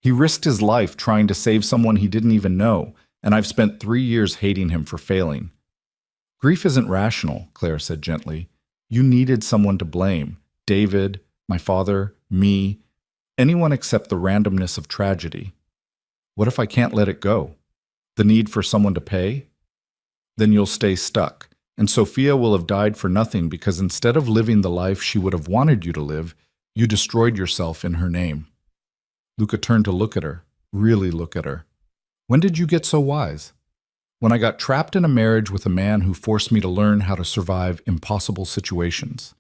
He risked his life trying to save someone he didn't even know, and I've spent 3 years hating him for failing. Grief isn't rational, Claire said gently. You needed someone to blame. David, my father, me, anyone except the randomness of tragedy. What if I can't let it go? The need for someone to pay? Then you'll stay stuck, and Sophia will have died for nothing because instead of living the life she would have wanted you to live, you destroyed yourself in her name. Luca turned to look at her, really look at her. When did you get so wise? When I got trapped in a marriage with a man who forced me to learn how to survive impossible situations.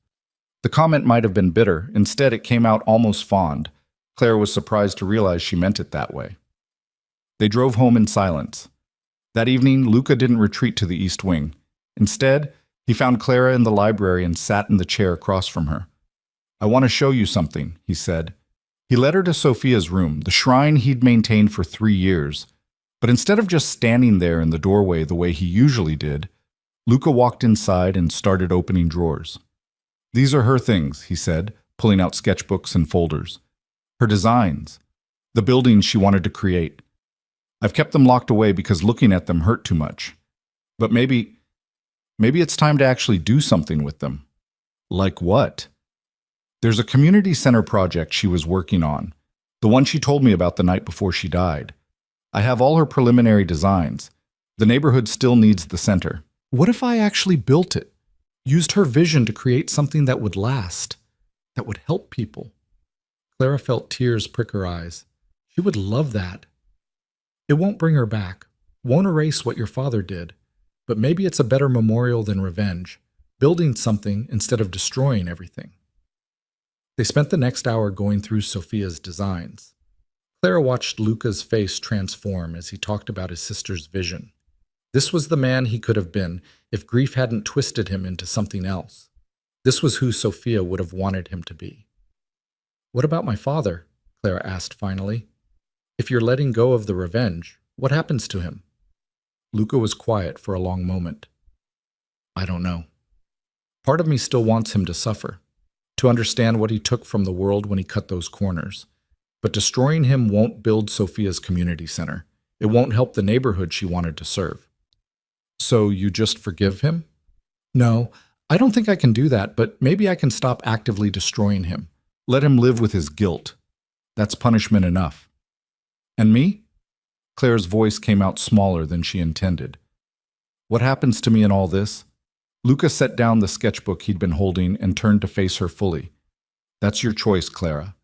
The comment might have been bitter. Instead, it came out almost fond. Claire was surprised to realize she meant it that way. They drove home in silence. That evening, Luca didn't retreat to the East Wing. Instead, he found Clara in the library and sat in the chair across from her. I want to show you something, he said. He led her to Sophia's room, the shrine he'd maintained for 3 years. But instead of just standing there in the doorway the way he usually did, Luca walked inside and started opening drawers. These are her things, he said, pulling out sketchbooks and folders. Her designs, the buildings she wanted to create. I've kept them locked away because looking at them hurt too much. But maybe it's time to actually do something with them. Like what? There's a community center project she was working on, the one she told me about the night before she died. I have all her preliminary designs. The neighborhood still needs the center. What if I actually built it? Used her vision to create something that would last, that would help people? Clara felt tears prick her eyes. She would love that. It won't bring her back, won't erase what your father did, but maybe it's a better memorial than revenge, building something instead of destroying everything. They spent the next hour going through Sophia's designs. Clara watched Luca's face transform as he talked about his sister's vision. This was the man he could have been if grief hadn't twisted him into something else. This was who Sophia would have wanted him to be. "What about my father?" Clara asked finally. "If you're letting go of the revenge, what happens to him?" Luca was quiet for a long moment. "I don't know. Part of me still wants him to suffer, to understand what he took from the world when he cut those corners. But destroying him won't build Sophia's community center. It won't help the neighborhood she wanted to serve." "So you just forgive him?" "No, I don't think I can do that, but maybe I can stop actively destroying him. Let him live with his guilt. That's punishment enough." "And me?" Claire's voice came out smaller than she intended. "What happens to me in all this?" Luca set down the sketchbook he'd been holding and turned to face her fully. "That's your choice, Clara.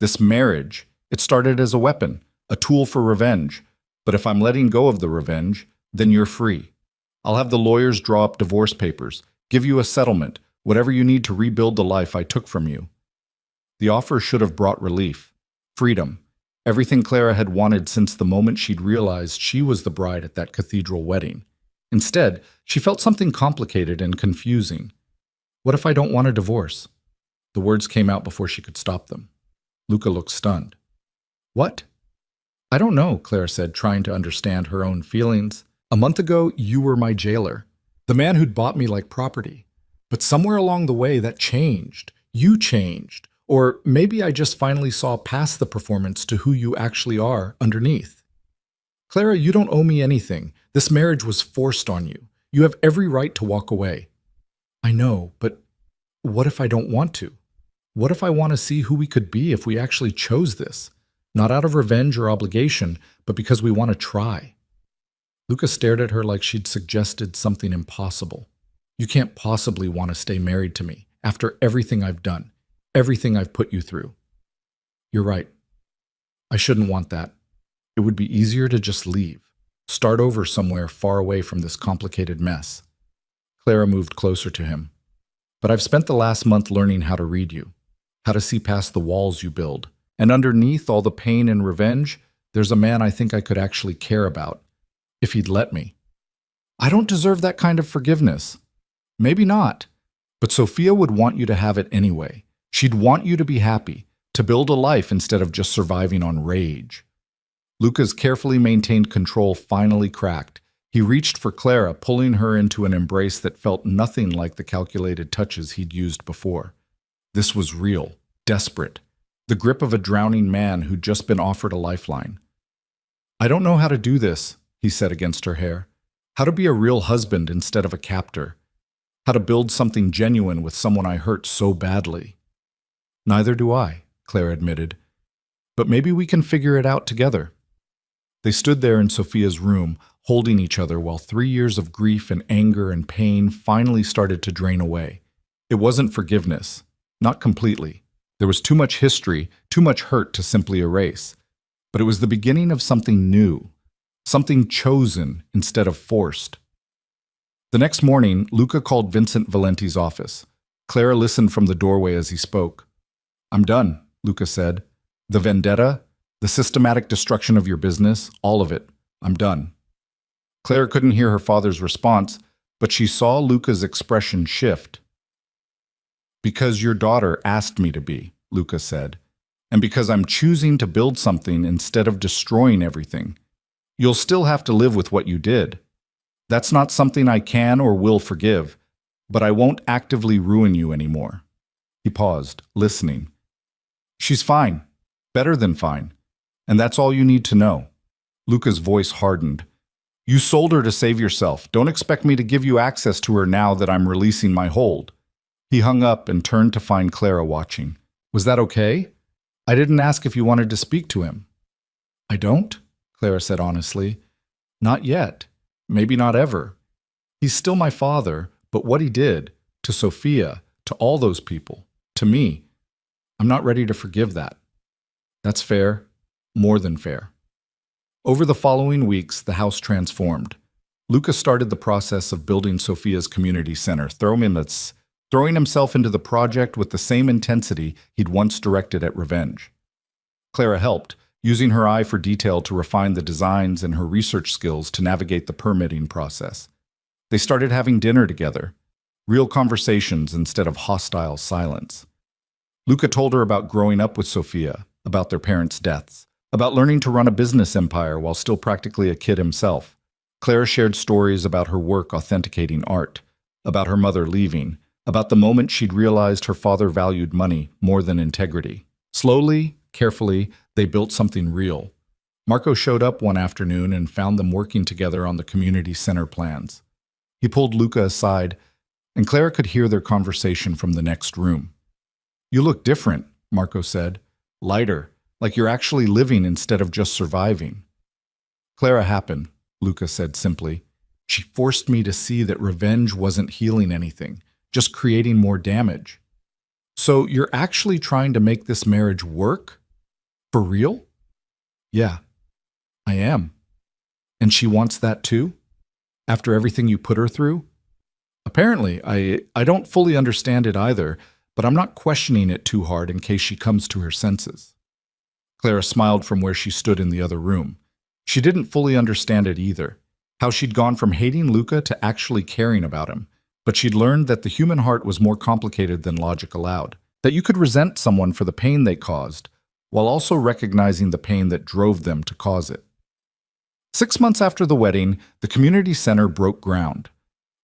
This marriage, it started as a weapon, a tool for revenge. But if I'm letting go of the revenge, then you're free. I'll have the lawyers draw up divorce papers, give you a settlement, whatever you need to rebuild the life I took from you." The offer should have brought relief, freedom, everything Clara had wanted since the moment she'd realized she was the bride at that cathedral wedding. Instead, she felt something complicated and confusing. "What if I don't want a divorce?" The words came out before she could stop them. Luca looked stunned. "What?" "I don't know," Clara said, trying to understand her own feelings. "A month ago, you were my jailer, the man who'd bought me like property. But somewhere along the way, that changed. You changed. Or maybe I just finally saw past the performance to who you actually are underneath. Clara, you don't owe me anything. This marriage was forced on you. You have every right to walk away." "I know, but what if I don't want to? What if I want to see who we could be if we actually chose this? Not out of revenge or obligation, but because we want to try." Luca stared at her like she'd suggested something impossible. "You can't possibly want to stay married to me after everything I've done, everything I've put you through." "You're right. I shouldn't want that. It would be easier to just leave, start over somewhere far away from this complicated mess." Clara moved closer to him. "But I've spent the last month learning how to read you, how to see past the walls you build. And underneath all the pain and revenge, there's a man I think I could actually care about, if he'd let me. I don't deserve that kind of forgiveness. Maybe not. But Sophia would want you to have it anyway. She'd want you to be happy, to build a life instead of just surviving on rage." Luca's carefully maintained control finally cracked. He reached for Clara, pulling her into an embrace that felt nothing like the calculated touches he'd used before. This was real, desperate, the grip of a drowning man who'd just been offered a lifeline. "I don't know how to do this," he said against her hair. "How to be a real husband instead of a captor. How to build something genuine with someone I hurt so badly." "Neither do I," Clara admitted. "But maybe we can figure it out together." They stood there in Sophia's room, holding each other while 3 years of grief and anger and pain finally started to drain away. It wasn't forgiveness. Not completely. There was too much history, too much hurt to simply erase. But it was the beginning of something new, something chosen instead of forced. The next morning, Luca called Vincent Valenti's office. Clara listened from the doorway as he spoke. "I'm done," Luca said. "The vendetta, the systematic destruction of your business, all of it. I'm done." Clara couldn't hear her father's response, but she saw Luca's expression shift. "Because your daughter asked me to be," Luca said, "and because I'm choosing to build something instead of destroying everything. You'll still have to live with what you did. That's not something I can or will forgive, but I won't actively ruin you anymore." He paused, listening. "She's fine, better than fine, and that's all you need to know." Luca's voice hardened. "You sold her to save yourself. Don't expect me to give you access to her now that I'm releasing my hold." He hung up and turned to find Clara watching. "Was that okay? I didn't ask if you wanted to speak to him." "I don't," Clara said honestly. "Not yet. Maybe not ever. He's still my father, but what he did, to Sophia, to all those people, to me, I'm not ready to forgive that." "That's fair. More than fair." Over the following weeks, the house transformed. Luca started the process of building Sophia's community center, throwing himself into the project with the same intensity he'd once directed at revenge. Clara helped, using her eye for detail to refine the designs and her research skills to navigate the permitting process. They started having dinner together, real conversations instead of hostile silence. Luca told her about growing up with Sofia, about their parents' deaths, about learning to run a business empire while still practically a kid himself. Clara shared stories about her work authenticating art, about her mother leaving, about the moment she'd realized her father valued money more than integrity. Slowly, carefully, they built something real. Marco showed up one afternoon and found them working together on the community center plans. He pulled Luca aside, and Clara could hear their conversation from the next room. "You look different," Marco said. "Lighter, like you're actually living instead of just surviving." "Clara happened," Luca said simply. "She forced me to see that revenge wasn't healing anything, just creating more damage." "So you're actually trying to make this marriage work? For real?" "Yeah, I am." "And she wants that too? After everything you put her through?" "Apparently, I don't fully understand it either, but I'm not questioning it too hard in case she comes to her senses." Clara smiled from where she stood in the other room. She didn't fully understand it either, how she'd gone from hating Luca to actually caring about him, but she'd learned that the human heart was more complicated than logic allowed, that you could resent someone for the pain they caused, while also recognizing the pain that drove them to cause it. 6 months after the wedding, the community center broke ground.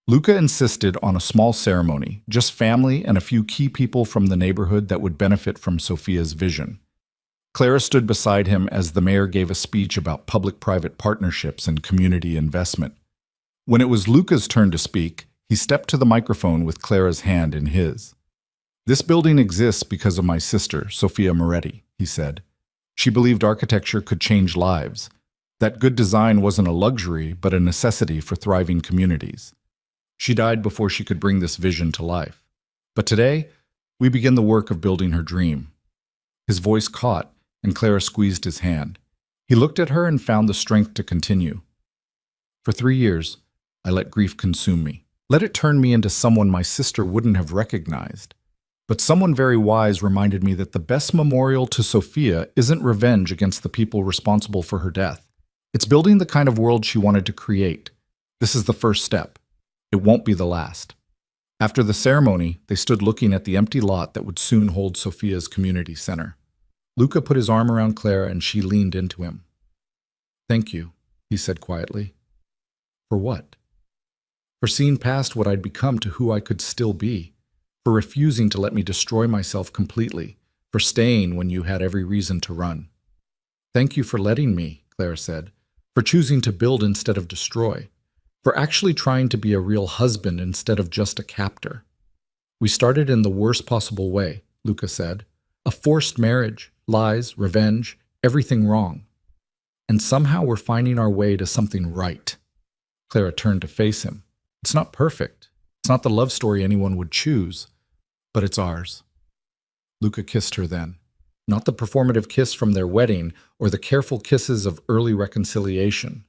Luca insisted on a small ceremony, just family and a few key people from the neighborhood that would benefit from Sofia's vision. Clara stood beside him as the mayor gave a speech about public-private partnerships and community investment. When it was Luca's turn to speak, he stepped to the microphone with Clara's hand in his. "This building exists because of my sister, Sofia Moretti," he said. "She believed architecture could change lives, that good design wasn't a luxury but a necessity for thriving communities. She died before she could bring this vision to life. But today, we begin the work of building her dream." His voice caught, and Clara squeezed his hand. He looked at her and found the strength to continue. "For 3 years, I let grief consume me. Let it turn me into someone my sister wouldn't have recognized. But someone very wise reminded me that the best memorial to Sofia isn't revenge against the people responsible for her death. It's building the kind of world she wanted to create. This is the first step. It won't be the last." After the ceremony, they stood looking at the empty lot that would soon hold Sofia's community center. Luca put his arm around Clara and she leaned into him. "Thank you," he said quietly. "For what?" "For seeing past what I'd become to who I could still be. For refusing to let me destroy myself completely. For staying when you had every reason to run." "Thank you for letting me," Clara said. "For choosing to build instead of destroy. For actually trying to be a real husband instead of just a captor." "We started in the worst possible way," Luca said. "A forced marriage, lies, revenge, everything wrong. And somehow we're finding our way to something right." Clara turned to face him. "It's not perfect. It's not the love story anyone would choose, but it's ours." Luca kissed her then. Not the performative kiss from their wedding or the careful kisses of early reconciliation.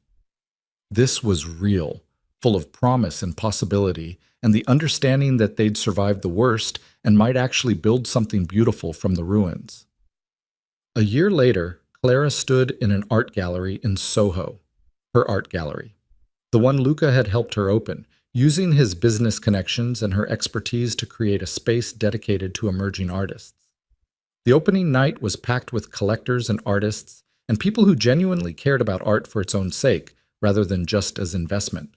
This was real, full of promise and possibility, and the understanding that they'd survived the worst and might actually build something beautiful from the ruins. A year later, Clara stood in an art gallery in Soho, her art gallery, the one Luca had helped her open, using his business connections and her expertise to create a space dedicated to emerging artists. The opening night was packed with collectors and artists and people who genuinely cared about art for its own sake, rather than just as investment.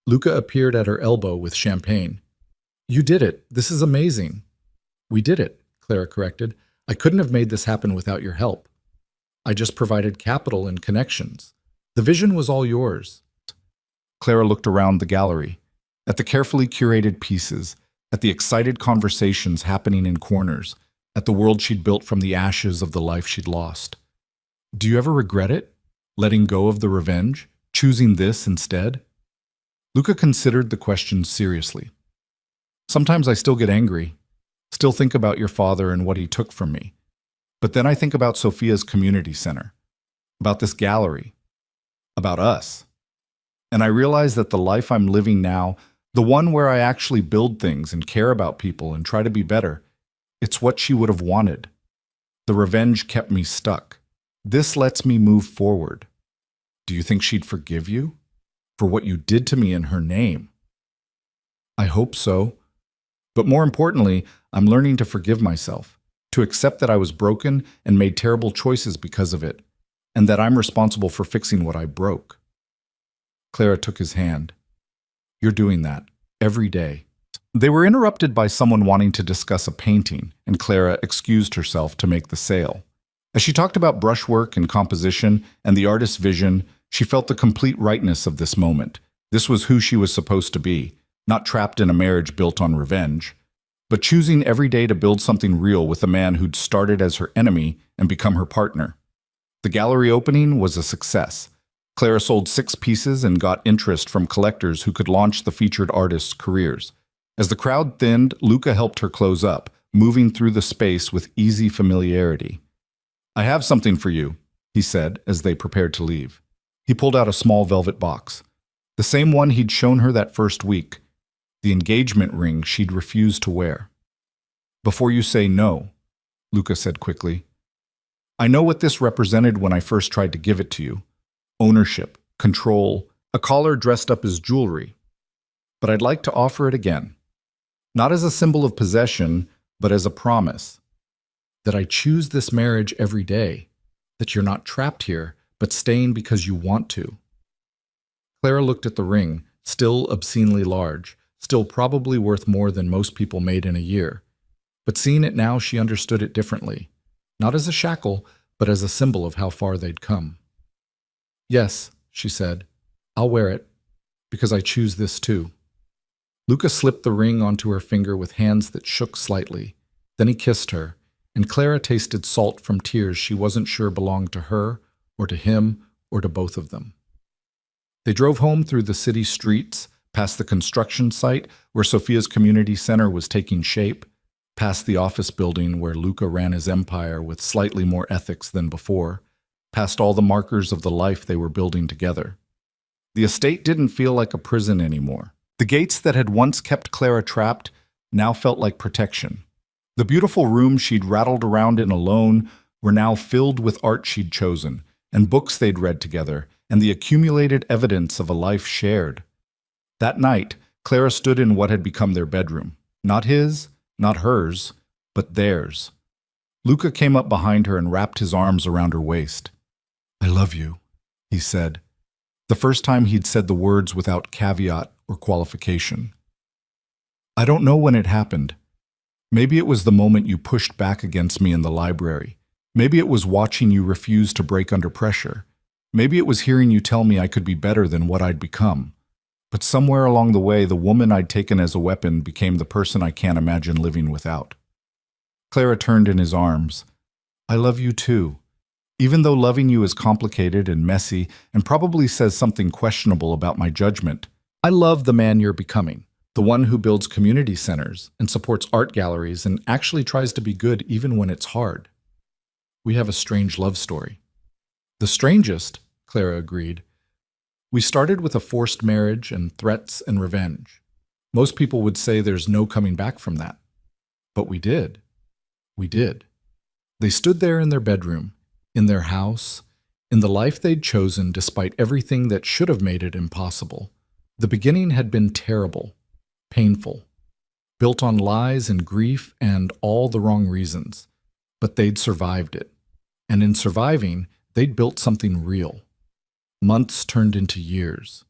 Luca appeared at her elbow with champagne. "You did it. This is amazing." "We did it," Clara corrected. "I couldn't have made this happen without your help. I just provided capital and connections. The vision was all yours." Clara looked around the gallery, at the carefully curated pieces, at the excited conversations happening in corners, at the world she'd built from the ashes of the life she'd lost. "Do you ever regret it? Letting go of the revenge? Choosing this instead?" Luca considered the question seriously. "Sometimes I still get angry, still think about your father and what he took from me. But then I think about Sofia's community center, about this gallery, about us. And I realize that the life I'm living now, the one where I actually build things and care about people and try to be better, it's what she would have wanted. The revenge kept me stuck. This lets me move forward. Do you think she'd forgive you? For what you did to me in her name? I hope so. But more importantly, I'm learning to forgive myself, to accept that I was broken and made terrible choices because of it, and that I'm responsible for fixing what I broke. Clara took his hand. You're doing that every day. They were interrupted by someone wanting to discuss a painting, and Clara excused herself to make the sale. As she talked about brushwork and composition and the artist's vision, she felt the complete rightness of this moment. This was who she was supposed to be, not trapped in a marriage built on revenge, but choosing every day to build something real with a man who'd started as her enemy and become her partner. The gallery opening was a success. Clara sold 6 pieces and got interest from collectors who could launch the featured artists' careers. As the crowd thinned, Luca helped her close up, moving through the space with easy familiarity. I have something for you, he said as they prepared to leave. He pulled out a small velvet box, the same one he'd shown her that first week, the engagement ring she'd refused to wear. Before you say no, Luca said quickly, I know what this represented when I first tried to give it to you. Ownership, control, a collar dressed up as jewelry. But I'd like to offer it again. Not as a symbol of possession, but as a promise. That I choose this marriage every day. That you're not trapped here, but staying because you want to. Clara looked at the ring, still obscenely large, still probably worth more than most people made in a year. But seeing it now, she understood it differently. Not as a shackle, but as a symbol of how far they'd come. Yes, she said, I'll wear it, because I choose this too. Luca slipped the ring onto her finger with hands that shook slightly. Then he kissed her, and Clara tasted salt from tears she wasn't sure belonged to her, or to him, or to both of them. They drove home through the city streets, past the construction site where Sophia's community center was taking shape, past the office building where Luca ran his empire with slightly more ethics than before, past all the markers of the life they were building together. The estate didn't feel like a prison anymore. The gates that had once kept Clara trapped now felt like protection. The beautiful rooms she'd rattled around in alone were now filled with art she'd chosen, and books they'd read together, and the accumulated evidence of a life shared. That night, Clara stood in what had become their bedroom. Not his, not hers, but theirs. Luca came up behind her and wrapped his arms around her waist. I love you, he said. The first time he'd said the words without caveat or qualification. I don't know when it happened. Maybe it was the moment you pushed back against me in the library. Maybe it was watching you refuse to break under pressure. Maybe it was hearing you tell me I could be better than what I'd become. But somewhere along the way, the woman I'd taken as a weapon became the person I can't imagine living without. Clara turned in his arms. I love you too. Even though loving you is complicated and messy and probably says something questionable about my judgment, I love the man you're becoming, the one who builds community centers and supports art galleries and actually tries to be good even when it's hard. We have a strange love story. The strangest, Clara agreed. We started with a forced marriage and threats and revenge. Most people would say there's no coming back from that. But we did. We did. They stood there in their bedroom, in their house, in the life they'd chosen despite everything that should have made it impossible. The beginning had been terrible, painful, built on lies and grief and all the wrong reasons. But they'd survived it. And in surviving, they'd built something real. Months turned into years.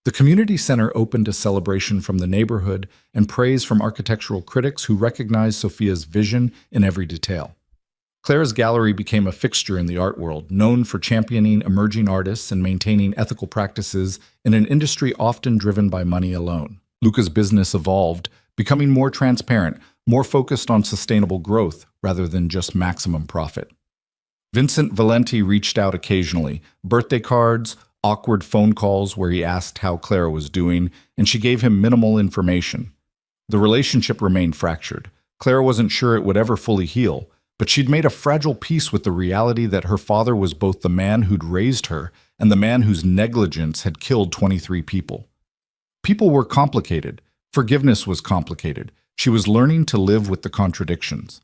The community center opened a celebration from the neighborhood and praise from architectural critics who recognized Sophia's vision in every detail. Clara's gallery became a fixture in the art world, known for championing emerging artists and maintaining ethical practices in an industry often driven by money alone. Luca's business evolved, becoming more transparent, more focused on sustainable growth rather than just maximum profit. Vincent Valenti reached out occasionally, birthday cards, awkward phone calls where he asked how Clara was doing, and she gave him minimal information. The relationship remained fractured. Clara wasn't sure it would ever fully heal, but she'd made a fragile peace with the reality that her father was both the man who'd raised her and the man whose negligence had killed 23 people. People were complicated. Forgiveness was complicated. She was learning to live with the contradictions.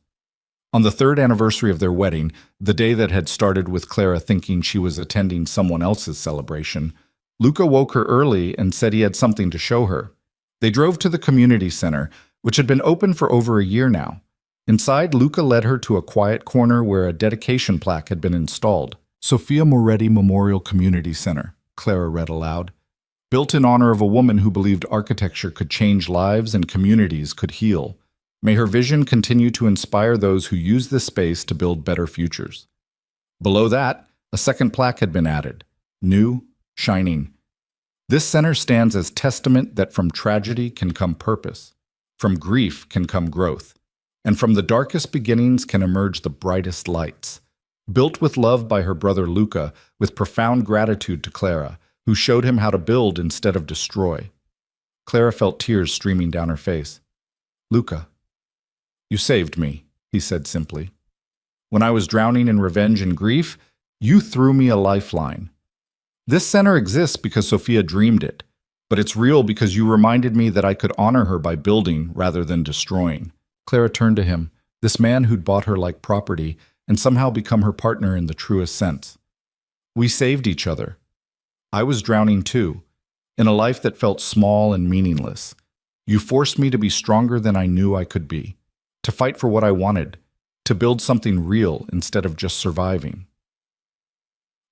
On the third anniversary of their wedding, the day that had started with Clara thinking she was attending someone else's celebration, Luca woke her early and said he had something to show her. They drove to the community center, which had been open for over a year now. Inside, Luca led her to a quiet corner where a dedication plaque had been installed. Sofia Moretti Memorial Community Center, Clara read aloud. Built in honor of a woman who believed architecture could change lives and communities could heal. May her vision continue to inspire those who use this space to build better futures. Below that, a second plaque had been added, new, shining. This center stands as testament that from tragedy can come purpose, from grief can come growth, and from the darkest beginnings can emerge the brightest lights. Built with love by her brother Luca, with profound gratitude to Clara, who showed him how to build instead of destroy. Clara felt tears streaming down her face. Luca, you saved me, he said simply. When I was drowning in revenge and grief, you threw me a lifeline. This center exists because Sofia dreamed it, but it's real because you reminded me that I could honor her by building rather than destroying. Clara turned to him, this man who'd bought her like property and somehow become her partner in the truest sense. We saved each other. I was drowning too, in a life that felt small and meaningless. You forced me to be stronger than I knew I could be, to fight for what I wanted, to build something real instead of just surviving.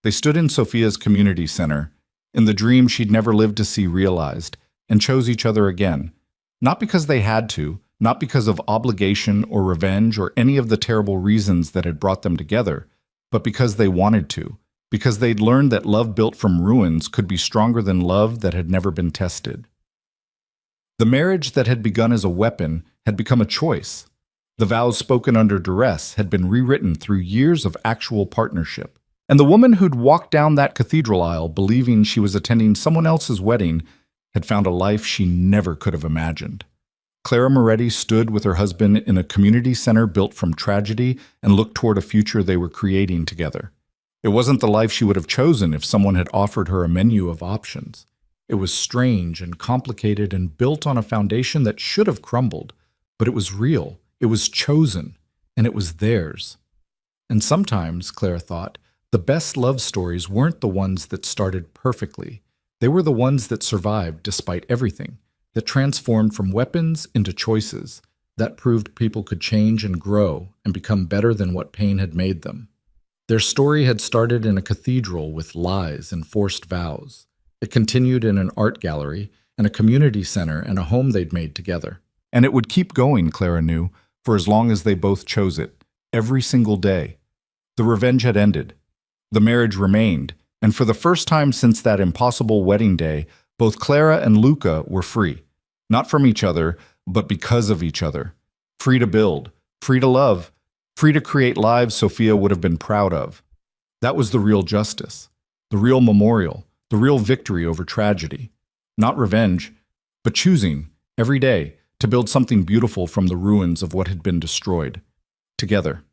They stood in Sofia's community center, in the dream she'd never lived to see realized, and chose each other again, not because they had to, not because of obligation or revenge or any of the terrible reasons that had brought them together, but because they wanted to, because they'd learned that love built from ruins could be stronger than love that had never been tested. The marriage that had begun as a weapon had become a choice. The vows spoken under duress had been rewritten through years of actual partnership. And the woman who'd walked down that cathedral aisle believing she was attending someone else's wedding had found a life she never could have imagined. Clara Moretti stood with her husband in a community center built from tragedy and looked toward a future they were creating together. It wasn't the life she would have chosen if someone had offered her a menu of options. It was strange and complicated and built on a foundation that should have crumbled, but it was real, it was chosen, and it was theirs. And sometimes, Clara thought, the best love stories weren't the ones that started perfectly. They were the ones that survived despite everything, that transformed from weapons into choices, that proved people could change and grow and become better than what pain had made them. Their story had started in a cathedral with lies and forced vows. It continued in an art gallery and a community center and a home they'd made together. And it would keep going, Clara knew, for as long as they both chose it, every single day. The revenge had ended. The marriage remained, and for the first time since that impossible wedding day, both Clara and Luca were free. Not from each other, but because of each other. Free to build, free to love, free to create lives Sofia would have been proud of. That was the real justice, the real memorial, the real victory over tragedy. Not revenge, but choosing, every day, to build something beautiful from the ruins of what had been destroyed. Together.